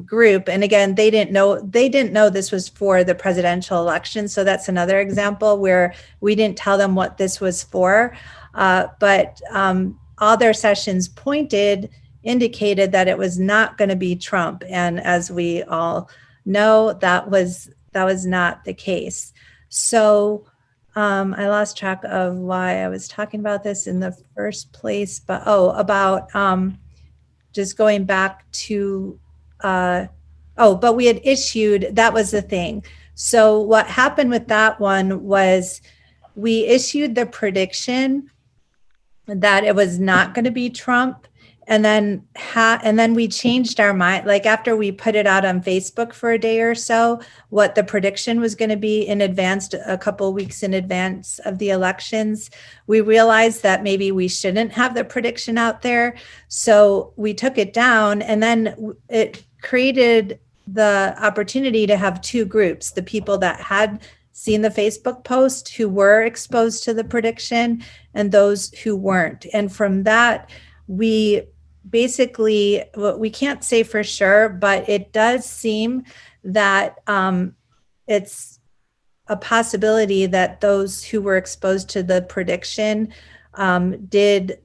group. And again, they didn't know this was for the presidential election. So that's another example where we didn't tell them what this was for. But all their sessions indicated that it was not going to be Trump. And as we all know, that was not the case. So I lost track of why I was talking about this in the first place, but about just going back to but we had issued, that was the thing. So what happened with that one was we issued the prediction that it was not going to be Trump. and then we changed our mind, like after we put it out on Facebook for a day or so, what the prediction was going to be in advance, a couple of weeks in advance of the elections. We realized that maybe we shouldn't have the prediction out there. So we took it down, and then it created the opportunity to have two groups: the people that had seen the Facebook post who were exposed to the prediction, and those who weren't. And from that, we basically, well, we can't say for sure, but it does seem that it's a possibility that those who were exposed to the prediction did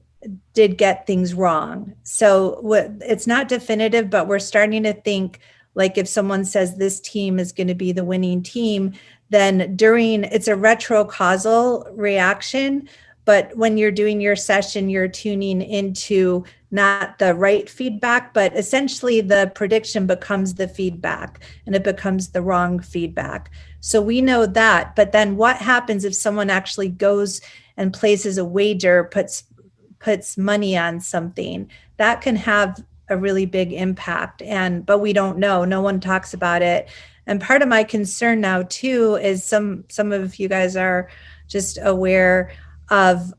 get things wrong. So it's not definitive, but we're starting to think, like, if someone says this team is going to be the winning team, then it's a retrocausal reaction. But when you're doing your session, you're tuning into not the right feedback, but essentially the prediction becomes the feedback, and it becomes the wrong feedback. So we know that. But then what happens if someone actually goes and places a wager, puts money on something? That can have a really big impact. But we don't know. No one talks about it. And part of my concern now too is some of you guys are just aware of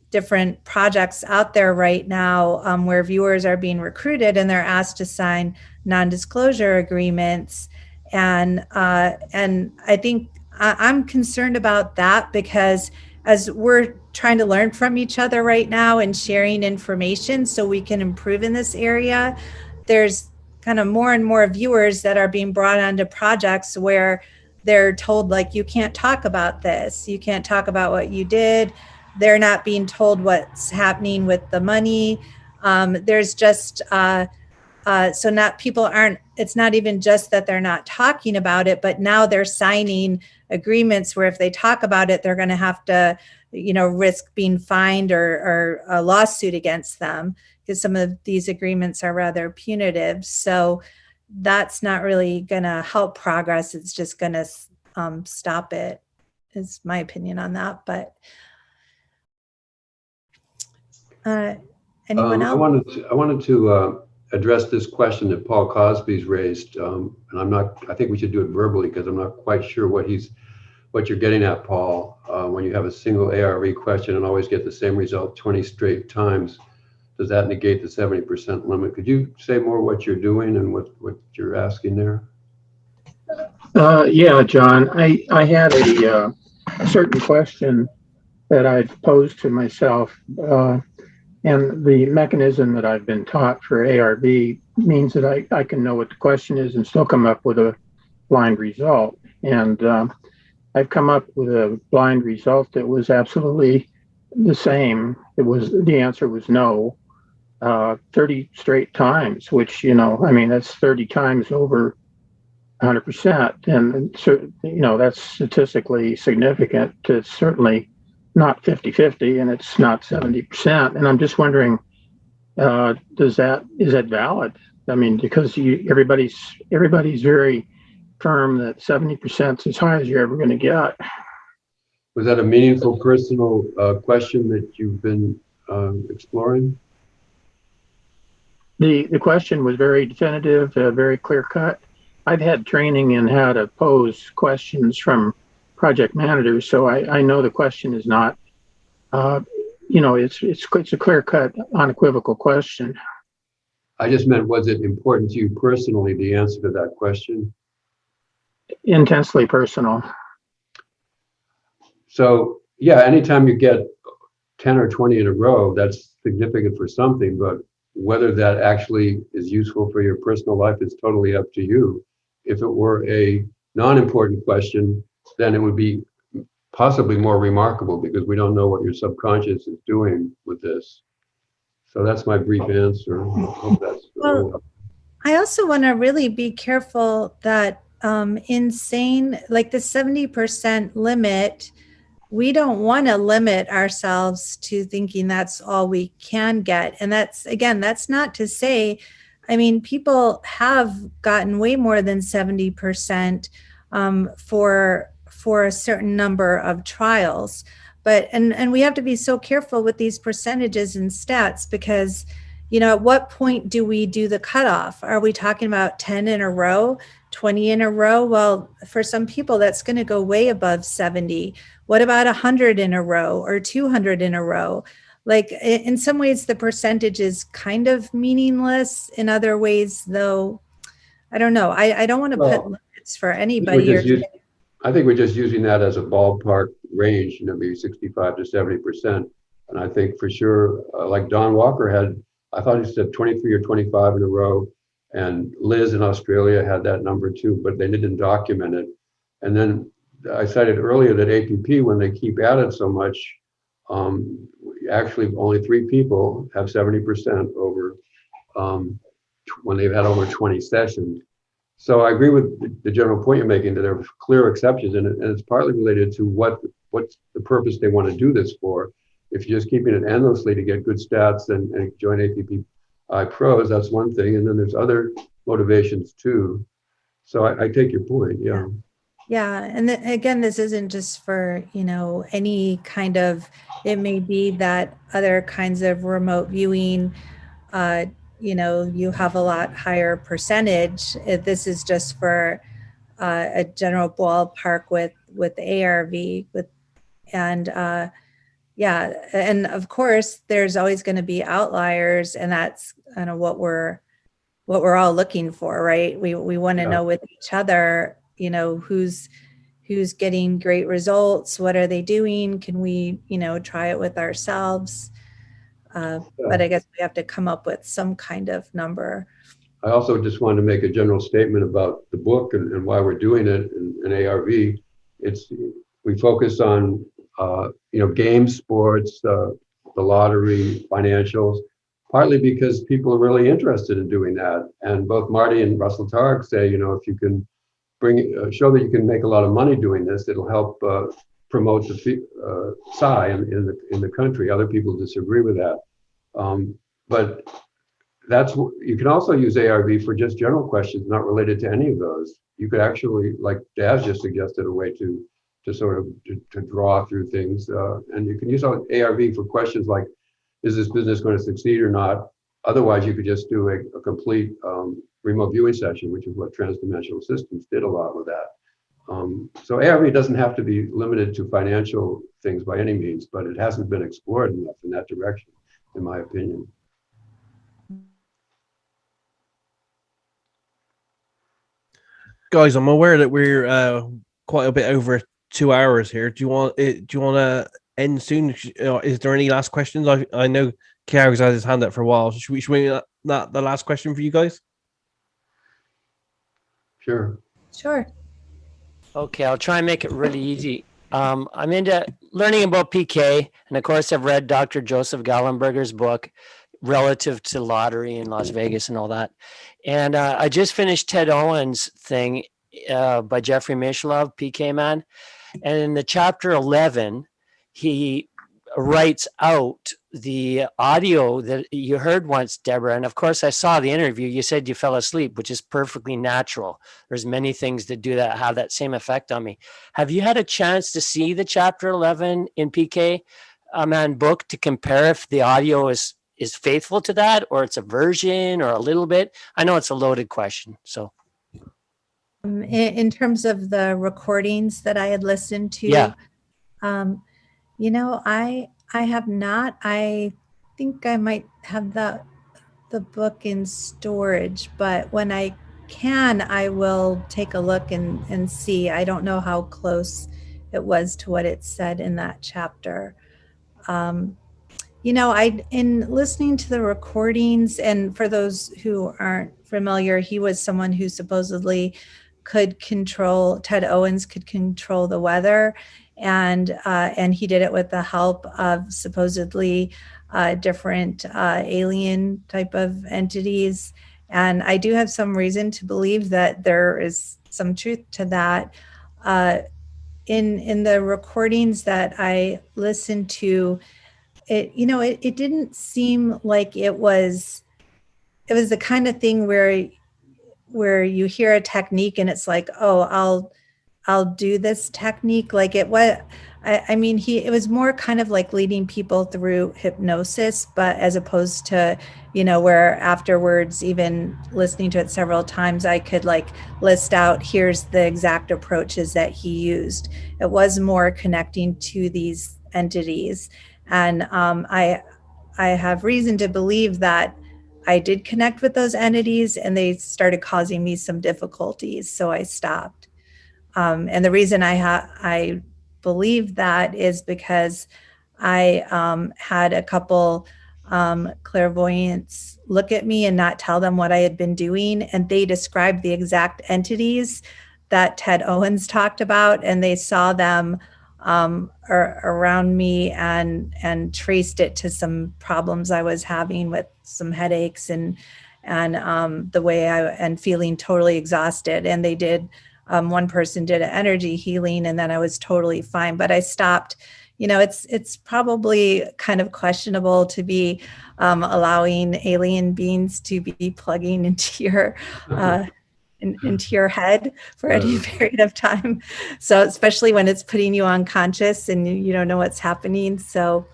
different projects out there right now where viewers are being recruited and they're asked to sign non-disclosure agreements. And I think I'm concerned about that, because as we're trying to learn from each other right now and sharing information so we can improve in this area, there's kind of more and more viewers that are being brought onto projects where they're told, like, you can't talk about this, you can't talk about what you did. They're not being told what's happening with the money. There's just so not people aren't, it's not even just that they're not talking about it, but now they're signing agreements where if they talk about it, they're going to have to, risk being fined or a lawsuit against them, because some of these agreements are rather punitive. So that's not really going to help progress. It's just going to stop it, is my opinion on that. But anyone else? I wanted to address this question that Paul Cosby's raised, and I think we should do it verbally, because I'm not quite sure what you're getting at, Paul. When you have a single ARV question and always get the same result 20 straight times, does that negate the 70% limit? Could you say more what you're doing and what you're asking there? Yeah, John, I had a certain question that I've posed to myself, and the mechanism that I've been taught for ARV means that I can know what the question is and still come up with a blind result. And I've come up with a blind result that was absolutely the same. The answer was no, 30 straight times, which, that's 30 times over 100%. And so, that's statistically significant. It's certainly not 50-50, and it's not 70%. And I'm just wondering, is that valid? I mean, because everybody's very firm that 70% is as high as you're ever going to get. Was that a meaningful personal question that you've been exploring? The question was very definitive, very clear cut. I've had training in how to pose questions from project managers, so I know the question is not, it's a clear cut, unequivocal question. I just meant, was it important to you personally, the answer to that question? Intensely personal. So yeah, anytime you get 10 or 20 in a row, that's significant for something, but whether that actually is useful for your personal life is totally up to you. If it were a non-important question, then it would be possibly more remarkable, because we don't know what your subconscious is doing with this. So that's my brief answer. I hope that's I also want to really be careful that insane, like the 70% limit, we don't want to limit ourselves to thinking that's all we can get. And that's not to say, people have gotten way more than 70% for a certain number of trials. But and we have to be so careful with these percentages and stats, because at what point do we do the cutoff? Are we talking about 10 in a row, 20 in a row? Well, for some people, that's going to go way above 70. What about 100 in a row or 200 in a row? Like in some ways, the percentage is kind of meaningless. In other ways, though, I don't know. I don't want to put limits for anybody. I think we're just using that as a ballpark range, maybe 65 to 70%. And I think for sure, like Don Walker had, I thought he said 23 or 25 in a row. And Liz in Australia had that number too, but they didn't document it. And then I cited earlier that APP, when they keep at it so much, actually only 3 people have 70% over when they've had over 20 sessions. So I agree with the general point you're making, that there are clear exceptions, and it's partly related to what's the purpose they want to do this for. If you're just keeping it endlessly to get good stats and join APPI pros, that's one thing, and then there's other motivations too. So I take your point, yeah. Yeah, and again, this isn't just for, any kind of, it may be that other kinds of remote viewing, you have a lot higher percentage. This is just for a general ballpark with ARV, and and of course, there's always going to be outliers, and that's kind of what we're all looking for, right? We want to know with each other, who's getting great results, what are they doing, can we try it with ourselves, but I guess we have to come up with some kind of number. I also just wanted to make a general statement about the book and why we're doing it in ARV. We focus on games, sports, the lottery, financials, partly because people are really interested in doing that, and both Marty and Russell Targ say, if you can show that you can make a lot of money doing this, it'll help promote the PSI in the country. Other people disagree with that, but you can also use ARV for just general questions not related to any of those. You could actually, like Daz just suggested, a way to sort of to draw through things, and you can use ARV for questions like, is this business going to succeed or not? Otherwise, you could just do a complete remote viewing session, which is what Transdimensional Systems did a lot with that. So ARV doesn't have to be limited to financial things by any means, but it hasn't been explored enough in that direction, in my opinion. Guys, I'm aware that we're quite a bit over 2 hours here. Do you want to end soon? Is there any last questions? I know Kiara's had his hand up for a while. Should we make that the last question for you guys? Sure. Okay, I'll try and make it really easy. I'm into learning about PK, and of course I've read Dr. Joseph Gallenberger's book relative to lottery in Las Vegas and all that. And I just finished Ted Owen's thing by Jeffrey Mishlove, PK Man. And in the chapter 11, he writes out the audio that you heard once, Deborah. And of course, I saw the interview. You said you fell asleep, which is perfectly natural. There's many things that do that, have that same effect on me. Have you had a chance to see the chapter 11 in PK Man book to compare if the audio is faithful to that, or it's a version or a little bit? I know it's a loaded question. So in terms of the recordings that I had listened to, yeah. I have not. I think I might have the book in storage, but when I can, I will take a look and see. I don't know how close it was to what it said in that chapter. In listening to the recordings, and for those who aren't familiar, he was someone who supposedly Ted Owens could control the weather, and he did it with the help of supposedly different alien type of entities. And I do have some reason to believe that there is some truth to that. In the recordings that I listened to, it didn't seem like it was the kind of thing where you hear a technique and it's like, oh, I'll do this technique. Like it was, I mean, it was more kind of like leading people through hypnosis, but as opposed to, you know, where afterwards, even listening to it several times, I could like list out, here's the exact approaches that he used. It was more connecting to these entities. And I have reason to believe that I did connect with those entities and they started causing me some difficulties. So I stopped. And the reason I believe that is because I had a couple clairvoyants look at me and not tell them what I had been doing. And they described the exact entities that Ted Owens talked about. And they saw them around me and traced it to some problems I was having with some headaches and the way and feeling totally exhausted. And they did, one person did an energy healing and then I was totally fine, but I stopped. You know, it's probably kind of questionable to be allowing alien beings to be plugging into your into your head for any period of time. So especially when it's putting you unconscious and you don't know what's happening. So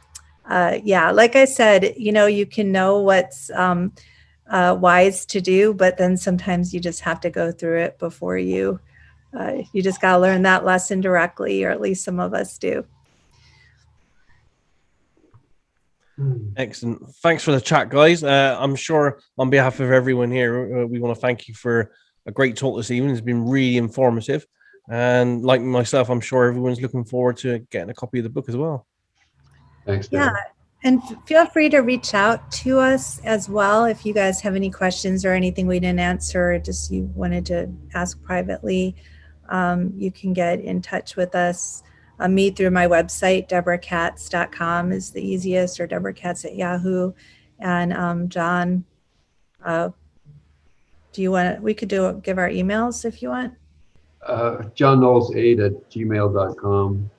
yeah, like I said, you know, you can know what's wise to do, but then sometimes you just have to go through it before you just got to learn that lesson directly, or at least some of us do. Excellent. Thanks for the chat, guys. I'm sure on behalf of everyone here, we want to thank you for a great talk this evening. It's been really informative. And like myself, I'm sure everyone's looking forward to getting a copy of the book as well. Thanks, Yeah. Deb. And feel free to reach out to us as well if you guys have any questions or anything we didn't answer, or just you wanted to ask privately. You can get in touch with us. Me through my website, DebraKatz.com is the easiest, or Debra Katz at Yahoo. And John, do you want? We could give our emails if you want. John Knowles 8@gmail.com.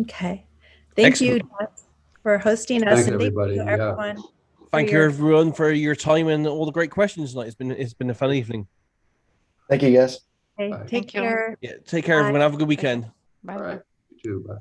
Okay. Thank you for hosting us. Thanks, and everybody. Thank you, everyone. Thank you, everyone, for your time and all the great questions tonight. It's been a fun evening. Thank you, guys. Okay, take care. Yeah, take care, everyone. Have a good weekend. Bye. All right. You too. Bye.